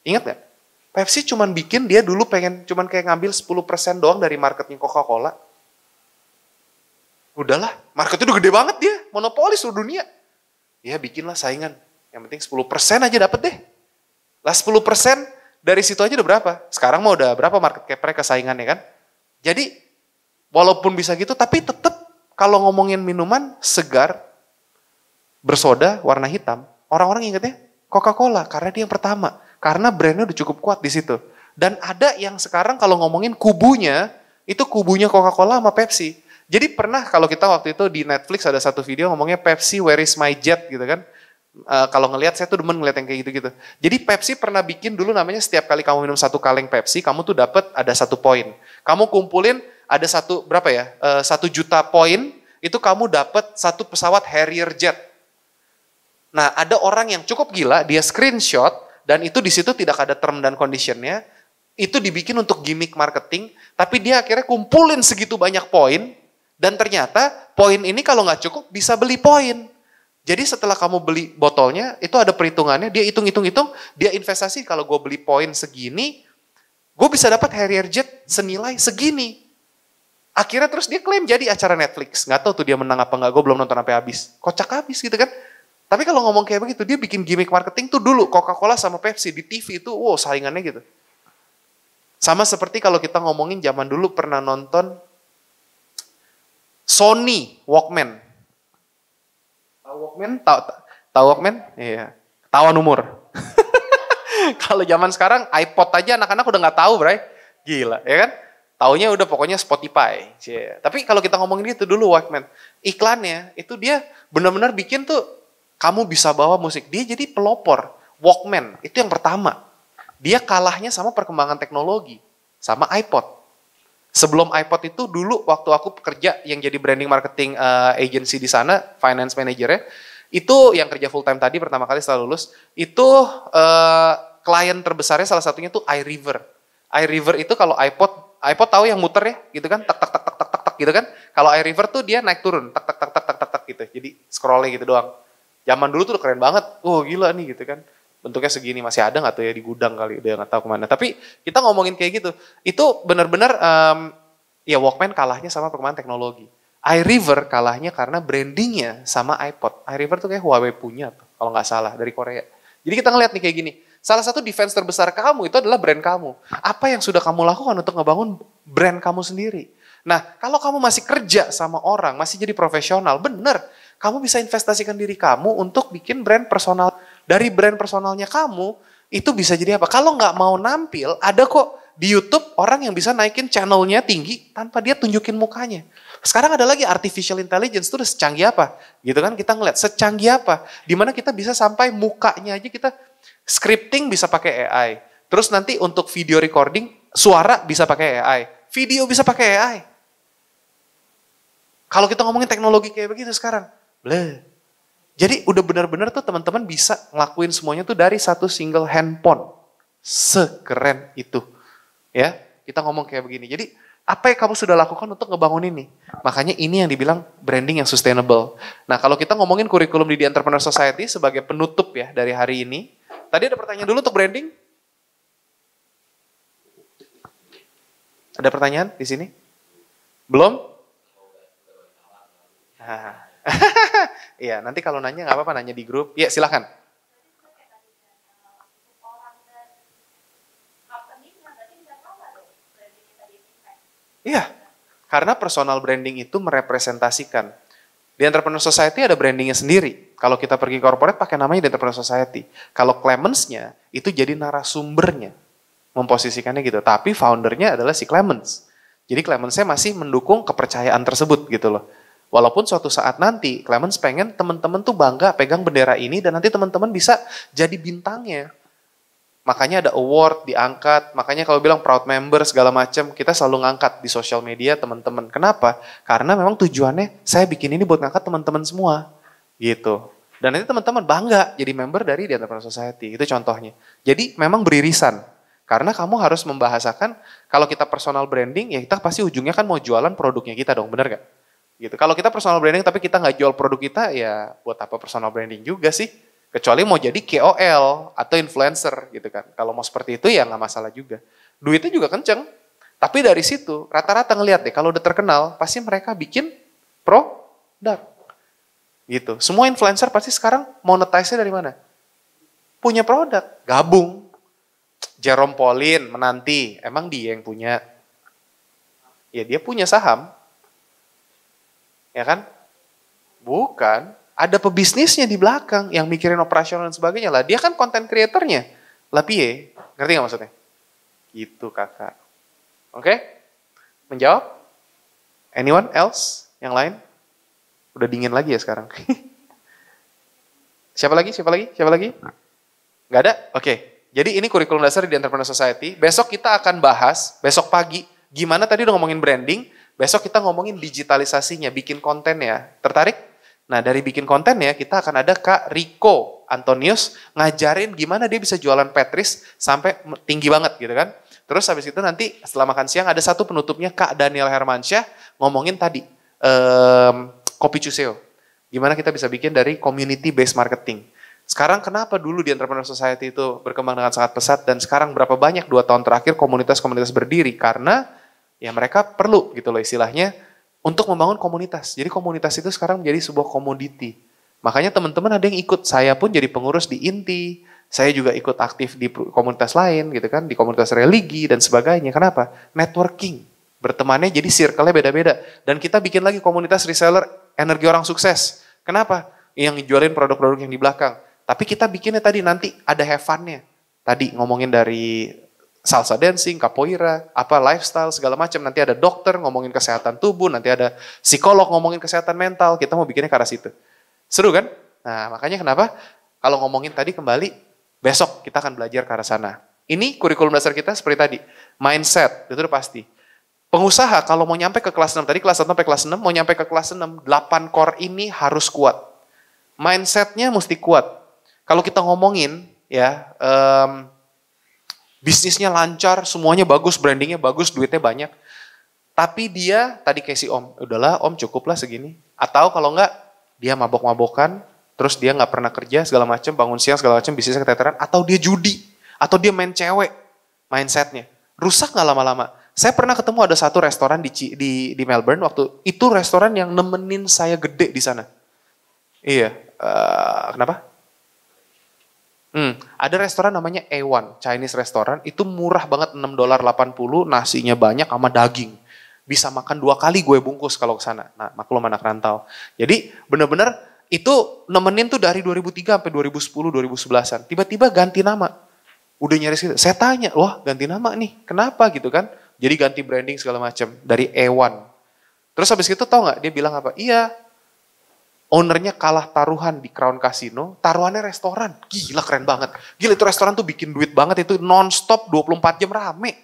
Ingat nggak? Pepsi cuman bikin, dia dulu pengen cuman kayak ngambil 10% doang dari marketnya Coca-Cola. Udahlah, marketnya udah gede banget dia. Monopoli seluruh dunia. Ya bikinlah saingan. Yang penting 10% aja dapet deh. Lah 10% dari situ aja udah berapa? Sekarang mau udah berapa market cap mereka saingannya kan? Jadi, walaupun bisa gitu, tapi tetap kalau ngomongin minuman segar, bersoda, warna hitam, orang-orang ingetnya Coca-Cola karena dia yang pertama. Karena brandnya udah cukup kuat di situ. Dan ada yang sekarang kalau ngomongin kubunya, itu kubunya Coca-Cola sama Pepsi. Jadi pernah kalau kita waktu itu di Netflix ada satu video ngomongnya Pepsi Where is my jet gitu kan. Kalau ngelihat saya tuh demen ngeliat yang kayak gitu-gitu. Jadi Pepsi pernah bikin dulu namanya setiap kali kamu minum 1 kaleng Pepsi, kamu tuh dapat ada 1 poin. Kamu kumpulin ada 1 berapa ya? 1 juta poin, itu kamu dapat 1 pesawat Harrier jet. Nah, ada orang yang cukup gila, dia screenshot dan itu di situ tidak ada term dan conditionnya. Itu dibikin untuk gimmick marketing, tapi dia akhirnya kumpulin segitu banyak poin dan ternyata poin ini kalau nggak cukup bisa beli poin. Jadi setelah kamu beli botolnya, itu ada perhitungannya, dia hitung-hitung, dia investasi kalau gue beli poin segini, gue bisa dapat Harrier jet senilai segini. Akhirnya terus dia klaim jadi acara Netflix. Nggak tahu tuh dia menang apa nggak, gue belum nonton sampai habis. Kocak habis gitu kan. Tapi kalau ngomong kayak begitu, dia bikin gimmick marketing tuh dulu Coca-Cola sama Pepsi di TV itu, wow saingannya gitu. Sama seperti kalau kita ngomongin zaman dulu pernah nonton Sony Walkman. Tahu Walkman? Tahu Walkman? Iya. Tawan umur. Kalau zaman sekarang iPod aja anak-anak udah nggak tahu, Bray. Gila, ya kan? Taunya udah pokoknya Spotify. Tapi kalau kita ngomongin itu dulu Walkman, iklannya itu dia benar-benar bikin tuh kamu bisa bawa musik. Dia jadi pelopor. Walkman itu yang pertama. Dia kalahnya sama perkembangan teknologi, sama iPod. Sebelum iPod itu dulu waktu aku kerja yang jadi branding marketing agency di sana, finance manager-nya, itu yang kerja full time tadi pertama kali setelah lulus, itu klien terbesarnya salah satunya tuh iRiver. iRiver itu kalau iPod tahu yang muter ya, gitu kan, tak tak tak tak tak tak tak gitu kan. Kalau iRiver tuh dia naik turun, tak tak tak tak tak tak tak gitu. Jadi scrollnya gitu doang. Zaman dulu tuh keren banget. Oh gila nih gitu kan. Bentuknya segini, masih ada nggak tuh ya di gudang kali, udah nggak tahu kemana. Tapi kita ngomongin kayak gitu, itu benar-benar ya Walkman kalahnya sama perkembangan teknologi. iRiver kalahnya karena brandingnya sama iPod. iRiver tuh kayak Huawei punya tuh, kalau nggak salah dari Korea. Jadi kita ngeliat nih kayak gini. Salah satu defense terbesar kamu itu adalah brand kamu. Apa yang sudah kamu lakukan untuk ngebangun brand kamu sendiri? Nah, kalau kamu masih kerja sama orang, masih jadi profesional, bener. Kamu bisa investasikan diri kamu untuk bikin brand personal. Dari brand personalnya kamu, itu bisa jadi apa? Kalau nggak mau nampil, ada kok di YouTube orang yang bisa naikin channelnya tinggi tanpa dia tunjukin mukanya. Sekarang ada lagi artificial intelligence, itu udah secanggih apa? Gitu kan, kita ngeliat secanggih apa? Dimana kita bisa sampai mukanya aja kita scripting bisa pakai AI. Terus nanti untuk video recording, suara bisa pakai AI. Video bisa pakai AI. Kalau kita ngomongin teknologi kayak begitu sekarang, bleh. Jadi udah benar-benar tuh teman-teman bisa ngelakuin semuanya tuh dari satu single handphone. Sekeren itu. Ya, kita ngomong kayak begini. Jadi apa yang kamu sudah lakukan untuk ngebangun ini? Makanya ini yang dibilang branding yang sustainable. Nah kalau kita ngomongin kurikulum di The Entrepreneur Society sebagai penutup ya dari hari ini. Tadi ada pertanyaan dulu untuk branding? Ada pertanyaan di sini? Belum? Iya, nanti kalau nanya nggak apa-apa, nanya di grup. Ya, silakan. Iya, karena personal branding itu merepresentasikan. Di Entrepreneur Society ada brandingnya sendiri. Kalau kita pergi corporate pakai namanya di Entrepreneur Society. Kalau Clemens-nya itu jadi narasumbernya. Memposisikannya gitu. Tapi foundernya adalah si Clemens. Jadi Clemens-nya masih mendukung kepercayaan tersebut gitu loh. Walaupun suatu saat nanti Clemens pengen teman-teman tuh bangga pegang bendera ini dan nanti teman-teman bisa jadi bintangnya. Makanya ada award diangkat, makanya kalau bilang proud member segala macam, kita selalu ngangkat di sosial media teman-teman. Kenapa? Karena memang tujuannya saya bikin ini buat ngangkat teman-teman semua. Gitu. Dan nanti teman-teman bangga jadi member dari The Entrepreneur Society. Itu contohnya. Jadi memang beririsan. Karena kamu harus membahasakan kalau kita personal branding, ya kita pasti ujungnya kan mau jualan produknya kita dong, bener gak? Gitu. Kalau kita personal branding tapi kita nggak jual produk kita, ya buat apa personal branding juga sih? Kecuali mau jadi KOL atau influencer gitu kan. Kalau mau seperti itu ya nggak masalah juga. Duitnya juga kenceng. Tapi dari situ rata-rata ngelihat deh kalau udah terkenal pasti mereka bikin produk. Gitu. Semua influencer pasti sekarang monetize-nya dari mana? Punya produk, gabung. Jerome Pauline menanti, emang dia yang punya? Ya dia punya saham. Ya kan? Bukan. Ada pebisnisnya di belakang yang mikirin operasional dan sebagainya lah. Dia kan content creator-nya. Lah piye? Ngerti gak maksudnya? Gitu kakak. Oke? Menjawab? Anyone else? Yang lain? Udah dingin lagi ya sekarang. Siapa lagi? Siapa lagi? Siapa lagi? Gak ada? Oke. Jadi ini kurikulum dasar di Entrepreneur Society. Besok kita akan bahas, besok pagi, gimana tadi udah ngomongin branding, besok kita ngomongin digitalisasinya, bikin kontennya. Tertarik? Nah dari bikin kontennya kita akan ada Kak Rico Antonius ngajarin gimana dia bisa jualan Petris sampai tinggi banget gitu kan. Terus habis itu nanti setelah makan siang ada satu penutupnya Kak Daniel Hermansyah ngomongin tadi Kopi Cuseo. Gimana kita bisa bikin dari community based marketing. Sekarang kenapa dulu di Entrepreneur Society itu berkembang dengan sangat pesat dan sekarang berapa banyak 2 tahun terakhir komunitas-komunitas berdiri karena ya mereka perlu gitu loh istilahnya untuk membangun komunitas. Jadi komunitas itu sekarang menjadi sebuah komoditi. Makanya teman-teman ada yang ikut, saya pun jadi pengurus di Inti, saya juga ikut aktif di komunitas lain gitu kan, di komunitas religi dan sebagainya. Kenapa? Networking. Bertemannya jadi circle-nya beda-beda. Dan kita bikin lagi komunitas reseller energi orang sukses. Kenapa? Yang jualin produk-produk yang di belakang. Tapi kita bikinnya tadi nanti ada have fun-nya. Tadi ngomongin dari salsa dancing, capoeira, apa lifestyle segala macam. Nanti ada dokter ngomongin kesehatan tubuh, nanti ada psikolog ngomongin kesehatan mental. Kita mau bikinnya ke arah situ. Seru kan? Nah, makanya kenapa kalau ngomongin tadi kembali besok kita akan belajar ke arah sana. Ini kurikulum dasar kita seperti tadi. Mindset, itu udah pasti. Pengusaha kalau mau nyampe ke kelas 6, tadi kelas 1 sampai kelas 6, mau nyampe ke kelas 6, 8 core ini harus kuat. Mindsetnya mesti kuat. Kalau kita ngomongin ya, bisnisnya lancar, semuanya bagus, brandingnya bagus, duitnya banyak. Tapi dia, tadi kayak si om, udahlah om cukuplah segini. Atau kalau enggak, dia mabok-mabokan, terus dia nggak pernah kerja segala macam, bangun siang segala macam, bisnisnya keteteran. Atau dia judi, atau dia main cewek, mindsetnya. Rusak nggak lama-lama. Saya pernah ketemu ada satu restoran di Melbourne waktu itu restoran yang nemenin saya gede di sana. Iya, kenapa? Ada restoran namanya A1, Chinese restaurant, itu murah banget $6.80, nasinya banyak sama daging. Bisa makan 2 kali gue bungkus kalau ke sana. Nah, maklum anak rantau. Jadi benar-benar itu nemenin tuh dari 2003 sampai 2010, 2011-an. Tiba-tiba ganti nama. Udah nyaris gitu. Saya tanya, wah ganti nama nih, kenapa gitu kan? Jadi ganti branding segala macam dari A1. Terus habis itu tau nggak dia bilang apa? Iya, ownernya kalah taruhan di Crown Casino, taruhannya restoran. Gila keren banget. Gila itu restoran tuh bikin duit banget, itu non-stop 24 jam rame.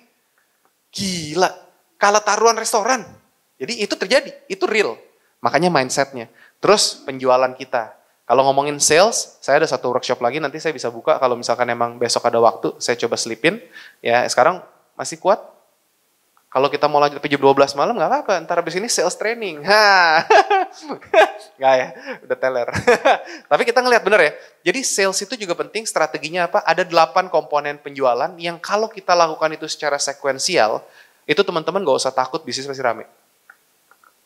Gila, kalah taruhan restoran. Jadi itu terjadi, itu real. Makanya mindsetnya. Terus penjualan kita. Kalau ngomongin sales, saya ada satu workshop lagi, nanti saya bisa buka kalau misalkan emang besok ada waktu, saya coba selipin. Ya sekarang masih kuat. Kalau kita mau lanjut sampai jam 12 malam nggak apa-apa, ntar habis ini sales training. Nggak ya, udah teler. Tapi kita ngelihat bener ya, jadi sales itu juga penting, strateginya apa? Ada 8 komponen penjualan yang kalau kita lakukan itu secara sekuensial, itu teman-teman nggak usah takut bisnis pasti rame.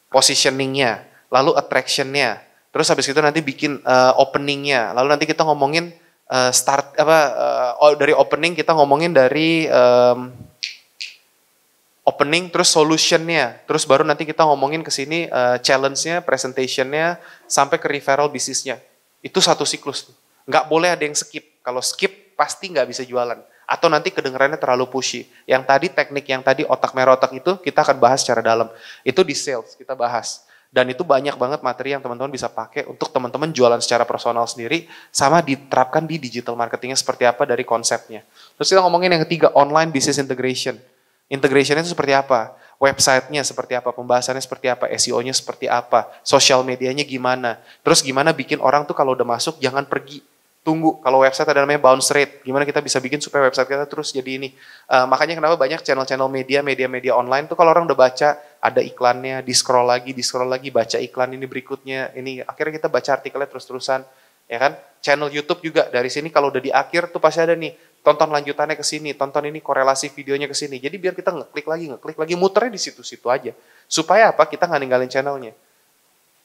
Positioningnya, lalu attractionnya, terus habis itu nanti bikin openingnya, lalu nanti kita ngomongin dari opening kita ngomongin dari opening, terus solutionnya, terus baru nanti kita ngomongin ke sini challenge-nya, presentation-nya, sampai ke referral bisnisnya. Itu satu siklus. Nggak boleh ada yang skip. Kalau skip pasti nggak bisa jualan. Atau nanti kedengarannya terlalu pushy. Yang tadi teknik yang tadi otak merah otak itu kita akan bahas secara dalam. Itu di sales kita bahas. Dan itu banyak banget materi yang teman-teman bisa pakai untuk teman-teman jualan secara personal sendiri, sama diterapkan di digital marketingnya seperti apa dari konsepnya. Terus kita ngomongin yang ketiga, online business integration. Integration itu seperti apa? Website-nya seperti apa? Pembahasannya seperti apa? SEO-nya seperti apa? Social medianya gimana? Terus gimana bikin orang tuh kalau udah masuk jangan pergi. Tunggu, kalau website ada namanya bounce rate. Gimana kita bisa bikin supaya website kita terus jadi ini. Makanya kenapa banyak channel-channel media online tuh kalau orang udah baca, ada iklannya, di-scroll lagi, baca iklan ini berikutnya. Ini akhirnya kita baca artikelnya terus-terusan. Ya kan? Channel YouTube juga, dari sini kalau udah di akhir tuh pasti ada nih, tonton lanjutannya ke sini, tonton ini korelasi videonya ke sini. Jadi biar kita ngeklik lagi, muternya di situ-situ aja. Supaya apa? Kita nggak ninggalin channelnya.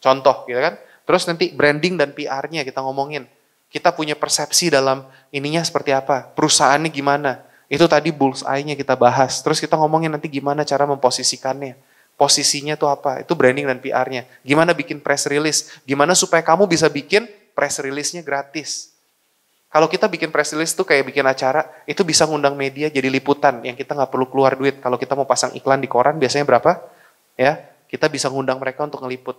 Contoh gitu kan. Terus nanti branding dan PR-nya kita ngomongin. Kita punya persepsi dalam ininya seperti apa, perusahaannya gimana. Itu tadi bullseye-nya kita bahas. Terus kita ngomongin nanti gimana cara memposisikannya. Posisinya tuh apa? Itu branding dan PR-nya. Gimana bikin press release? Gimana supaya kamu bisa bikin press release-nya gratis? Kalau kita bikin press release tuh kayak bikin acara, itu bisa ngundang media jadi liputan yang kita nggak perlu keluar duit. Kalau kita mau pasang iklan di koran biasanya berapa? Ya, kita bisa ngundang mereka untuk ngeliput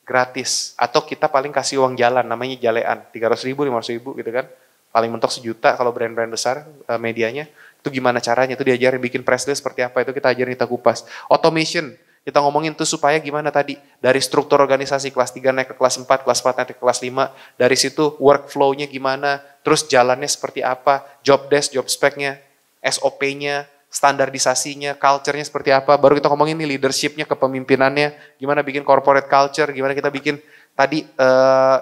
gratis. Atau kita paling kasih uang jalan, namanya jalean, 300.000, 500.000 gitu kan. Paling mentok 1 juta kalau brand-brand besar medianya. Itu gimana caranya? Itu diajarin bikin press release seperti apa, itu kita ajarin, kita kupas. Automation. Kita ngomongin tuh supaya gimana tadi, dari struktur organisasi kelas 3 naik ke kelas 4, kelas 4 naik ke kelas 5, dari situ workflow-nya gimana, terus jalannya seperti apa, job desk, job spec-nya, SOP-nya, standarisasinya, culture-nya seperti apa, baru kita ngomongin nih leadership-nya, kepemimpinannya, gimana bikin corporate culture, gimana kita bikin tadi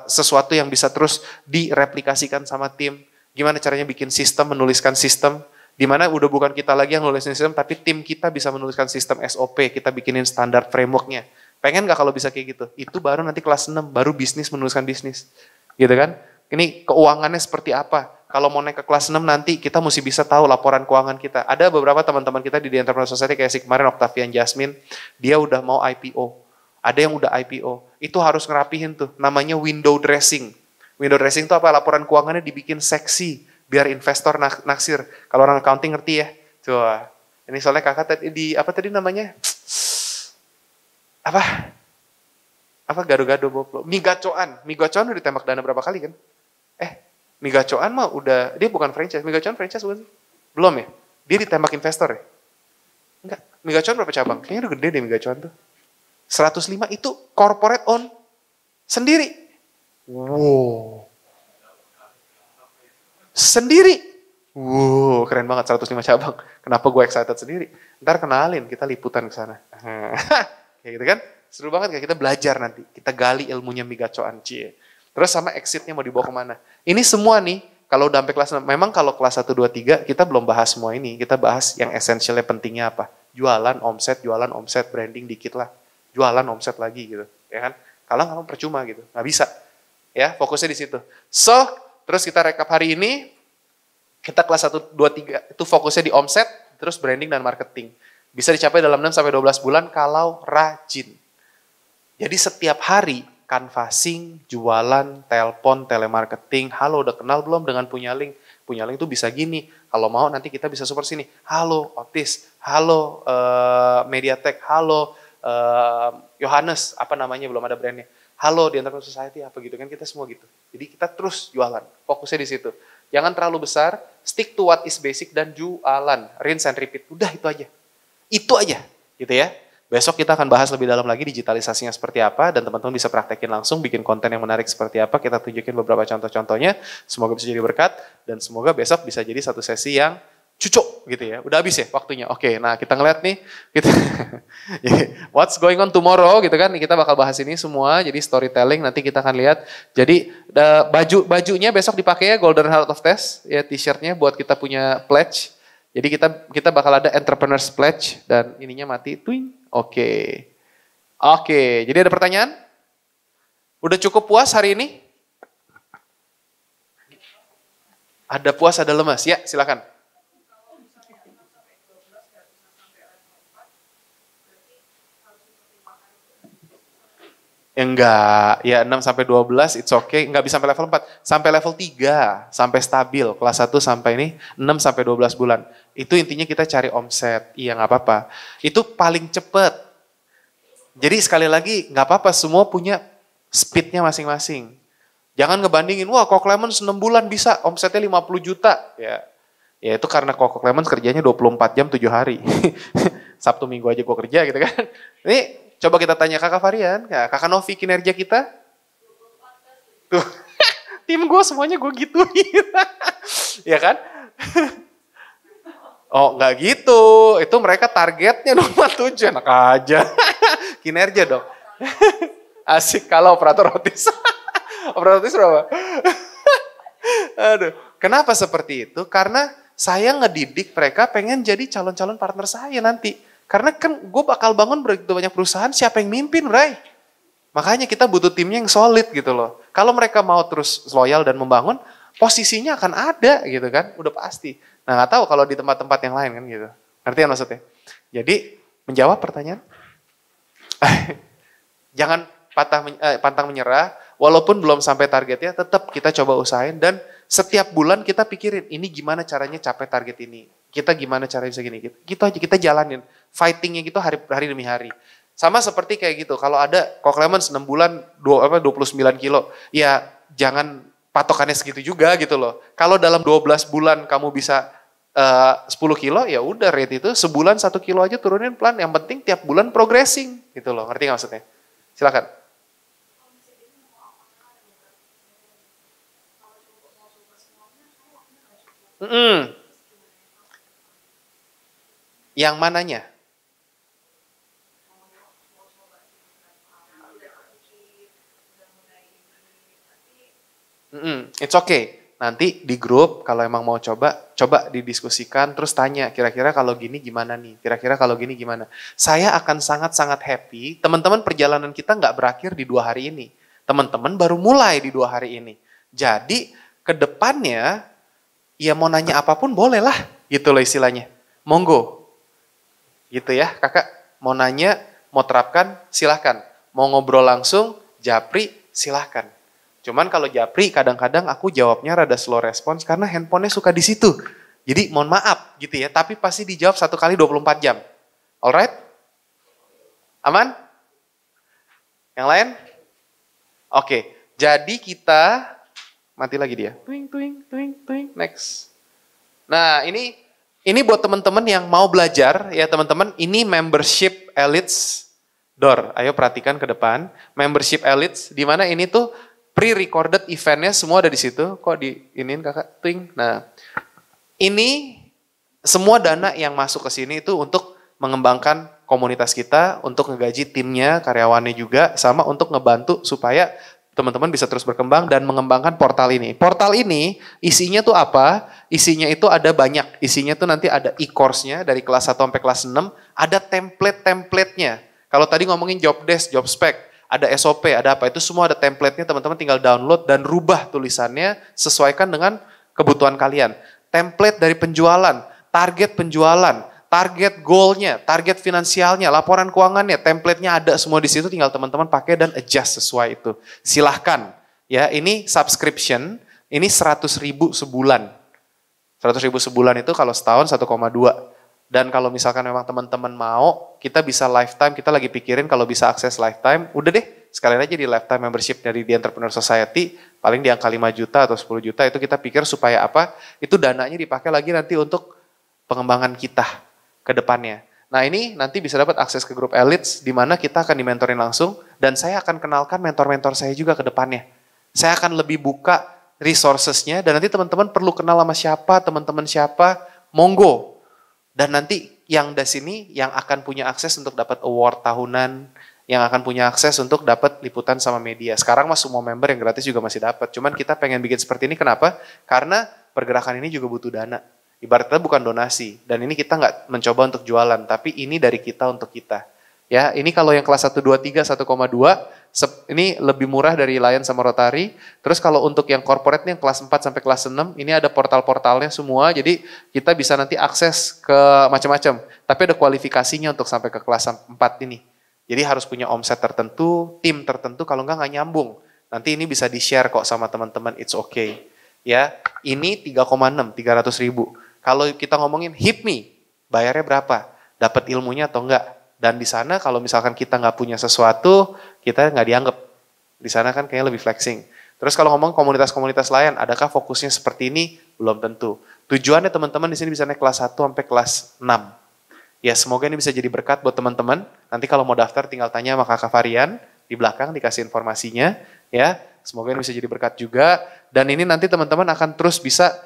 sesuatu yang bisa terus direplikasikan sama tim, gimana caranya bikin sistem, menuliskan sistem, Dimana udah bukan kita lagi yang nulisin sistem, tapi tim kita bisa menuliskan sistem SOP, kita bikinin standar frameworknya. Pengen gak kalau bisa kayak gitu? Itu baru nanti kelas 6, baru bisnis menuliskan bisnis. Gitu kan? Ini keuangannya seperti apa? Kalau mau naik ke kelas 6 nanti kita mesti bisa tahu laporan keuangan kita. Ada beberapa teman-teman kita di The Entrepreneur Society kayak si kemarin Octavian Jasmine, dia udah mau IPO. Ada yang udah IPO. Itu harus ngerapihin tuh, namanya window dressing. Window dressing itu apa? Laporan keuangannya dibikin seksi biar investor naksir. Kalau orang accounting ngerti ya. Coba. Ini soalnya kakak tadi apa tadi namanya? Apa gado-gado boplo? Migacoan udah ditembak dana berapa kali kan? Migacoan mah udah, dia bukan franchise. Migacoan franchise bukan sih? Belum ya? Dia ditembak investor ya? Enggak. Migacoan berapa cabang? Kayaknya udah gede deh Migacoan tuh. 105 itu corporate own sendiri. Wow. Sendiri. Wow, keren banget 105 cabang. Kenapa gue excited sendiri? Ntar kenalin, kita liputan ke sana. Kayak gitu kan? Seru banget kayak kita belajar nanti. Kita gali ilmunya Migacoan. Cie. Terus sama exitnya mau dibawa kemana. Ini semua nih, kalau udah sampai kelas 6, memang kalau kelas 1, 2, 3, kita belum bahas semua ini. Kita bahas yang essentialnya pentingnya apa. Jualan, omset, branding dikit lah. Jualan, omset lagi gitu. Ya kan? Kalau nggak percuma gitu. Nggak bisa. Ya, fokusnya di situ. So, terus kita rekap hari ini, kita kelas 1, 2, 3 itu fokusnya di omset, terus branding dan marketing. Bisa dicapai dalam 6-12 bulan kalau rajin. Jadi setiap hari, canvassing, jualan, telepon, telemarketing, halo udah kenal belum dengan Punya Link? Punya Link itu bisa gini, kalau mau nanti kita bisa support sini. Halo Otis, halo Mediatek, halo Yohanes, apa namanya belum ada brandnya. Halo di Entrepreneur Society apa gitu kan, kita semua gitu. Jadi kita terus jualan, fokusnya di situ. Jangan terlalu besar, stick to what is basic dan jualan, rinse and repeat. Udah itu aja. Itu aja, gitu ya. Besok kita akan bahas lebih dalam lagi digitalisasinya seperti apa dan teman-teman bisa praktekin langsung, bikin konten yang menarik seperti apa. Kita tunjukin beberapa contoh-contohnya. Semoga bisa jadi berkat dan semoga besok bisa jadi satu sesi yang cucuk gitu ya. Udah habis ya waktunya. Oke, nah kita ngeliat nih gitu. What's going on tomorrow gitu kan. Kita bakal bahas ini semua. Jadi storytelling nanti kita akan lihat. Jadi bajunya besok dipakai ya Golden Heart of Test ya, t-shirtnya buat kita punya pledge. Jadi kita bakal ada Entrepreneurs Pledge dan ininya mati twing. Oke. Jadi ada pertanyaan? Udah cukup puas hari ini? Ada puas, ada lemas. Ya, silakan. Enggak, ya 6-12 it's okay, enggak bisa sampai level 4, sampai level 3, sampai stabil, kelas 1 sampai ini 6-12 bulan. Itu intinya kita cari omset, iya nggak apa-apa. Itu paling cepet. Jadi sekali lagi nggak apa-apa, semua punya speednya masing-masing. Jangan ngebandingin, wah Kok Lemons 6 bulan bisa omsetnya 50 juta. Ya itu karena Kok Lemons kerjanya 24 jam 7 hari. Sabtu Minggu aja gue kerja gitu kan. Ini coba kita tanya Kakak Varian, ya, Kakak Novi kinerja kita. Tuh, tim gue semuanya gue gituin. Ya kan? Oh nggak gitu, itu mereka targetnya 27, enak aja. Kinerja dong. Asik kalau operator otis. Operator otis berapa? Aduh, kenapa seperti itu? Karena saya ngedidik mereka pengen jadi calon-calon partner saya nanti. Karena kan gue bakal bangun begitu banyak perusahaan, siapa yang mimpin, Bray? Makanya kita butuh timnya yang solid gitu loh. Kalau mereka mau terus loyal dan membangun, posisinya akan ada gitu kan, udah pasti. Nah gak tahu kalau di tempat-tempat yang lain kan gitu. Ngerti kan maksudnya? Jadi menjawab pertanyaan, jangan pantang menyerah, walaupun belum sampai targetnya, tetap kita coba usahain dan setiap bulan kita pikirin, ini gimana caranya capai target ini. Kita gimana caranya bisa gini. Gitu aja, kita jalanin. Fightingnya gitu hari demi hari. Sama seperti kayak gitu, kalau ada Kok Lemons 6 bulan 29 kilo, ya jangan patokannya segitu juga gitu loh. Kalau dalam 12 bulan kamu bisa 10 kilo, ya udah rate itu sebulan 1 kilo aja turunin pelan. Yang penting tiap bulan progressing gitu loh. Ngerti gak maksudnya? Silakan. Yang mananya? It's okay. nanti di grup kalau emang mau coba didiskusikan, terus tanya kira-kira kalau gini gimana nih, kira-kira kalau gini gimana. Saya akan sangat-sangat happy, teman-teman perjalanan kita nggak berakhir di 2 hari ini. Teman-teman baru mulai di 2 hari ini. Jadi ke depannya, ya mau nanya apapun boleh lah, gitu loh istilahnya. Monggo, gitu ya kakak. Mau nanya, mau terapkan, silahkan. Mau ngobrol langsung, japri, silahkan. Cuman kalau japri kadang-kadang aku jawabnya rada slow response karena handphonenya suka di situ. Jadi mohon maaf gitu ya, tapi pasti dijawab 1 kali 24 jam. Alright? Aman? Yang lain? Oke, jadi kita mati lagi dia. Next. Nah, ini buat teman-teman yang mau belajar ya teman-teman, ini membership elites door. Ayo perhatikan ke depan. Membership elites di mana ini tuh pre-recorded eventnya semua ada di situ. Kok diinin kakak? Ting. Nah, ini semua dana yang masuk ke sini itu untuk mengembangkan komunitas kita, untuk ngegaji timnya, karyawannya juga, sama untuk ngebantu supaya teman-teman bisa terus berkembang dan mengembangkan portal ini. Portal ini isinya tuh apa? Isinya itu ada banyak. Isinya tuh nanti ada e-course-nya dari kelas 1 sampai kelas 6, ada template-templatenya. Kalau tadi ngomongin job desk, job spec, ada SOP, ada apa, itu semua ada template-nya, teman-teman tinggal download dan rubah tulisannya sesuaikan dengan kebutuhan kalian. Template dari penjualan, target penjualan, target goal-nya, target finansialnya, laporan keuangannya, template-nya ada semua di situ, tinggal teman-teman pakai dan adjust sesuai itu. Silahkan, ya ini subscription, ini 100.000 sebulan. 100.000 sebulan itu kalau setahun 1,2. Dan kalau misalkan memang teman-teman mau, kita bisa lifetime, kita lagi pikirin kalau bisa akses lifetime, udah deh sekalian aja di lifetime membership dari The Entrepreneur Society, paling di angka 5 juta atau 10 juta, itu kita pikir supaya apa, itu dananya dipakai lagi nanti untuk pengembangan kita ke depannya. Nah ini nanti bisa dapat akses ke grup elites, di mana kita akan dimentorin langsung, dan saya akan kenalkan mentor-mentor saya juga ke depannya. Saya akan lebih buka resources-nya, dan nanti teman-teman perlu kenal sama siapa, teman-teman siapa, monggo. Dan nanti yang di sini yang akan punya akses untuk dapat award tahunan, yang akan punya akses untuk dapat liputan sama media. Sekarang mah semua member yang gratis juga masih dapat. Cuman kita pengen bikin seperti ini kenapa? Karena pergerakan ini juga butuh dana. Ibaratnya bukan donasi. Dan ini kita nggak mencoba untuk jualan, tapi ini dari kita untuk kita. Ya, ini kalau yang kelas 1, 2, 3, 1,2, ini lebih murah dari Lion sama Rotary. Terus kalau untuk yang corporate nih, yang kelas 4 sampai kelas 6, ini ada portal-portalnya semua. Jadi kita bisa nanti akses ke macam-macam. Tapi ada kualifikasinya untuk sampai ke kelas 4 ini. Jadi harus punya omset tertentu, tim tertentu, kalau nggak nyambung. Nanti ini bisa di-share kok sama teman-teman, it's okay. Ya, ini 3,6, 300.000. Kalau kita ngomongin HIPMI, bayarnya berapa? Dapat ilmunya atau enggak? Dan di sana kalau misalkan kita nggak punya sesuatu, kita nggak dianggap. Di sana kan kayaknya lebih flexing. Terus kalau ngomong komunitas-komunitas lain, adakah fokusnya seperti ini? Belum tentu. Tujuannya teman-teman di sini bisa naik kelas 1 sampai kelas 6. Ya semoga ini bisa jadi berkat buat teman-teman. Nanti kalau mau daftar tinggal tanya sama Kakak Varian, di belakang dikasih informasinya. Ya, semoga ini bisa jadi berkat juga. Dan ini nanti teman-teman akan terus bisa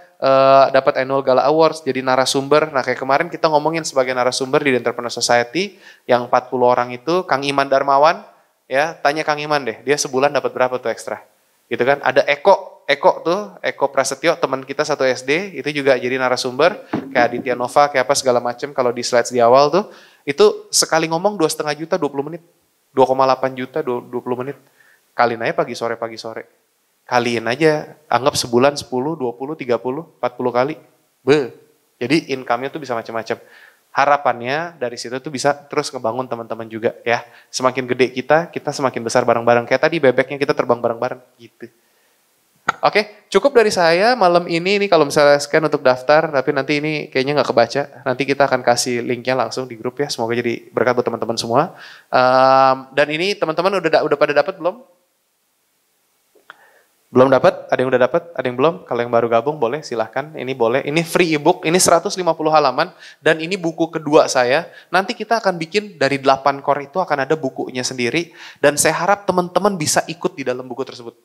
dapat Annual Gala Awards, jadi narasumber. Nah kayak kemarin kita ngomongin sebagai narasumber di The Entrepreneur Society, yang 40 orang itu, Kang Iman Darmawan, ya tanya Kang Iman deh, dia sebulan dapat berapa tuh ekstra? Gitu kan, ada Eko Prasetyo, teman kita satu SD, itu juga jadi narasumber, kayak Aditya Nova, kayak apa segala macam, kalau di slides di awal tuh, itu sekali ngomong 2,5 juta 20 menit, 2,8 juta 20 menit, kaliin aja pagi sore, kaliin aja, anggap sebulan 10, 20, 30, 40 kali. Jadi income-nya tuh bisa macam-macam. Harapannya dari situ tuh bisa terus ngebangun teman-teman juga ya. Semakin gede kita semakin besar bareng-bareng. Kayak tadi bebeknya kita terbang bareng-bareng gitu. Oke, cukup dari saya malam ini. Ini kalau misalnya scan untuk daftar, tapi nanti ini kayaknya nggak kebaca. Nanti kita akan kasih linknya langsung di grup ya. Semoga jadi berkat buat teman-teman semua. Dan ini teman-teman udah pada dapat belum? Belum dapat? Ada yang udah dapat? Ada yang belum? Kalau yang baru gabung boleh silahkan. Ini boleh. Ini free ebook. Ini 150 halaman. Dan ini buku kedua saya. Nanti kita akan bikin dari 8 core itu akan ada bukunya sendiri. Dan saya harap teman-teman bisa ikut di dalam buku tersebut.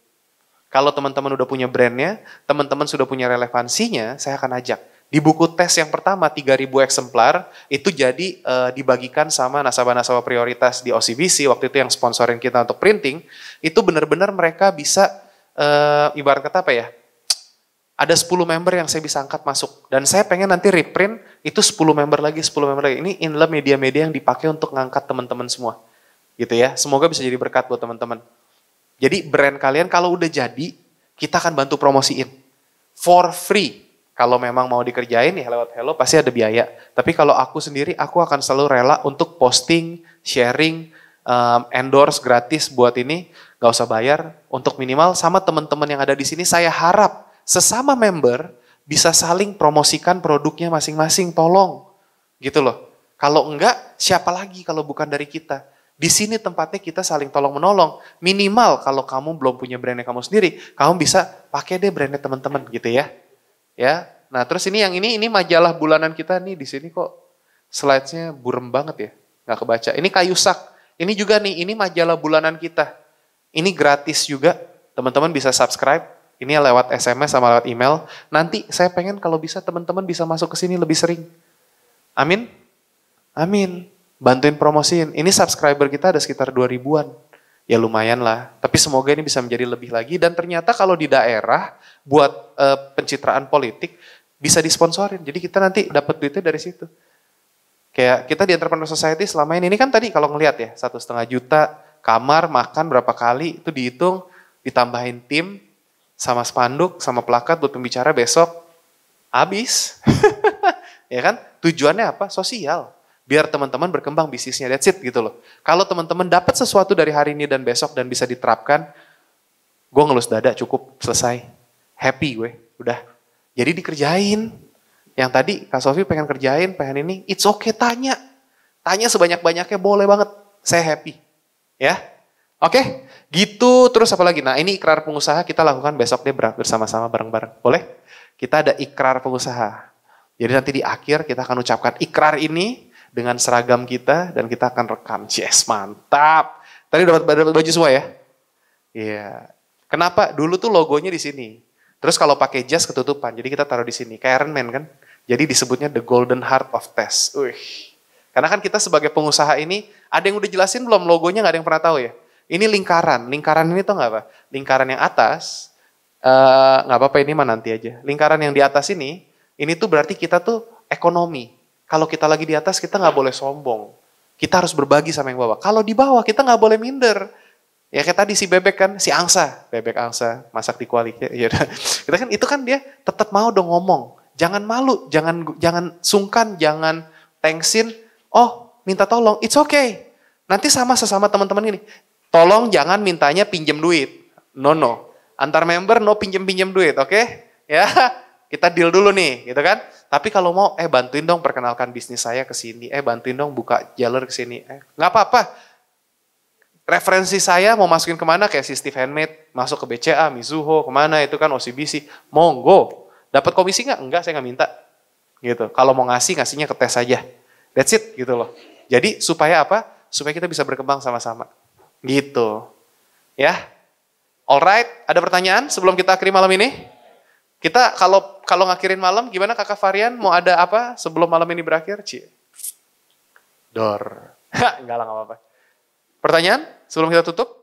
Kalau teman-teman udah punya brandnya, teman-teman sudah punya relevansinya, saya akan ajak. Di buku tes yang pertama 3.000 eksemplar itu jadi dibagikan sama nasabah-nasabah prioritas di OCBC waktu itu yang sponsorin kita untuk printing. Itu benar-benar mereka bisa ibarat kata apa ya, ada 10 member yang saya bisa angkat masuk. Dan saya pengen nanti reprint itu 10 member lagi, 10 member lagi. Ini inilah media-media yang dipakai untuk ngangkat teman-teman semua. Gitu ya. Semoga bisa jadi berkat buat teman-teman. Jadi brand kalian kalau udah jadi, kita akan bantu promosiin. For free. Kalau memang mau dikerjain ya lewat Hello pasti ada biaya. Tapi kalau aku sendiri, aku akan selalu rela untuk posting, sharing, endorse gratis buat ini. Gak usah bayar. Untuk minimal sama teman-teman yang ada di sini, saya harap sesama member bisa saling promosikan produknya masing-masing, tolong. Gitu loh. Kalau enggak, siapa lagi kalau bukan dari kita? Di sini tempatnya kita saling tolong-menolong. Minimal kalau kamu belum punya brandnya kamu sendiri, kamu bisa pakai deh brandnya teman-teman gitu ya. Ya. Nah, terus ini yang ini majalah bulanan kita nih di sini kok slide-nya burem banget ya. Nggak kebaca. Ini kayu sak. Ini juga nih, ini majalah bulanan kita. Ini gratis juga. Teman-teman bisa subscribe. Ini lewat SMS sama lewat email. Nanti saya pengen kalau bisa teman-teman bisa masuk ke sini lebih sering. Amin? Amin. Bantuin promosiin. Ini subscriber kita ada sekitar 2000-an. Ya lumayan lah. Tapi semoga ini bisa menjadi lebih lagi. Dan ternyata kalau di daerah buat pencitraan politik bisa disponsorin. Jadi kita nanti dapat duitnya dari situ. Kayak kita di Entrepreneur Society selama ini kan tadi kalau ngelihat ya 1,5 juta kamar makan berapa kali itu dihitung ditambahin tim sama spanduk, sama plakat buat pembicara besok, habis. Ya kan? Tujuannya apa? Sosial. Biar teman-teman berkembang bisnisnya, that's it gitu loh. Kalau teman-teman dapat sesuatu dari hari ini dan besok dan bisa diterapkan, gue ngelus dada cukup, selesai. Happy gue, udah. Jadi dikerjain. Yang tadi Kak Sofi pengen kerjain, pengen ini, it's okay, tanya. Tanya sebanyak-banyaknya, boleh banget. Saya happy. Ya. Oke, gitu terus apa lagi? Nah ini ikrar pengusaha kita lakukan besok deh bersama-sama bareng-bareng. Boleh? Kita ada ikrar pengusaha. Jadi nanti di akhir kita akan ucapkan ikrar ini dengan seragam kita dan kita akan rekam. Yes, mantap. Tadi dapat baju semua ya? Iya. Kenapa? Dulu tuh logonya di sini. Terus kalau pakai jas ketutupan, jadi kita taruh di sini. Kayak Iron Man kan? Jadi disebutnya The Golden Heart of Tess. Karena kan kita sebagai pengusaha ini, ada yang udah jelasin belum logonya nggak ada yang pernah tahu ya? Ini lingkaran ini tuh nggak apa? Lingkaran yang atas, nggak apa-apa ini mah nanti aja. Lingkaran yang di atas ini tuh berarti kita tuh ekonomi. Kalau kita lagi di atas kita nggak boleh sombong. Kita harus berbagi sama yang bawah. Kalau di bawah kita nggak boleh minder. Ya kayak tadi si bebek kan, si angsa, bebek angsa masak di kuali. Ya, kita kan itu kan dia tetap mau dong ngomong. Jangan malu, jangan sungkan, jangan thanksin. Oh minta tolong, it's okay. Nanti sama sesama teman-teman ini. Tolong jangan mintanya pinjem duit. No. Antar member no pinjem duit, oke? Ya, kita deal dulu nih, gitu kan? Tapi kalau mau, bantuin dong perkenalkan bisnis saya ke sini. Bantuin dong buka jalur ke sini. Nggak apa-apa. Referensi saya mau masukin kemana? Kayak si Steve Handmade, masuk ke BCA, Mizuho, kemana itu kan OCBC. Monggo. Dapat komisi nggak? Enggak, saya nggak minta. Gitu. Kalau mau ngasihnya ke tes aja. That's it, gitu loh. Jadi supaya apa? Supaya kita bisa berkembang sama-sama. Gitu. Ya. Alright, ada pertanyaan sebelum kita akhiri malam ini? Kita kalau ngakhirin malam gimana Kakak Varian? Mau ada apa sebelum malam ini berakhir? Enggak lah, enggak apa-apa. Pertanyaan sebelum kita tutup?